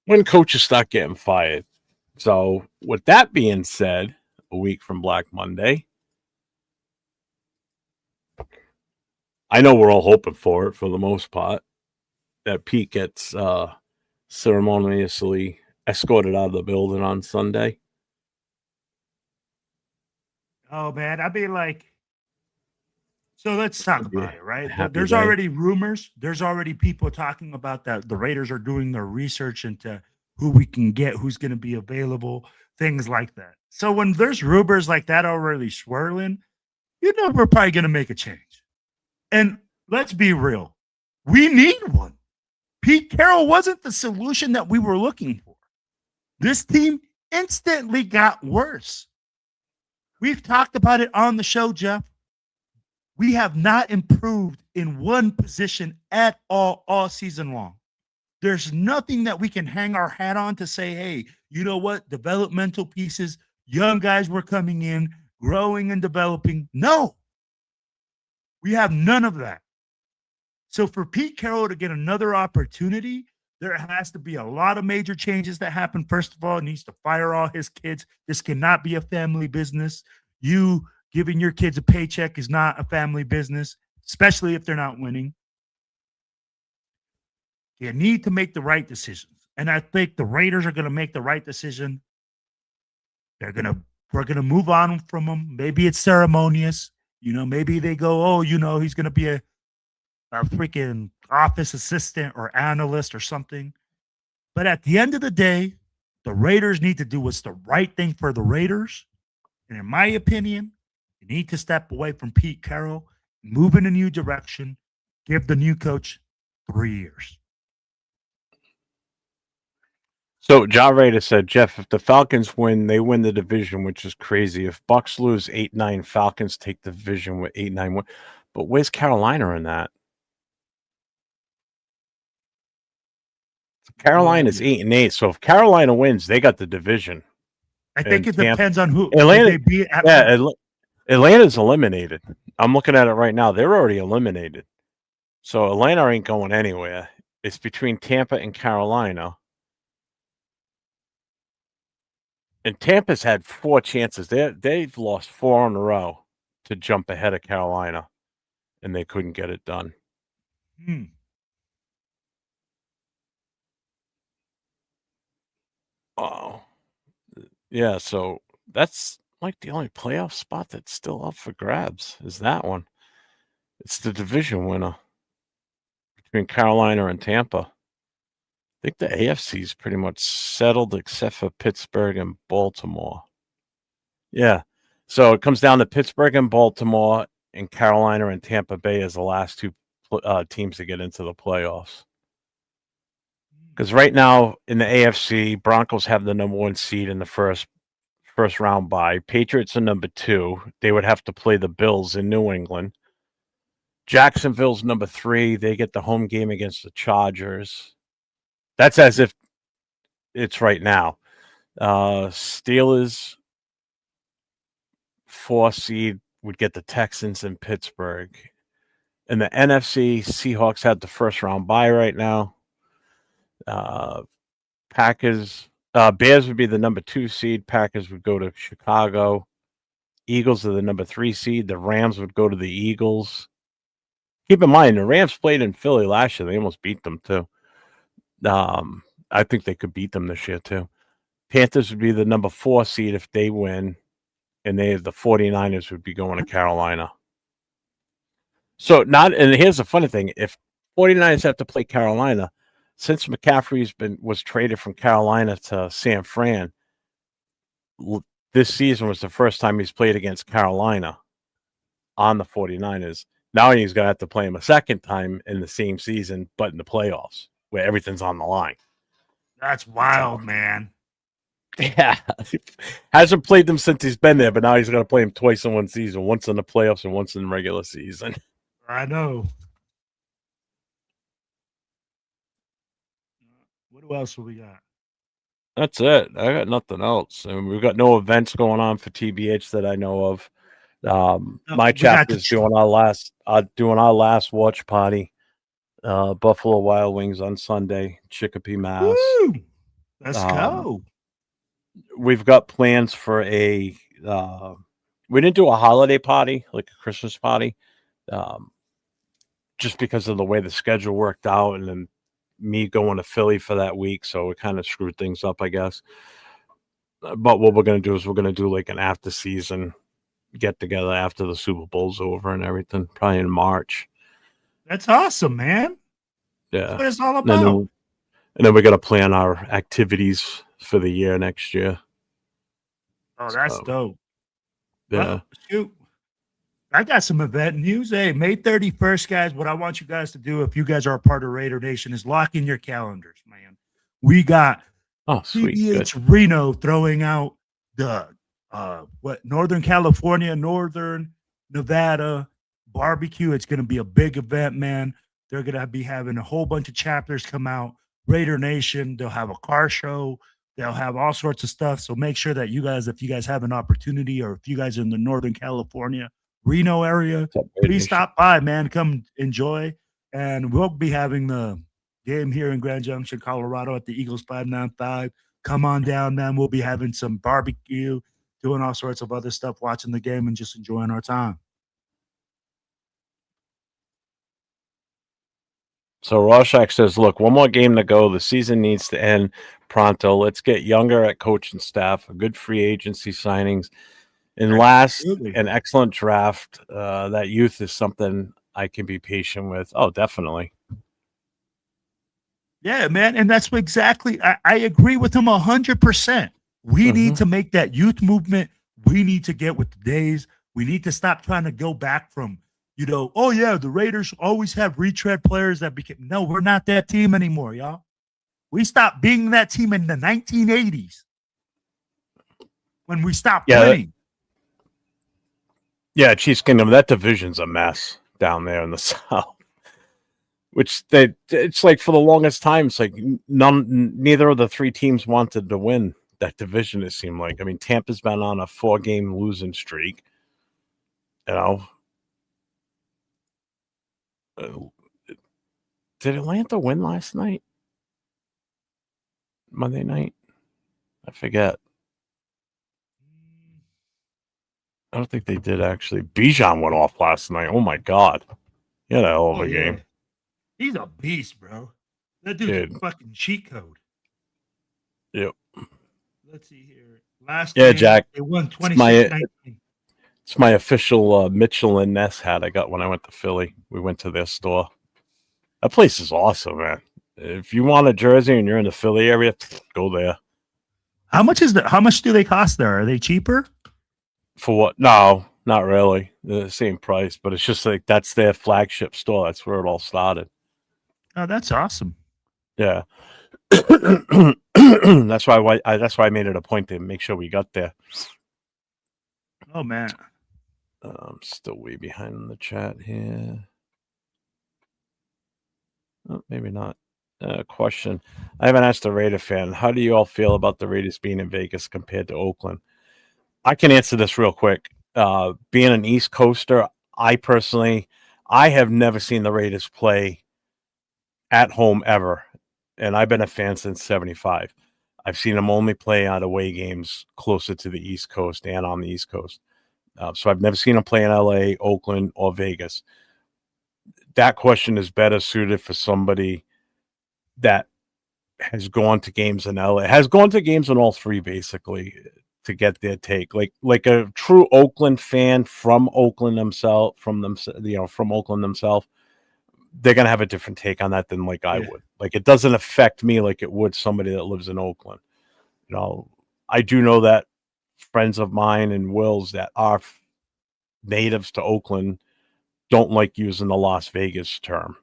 when coaches start getting fired. So with that being said, a week from Black Monday, I know we're all hoping for it for the most part, that Pete gets ceremoniously escorted out of the building on Sunday. Oh, man, I'd be like, so let's talk about it, right? There's already rumors. There's already people talking about that. The Raiders are doing their research into who we can get, who's going to be available, things like that. So when there's rumors like that already swirling, we're probably going to make a change. And let's be real. We need one. Pete Carroll wasn't the solution that we were looking for. This team instantly got worse. We've talked about it on the show, Jeff. We have not improved in one position at all season long. There's nothing that we can hang our hat on to say, hey, you know what? Developmental pieces, young guys were coming in, growing and developing. No, we have none of that. So for Pete Carroll to get another opportunity, there has to be a lot of major changes that happen. First of all, he needs to fire all his kids. This cannot be a family business. You giving your kids a paycheck is not a family business, especially if they're not winning. You need to make the right decisions. And I think the Raiders are going to make the right decision. We're going to move on from him. Maybe it's ceremonious. Maybe they go, he's going to be a freaking office assistant or analyst or something. But at the end of the day, the Raiders need to do what's the right thing for the Raiders. And in my opinion, you need to step away from Pete Carroll, move in a new direction, give the new coach 3 years. So Ja Raider said, Jeff, if the Falcons win, they win the division, which is crazy. If Bucks lose 8-9, Falcons take the division with 8-9. But where's Carolina in that? Carolina's 8-8. So if Carolina wins, they got the division. I think it depends on who Atlanta. they beat. Atlanta's eliminated. I'm looking at it right now. They're already eliminated. So Atlanta ain't going anywhere. It's between Tampa and Carolina. And Tampa's had 4 chances. They've lost 4 in a row to jump ahead of Carolina, and they couldn't get it done. Oh, yeah. So that's like the only playoff spot that's still up for grabs is that one. It's the division winner between Carolina and Tampa. I think the AFC is pretty much settled except for Pittsburgh and Baltimore. Yeah. So it comes down to Pittsburgh and Baltimore, and Carolina and Tampa Bay as the last 2 teams to get into the playoffs. Because right now in the AFC, Broncos have the number 1 seed in the first round bye. Patriots are number 2. They would have to play the Bills in New England. Jacksonville's number 3. They get the home game against the Chargers. That's as if it's right now. Steelers 4 seed would get the Texans in Pittsburgh. In the NFC, Seahawks had the first round bye right now. Bears would be the number 2 seed. Packers would go to Chicago. Eagles are the number 3 seed. The Rams would go to the Eagles. Keep in mind, the Rams played in Philly last year. They almost beat them, too. I think they could beat them this year, too. Panthers would be the number 4 seed if they win, and the 49ers would be going to Carolina. So, and here's the funny thing. If 49ers have to play Carolina, since McCaffrey was traded from Carolina to San Fran, this season was the first time he's played against Carolina on the 49ers. Now he's going to have to play him a second time in the same season, but in the playoffs, where everything's on the line. That's wild, man. Yeah. Hasn't played them since he's been there, but now he's going to play him twice in one season, once in the playoffs and once in the regular season. I know. What else we got? That's it. I got nothing else. I mean, we've got no events going on for TBH that I know of. My chapter is doing our last watch party. Buffalo Wild Wings on Sunday, Chicopee, Mass. Woo! Let's go. We've got plans for we didn't do a holiday party, like a Christmas party, just because of the way the schedule worked out and then me going to Philly for that week. So it kind of screwed things up, I guess. But what we're going to do is we're going to do like an after season get together after the Super Bowl's over and everything, probably in March. That's awesome, man. Yeah. That's what it's all about. And then we got to plan our activities for the year next year. Oh, that's dope. Yeah. Well, shoot. I got some event news. Hey, May 31st, guys, what I want you guys to do, if you guys are a part of Raider Nation, is lock in your calendars, man. We got TBH Reno throwing out the Northern California, Northern Nevada barbecue. It's going to be a big event, man. They're going to be having a whole bunch of chapters come out. Raider Nation, they'll have a car show. They'll have all sorts of stuff. So make sure that you guys, if you guys have an opportunity, or if you guys are in the Northern California, Reno area, please stop by, man. Come enjoy. And we'll be having the game here in Grand Junction, Colorado at the Eagles 595. Come on down, man. We'll be having some barbecue, doing all sorts of other stuff, watching the game and just enjoying our time. So Rorschach says, look, one more game to go. The season needs to end pronto. Let's get younger at coach and staff, a good free agency signings. And last, an excellent draft. That youth is something I can be patient with. Oh, definitely. Yeah, man. And that's exactly, I agree with him 100%. We need to make that youth movement. We need to get with the days. We need to stop trying to go back from, oh, yeah, the Raiders always have retread players that became. No, we're not that team anymore, y'all. We stopped being that team in the 1980s when we stopped winning. Yeah, Chiefs Kingdom, that division's a mess down there in the South. Which it's like for the longest time, it's like neither of the 3 teams wanted to win that division, it seemed like. I mean, Tampa's been on a 4-game losing streak. You know, did Atlanta win last night? Monday night? I forget. I don't think they did, actually. Bijan went off last night. Oh, my God. He had a hell of a game. He's a beast, bro. That dude's a fucking cheat code. Yep. Let's see here. Last game, Jack. they won 26-19. It's my official Mitchell and Ness hat I got when I went to Philly. We went to their store. That place is awesome, man. If you want a jersey and you're in the Philly area, go there. How much do they cost there? Are they cheaper? For what? No, not really. They're the same price, but it's just like that's their flagship store. That's where it all started. Oh, that's awesome. Yeah. That's why I made it a point to make sure we got there. Oh, man. I'm still way behind in the chat here. Oh, maybe not. Question. I haven't asked a Raider fan. How do you all feel about the Raiders being in Vegas compared to Oakland? I can answer this real quick. Being an East Coaster, I have never seen the Raiders play at home ever. And I've been a fan since 75. I've seen them only play on away games closer to the East Coast and on the East Coast. So I've never seen them play in LA, Oakland, or Vegas. That question is better suited for somebody that has gone to games in LA, has gone to games in all three, basically, to get their take. Like a true Oakland fan from Oakland themselves, from Oakland themselves, they're gonna have a different take on that than I would. Like, it doesn't affect me like it would somebody that lives in Oakland. I do know that friends of mine and Will's that are natives to Oakland don't like using the Las Vegas term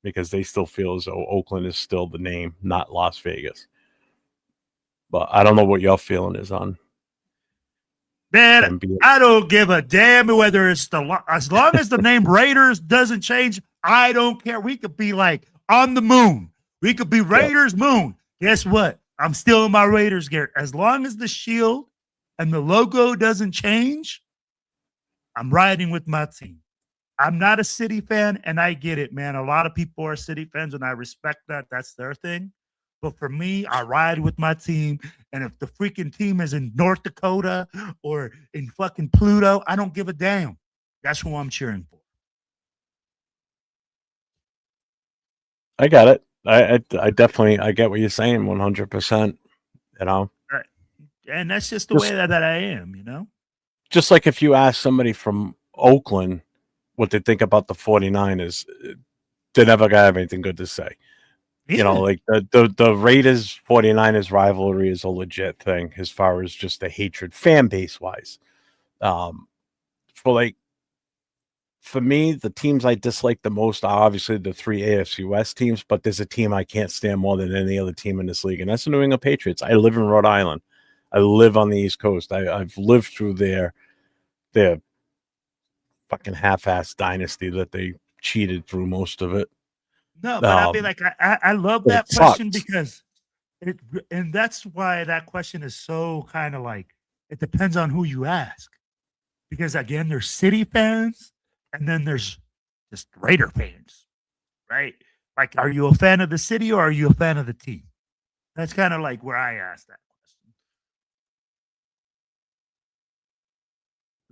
because they still feel as though Oakland is still the name, not Las Vegas. But I don't know what your feeling is on. Man, I don't give a damn whether it's as long as the name Raiders doesn't change. I don't care. We could be like on the moon. We could be Raiders moon. Guess what? I'm still in my Raiders gear. As long as the shield and the logo doesn't change, I'm riding with my team. I'm not a City fan, and I get it, man. A lot of people are City fans, and I respect that. That's their thing. But for me, I ride with my team. And if the freaking team is in North Dakota or in fucking Pluto, I don't give a damn. That's who I'm cheering for. I got it. I definitely get what you're saying 100%. Right. And that's just the way that I am, Just like if you ask somebody from Oakland what they think about the 49ers, they're never going to have anything good to say. Yeah. Like the Raiders 49ers rivalry is a legit thing as far as just the hatred fan base wise. For me, the teams I dislike the most are obviously the three AFC West teams, but there's a team I can't stand more than any other team in this league, and that's the New England Patriots. I live in Rhode Island. I live on the East Coast. I've lived through their fucking half-assed dynasty that they cheated through most of it. No, but I mean, I love that question because and that's why that question is so kind of like, it depends on who you ask. Because again, there's City fans and then there's just Raider fans, right? Like, are you a fan of the city or are you a fan of the team? That's kind of like where I ask that question.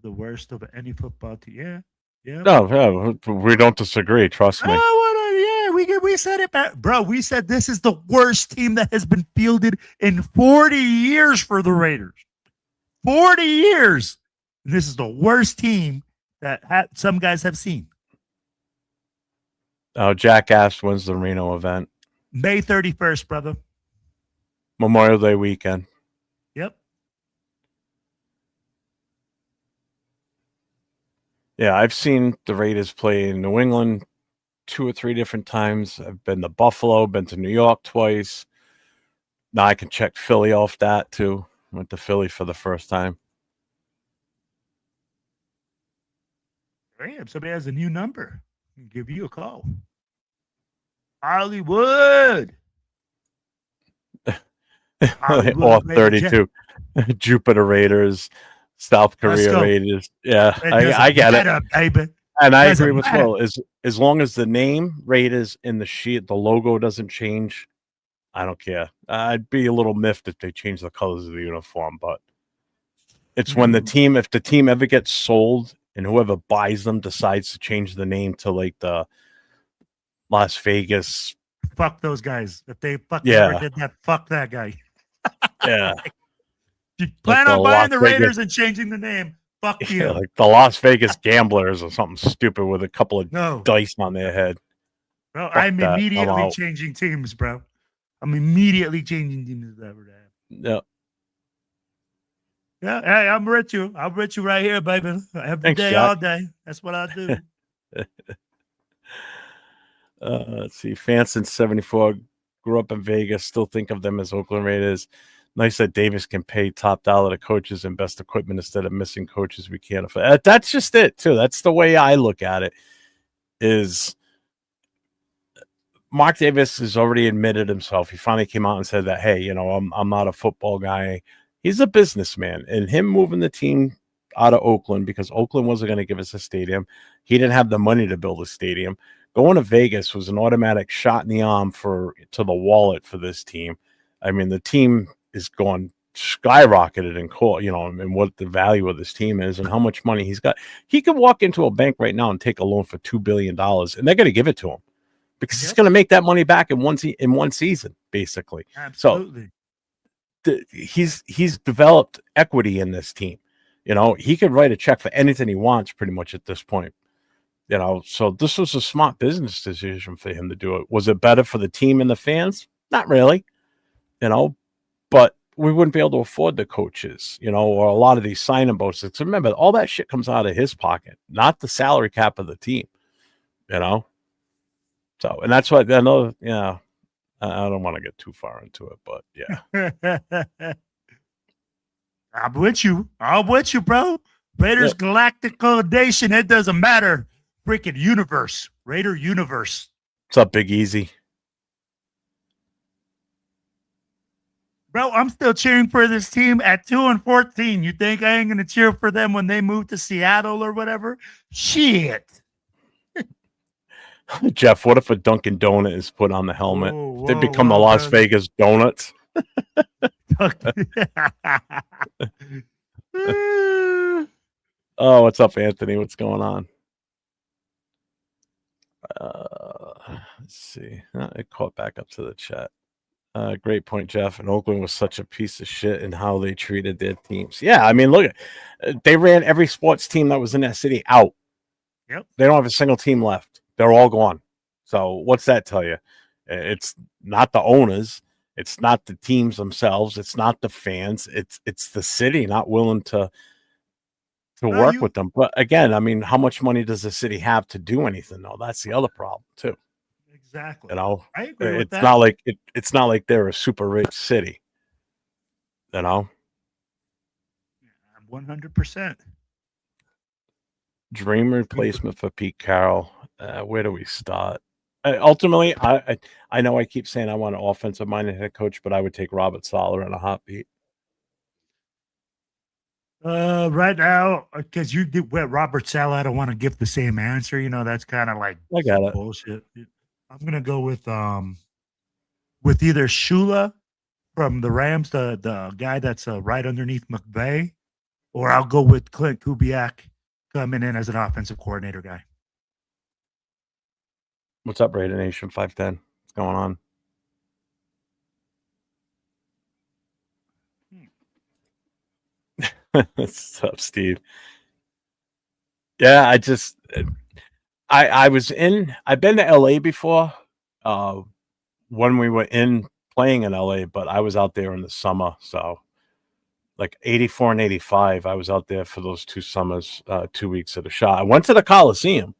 The worst of any football team. Yeah. No, we don't disagree. Trust me. We said it back. Bro, we said this is the worst team that has been fielded in 40 years for the Raiders. 40 years. And this is the worst team that some guys have seen. Oh, Jack asked, when's the Reno event? May 31st, brother. Memorial Day weekend. Yep. Yeah, I've seen the Raiders play in New England 2 or 3 different times. I've been to Buffalo, been to New York twice. Now I can check Philly off that too. Went to Philly for the first time. Damn, somebody has a new number. I'll give you a call. Hollywood. All 32. Jupiter Raiders, South Korea Raiders. Yeah, I get it. Baby. And I agree with Will. As long as the name Raiders in the logo doesn't change, I don't care. I'd be a little miffed if they change the colors of the uniform, but it's when if the team ever gets sold and whoever buys them decides to change the name to like the Las Vegas. Fuck those guys. If they ever did that, fuck that guy. Yeah. You plan on buying the Raiders and changing the name. Fuck you. Yeah, like the Las Vegas Gamblers or something stupid with a couple of dice on their head. Bro, I'm immediately changing teams, bro. I'm immediately changing teams. Yeah. Yeah, hey, I'm with you. I'm with you right here, baby. Every day, all day. That's what I do. Let's see. Fanson 74 grew up in Vegas. Still think of them as Oakland Raiders. Nice that Davis can pay top dollar to coaches and best equipment instead of missing coaches we can't afford. That's just it, too. That's the way I look at it. Is Mark Davis has already admitted himself. He finally came out and said that, hey, I'm not a football guy. He's a businessman. And him moving the team out of Oakland because Oakland wasn't going to give us a stadium. He didn't have the money to build a stadium. Going to Vegas was an automatic shot in the arm to the wallet for this team. I mean, the team is going skyrocketed in court, and what the value of this team is and how much money he's got. He could walk into a bank right now and take a loan for $2 billion, and they're going to give it to him because he's going to make that money back in one season, basically. Absolutely. So he's developed equity in this team. He could write a check for anything he wants pretty much at this point. So this was a smart business decision for him to do it. Was it better for the team and the fans? Not really, but we wouldn't be able to afford the coaches, or a lot of these signing bonuses. Remember, all that shit comes out of his pocket, not the salary cap of the team, So, and that's why I know, I don't want to get too far into it, but yeah. I'm with you, bro. Raiders Galactic Coalition. It doesn't matter. Freaking universe. Raider universe. What's up, Big Easy? Bro, I'm still cheering for this team at 2-14. You think I ain't gonna cheer for them when they move to Seattle or whatever? Shit. Jeff, what if a Dunkin' Donut is put on the helmet? They become the Las Vegas Donuts. Oh, what's up, Anthony? What's going on? Let's see. It caught back up to the chat. Great point, Jeff. And Oakland was such a piece of shit in how they treated their teams. Yeah, I mean, look, they ran every sports team that was in that city out. Yep. They don't have a single team left. They're all gone. So what's that tell you? It's not the owners. It's not the teams themselves. It's not the fans. It's the city not willing to work with them. But again, I mean, how much money does the city have to do anything, though? That's the other problem, too. Exactly. I agree with that. It's not like they're a super rich city. 100%. Dream replacement for Pete Carroll. Where do we start? Ultimately, I know I keep saying I want an offensive-minded head coach, but I would take Robert Saleh in a heartbeat. Right now, because you did Robert Saleh, I don't want to give the same answer. That's kind of like I got it. Bullshit. I'm gonna go with either Shula from the Rams, the guy that's right underneath McVay, or I'll go with Clint Kubiak coming in as an offensive coordinator guy. What's up, Raider Nation 510? What's going on? What's up, Steve? Yeah, I've been to LA before when we were playing in LA, but I was out there in the summer. So like 84 and 85, I was out there for those 2 summers, 2 weeks at a shot. I went to the Coliseum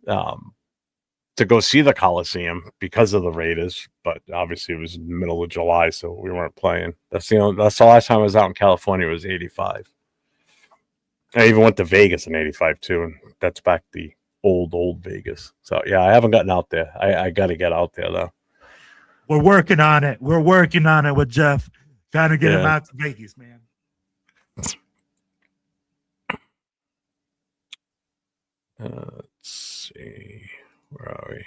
to go see the Coliseum because of the Raiders, but obviously it was in the middle of July, so we weren't playing. That's the last time I was out in California was 85. I even went to Vegas in 85 too, and that's back the old Vegas. So yeah, I haven't gotten out there. I got to get out there though. We're working on it. We're working on it with Jeff, trying to get him out to Vegas, man. Let's see. Where are we?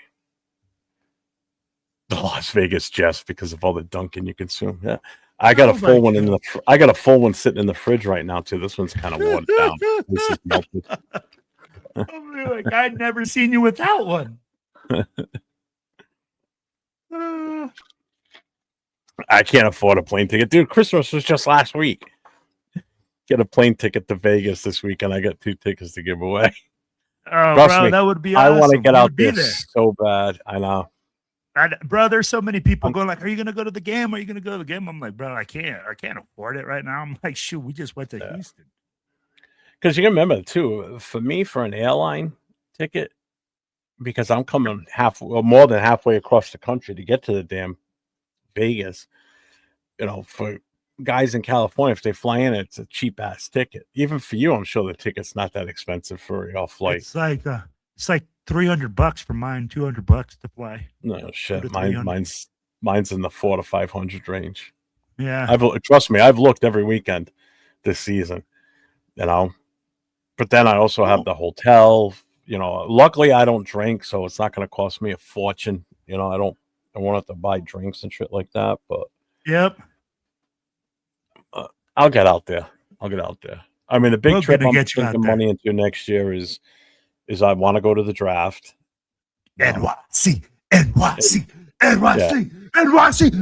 The Las Vegas Jets, because of all the dunking you consume. Yeah. I got a full one I got a full one sitting in the fridge right now too. This one's kind of watered down. This is melted. I'm like, I'd never seen you without one. I can't afford a plane ticket, dude. Christmas was just last week. Get a plane ticket to Vegas this weekend. I got 2 tickets to give away. Oh, Trust bro, me, that would be awesome. I want to get out there so bad. I know. Bro, there's so many people going like, are you going to go to the game? Are you going to go to the game? I'm like, bro, I can't afford it right now. I'm like, shoot, we just went to Houston. Because you can remember too, for me, for an airline ticket, because I'm coming more than halfway across the country to get to the damn Vegas, for guys in California, if they fly in, it's a cheap ass ticket. Even for you, I'm sure the ticket's not that expensive for your flight. It's like $300 for mine, $200 to fly. No shit, mine's in the $400 to $500 range. Yeah, trust me, I've looked every weekend this season, But then I also have the hotel. Luckily I don't drink, so it's not going to cost me a fortune. I won't have to buy drinks and shit like that. But yep, I'll get out there. I mean, the big trip I'm thinking money into next year is I want to go to the draft. NYC.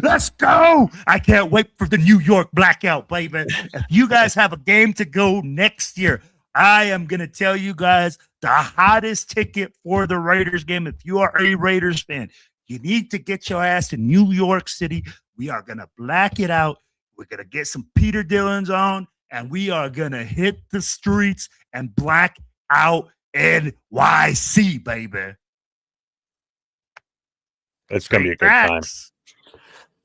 Let's go. I can't wait for the New York blackout, baby. If you guys have a game to go next year, I am going to tell you guys the hottest ticket for the Raiders game. If you are a Raiders fan, you need to get your ass to New York City. We are going to black it out. We're going to get some Peter Dillons on, and we are going to hit the streets and black out NYC, baby. It's going to be a good time.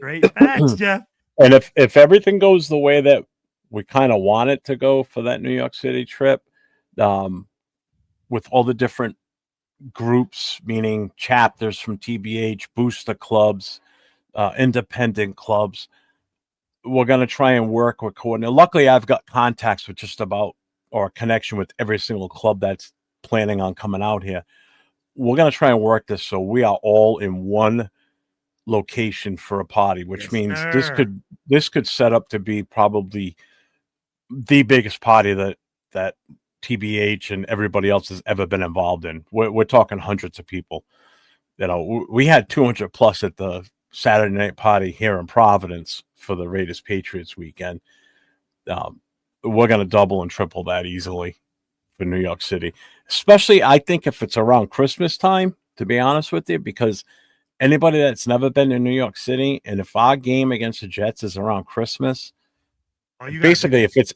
Great facts, Jeff. And if everything goes the way that we kind of want it to go for that New York City trip, with all the different groups, meaning chapters from TBH, booster clubs, independent clubs, we're going to try and work with coordinators. Luckily, I've got contacts with just about, or a connection with every single club that's planning on coming out here. We're going to try and work this so we are all in one location for a party, which means this could set up to be probably the biggest party that TBH and everybody else has ever been involved in. We're talking hundreds of people. We had 200 plus at the Saturday night party here in Providence for the Raiders Patriots weekend. We're going to double and triple that easily for New York City, especially I think if it's around Christmas time, to be honest with you, because anybody that's never been to New York City, and if our game against the Jets is around Christmas, basically if it's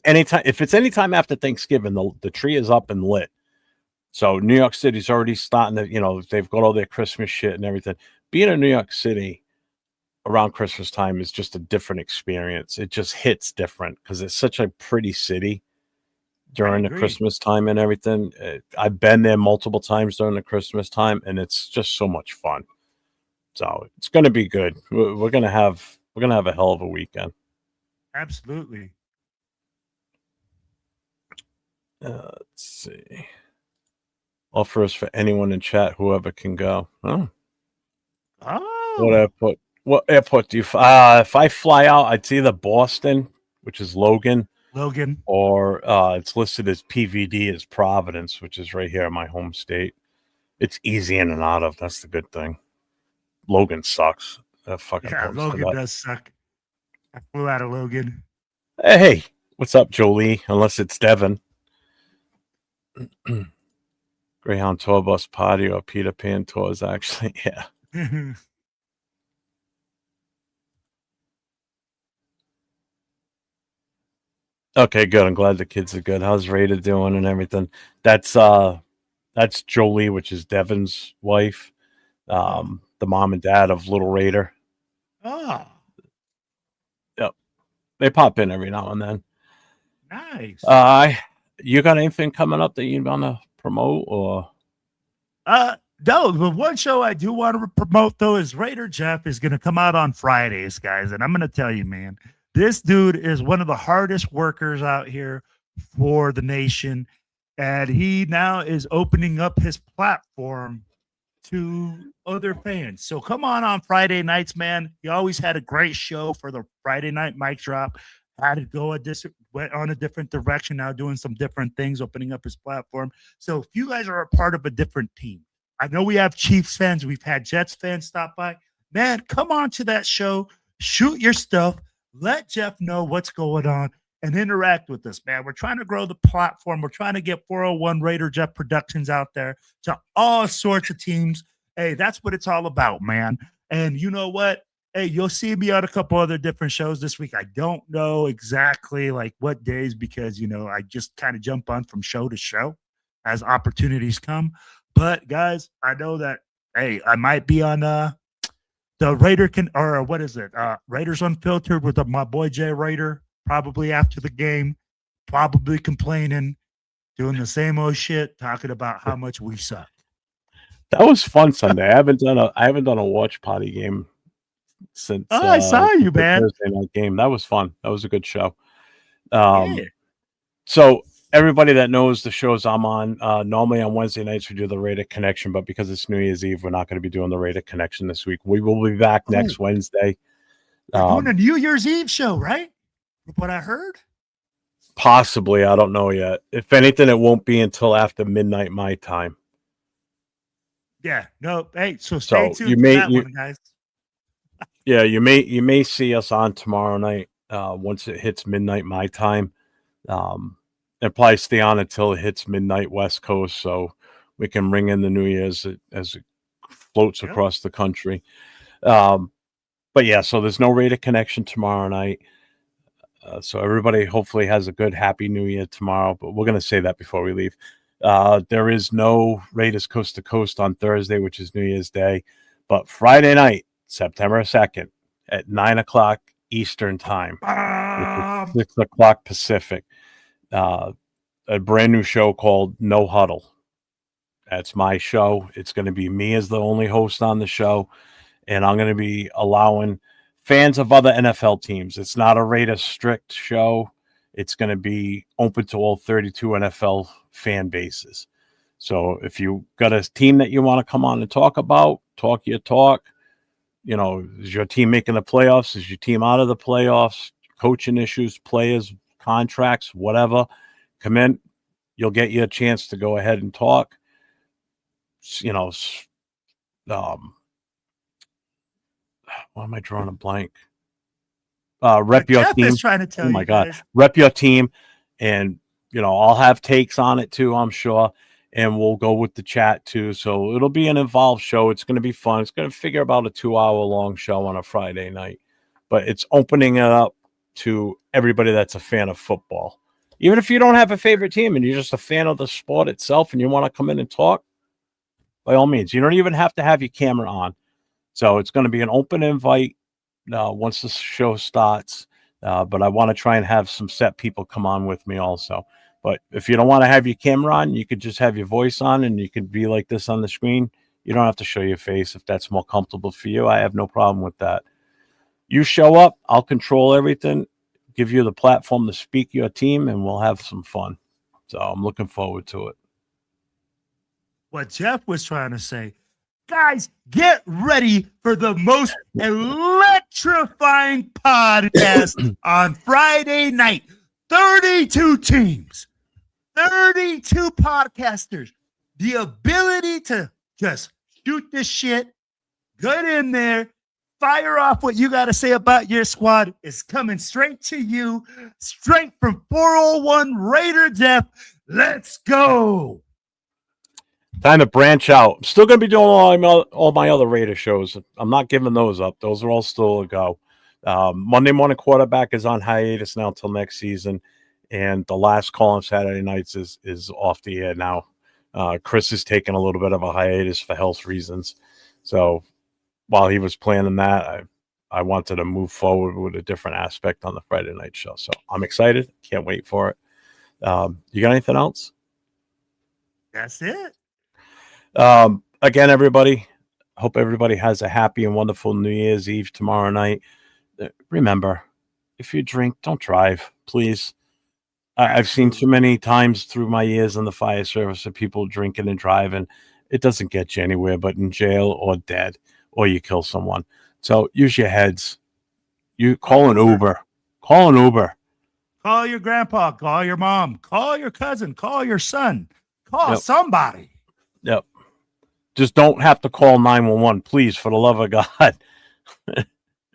anytime after Thanksgiving, the tree is up and lit. So New York City's already starting to, they've got all their Christmas shit and everything. Being in New York City around Christmas time is just a different experience. It just hits different because it's such a pretty city during the Christmas time and everything. I've been there multiple times during the Christmas time, and it's just so much fun. So it's going to be good. We're going to have a hell of a weekend. Absolutely. Let's see. Offers for anyone in chat, whoever can go. Oh. What airport do you? If I fly out, it's either Boston, which is Logan, or it's listed as PVD as Providence, which is right here in my home state. It's easy in and out of. That's the good thing. Logan sucks. Logan does suck. I flew out of Logan. Hey, what's up, Jolie? Unless it's Devin. Greyhound tour bus party or Peter Pan tours, actually. Yeah. Okay, good. I'm glad the kids are good. How's Raider doing and everything? That's Jolie, which is Devin's wife. The mom and dad of Little Raider. Oh. Yep. They pop in every now and then. Nice. You got anything coming up that you want to promote or? No, the one show I do want to promote though is Raider Jeff is going to come out on Fridays, guys. And I'm going to tell you, man, this dude is one of the hardest workers out here for the nation. And he now is opening up his platform to other fans. So come on Friday nights, man. He always had a great show for the Friday night mic drop. Had to go went on a different direction now, doing some different things, opening up his platform. So if you guys are a part of a different team, I know we have Chiefs fans, we've had Jets fans stop by. Man, come on to that show, shoot your stuff, let Jeff know what's going on, and interact with us, man. We're trying to grow the platform. We're trying to get 401 Raider Jeff Productions out there to all sorts of teams. Hey, that's what it's all about, man. And you know what? Hey, you'll see me on a couple other different shows this week. I don't know exactly like what days because, I just kind of jump on from show to show as opportunities come. But guys, I know that, hey, I might be on the Raiders Unfiltered with my boy Jay Raider, probably after the game, probably complaining, doing the same old shit, talking about how much we suck. That was fun Sunday. I haven't done a watch party game since I saw you, man. Thursday night game. That was fun. That was a good show. So everybody that knows the shows I'm on, normally on Wednesday nights we do the Raider Connection, but because it's New Year's Eve, we're not going to be doing the Raider Connection this week. We will be back next Wednesday. We're doing a New Year's Eve show, right? From what I heard. Possibly, I don't know yet. If anything, it won't be until after midnight my time. Yeah, no. Hey, so stay tuned for that one, guys. Yeah, you may see us on tomorrow night once it hits midnight my time. And probably stay on until it hits midnight West Coast, so we can ring in the New Year's as it floats across the country. But yeah, so there's no Raider Connection tomorrow night. So everybody hopefully has a good, happy New Year tomorrow. But we're going to say that before we leave. There is no Raiders Coast to Coast on Thursday, which is New Year's Day. But Friday night, September 2nd, at 9 o'clock Eastern Time, 6 o'clock Pacific, a brand new show called No Huddle. That's my show. It's going to be me as the only host on the show. And I'm going to be allowing fans of other NFL teams. It's not a Raiders strict show. It's going to be open to all 32 NFL fan bases. So if you got a team that you want to come on and talk about, talk your talk. Is your team making the playoffs? Is your team out of the playoffs? Coaching issues, players, contracts, whatever. Come in. You'll get you a chance to go ahead and talk. Why am I drawing a blank? Rep your team. Trying to tell oh my God. Rep your team. And, I'll have takes on it too, I'm sure. And we'll go with the chat too. So it'll be an involved show. It's going to be fun. It's going to figure about a 2-hour long show on a Friday night. But it's opening it up to everybody that's a fan of football. Even if you don't have a favorite team and you're just a fan of the sport itself and you want to come in and talk, by all means. You don't even have to have your camera on. So it's going to be an open invite once the show starts. But I want to try and have some set people come on with me also. But if you don't want to have your camera on, you could just have your voice on and you could be like this on the screen. You don't have to show your face if that's more comfortable for you. I have no problem with that. You show up, I'll control everything, give you the platform to speak your team, and we'll have some fun. So I'm looking forward to it. What Jeff was trying to say, guys, get ready for the most electrifying podcast on Friday night. 32 teams, 32 podcasters, the ability to just shoot this shit, get in there, fire off what you got to say about your squad is coming straight to you, straight from 401 Raider Jeff. Let's go. Time to branch out. I'm still going to be doing all my other Raider shows. I'm not giving those up. Those are all still a go. Monday Morning Quarterback is on hiatus now until next season. And the last call on Saturday nights is off the air now. Chris is taking a little bit of a hiatus for health reasons. So while he was planning that, I wanted to move forward with a different aspect on the Friday night show. So I'm excited. Can't wait for it. You got anything else? That's it. Again, everybody, hope everybody has a happy and wonderful New Year's Eve tomorrow night. Remember, if you drink, don't drive, please. I've seen too many times through my years in the fire service of people drinking and driving. It doesn't get you anywhere but in jail or dead, or you kill someone. So use your heads. You call an Uber. Call an Uber. Call your grandpa. Call your mom. Call your cousin. Call your son. Call somebody. Yep. Just don't have to call 911, please, for the love of God.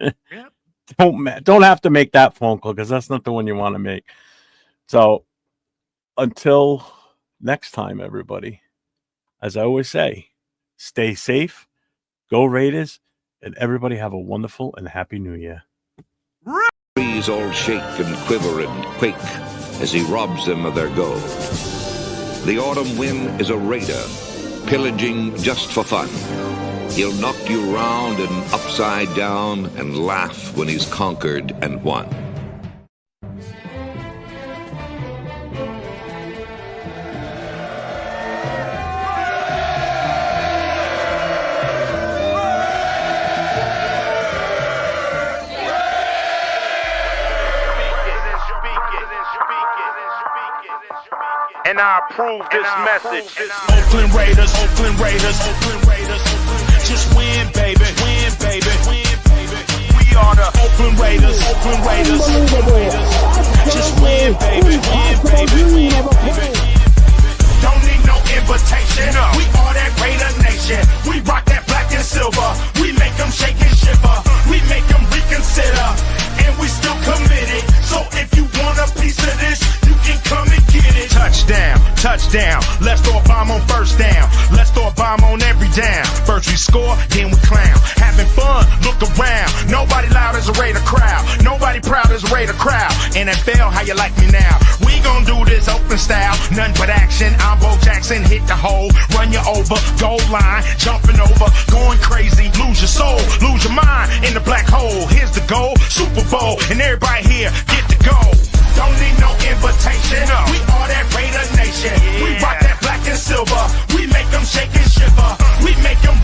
Yep. Don't have to make that phone call because that's not the one you want to make. So until next time, everybody, as I always say, stay safe, go Raiders, and everybody have a wonderful and happy New Year. Trees all shake and quiver and quake as he robs them of their gold. The autumn wind is a raider, pillaging just for fun. He'll knock you round and upside down and laugh when he's conquered and won. And I approve this message. Oakland Raiders, Oakland Raiders, Oakland Raiders. Just win, baby, win, baby, win, baby. We are the Oakland Raiders, Oakland Raiders, Oakland Raiders. Just win, baby, win, baby, win, baby. Don't need no invitation. We are that Raider Nation. We rock that black and silver. We make them shake and shiver. We make them reconsider. And we still committed. So if you want a piece of this, you can come and get it. Touchdown, touchdown. Let's throw a bomb on first down. Let's throw a bomb on every down. First we score, then we clown. Having fun, look around. Nobody loud as a Raider crowd. Nobody proud as a Raider crowd. NFL, how you like me now? We gon' do this open style. Nothing but action. I'm Bo Jackson, hit the hole. Run you over, goal line. Jumping over, going crazy. Lose your soul, lose your mind in the black hole. Here's the goal, Super Bowl. And everybody here, get to go. Don't need no invitation. We are that Raider Nation. We rock that black and silver. We make them shake and shiver. We make them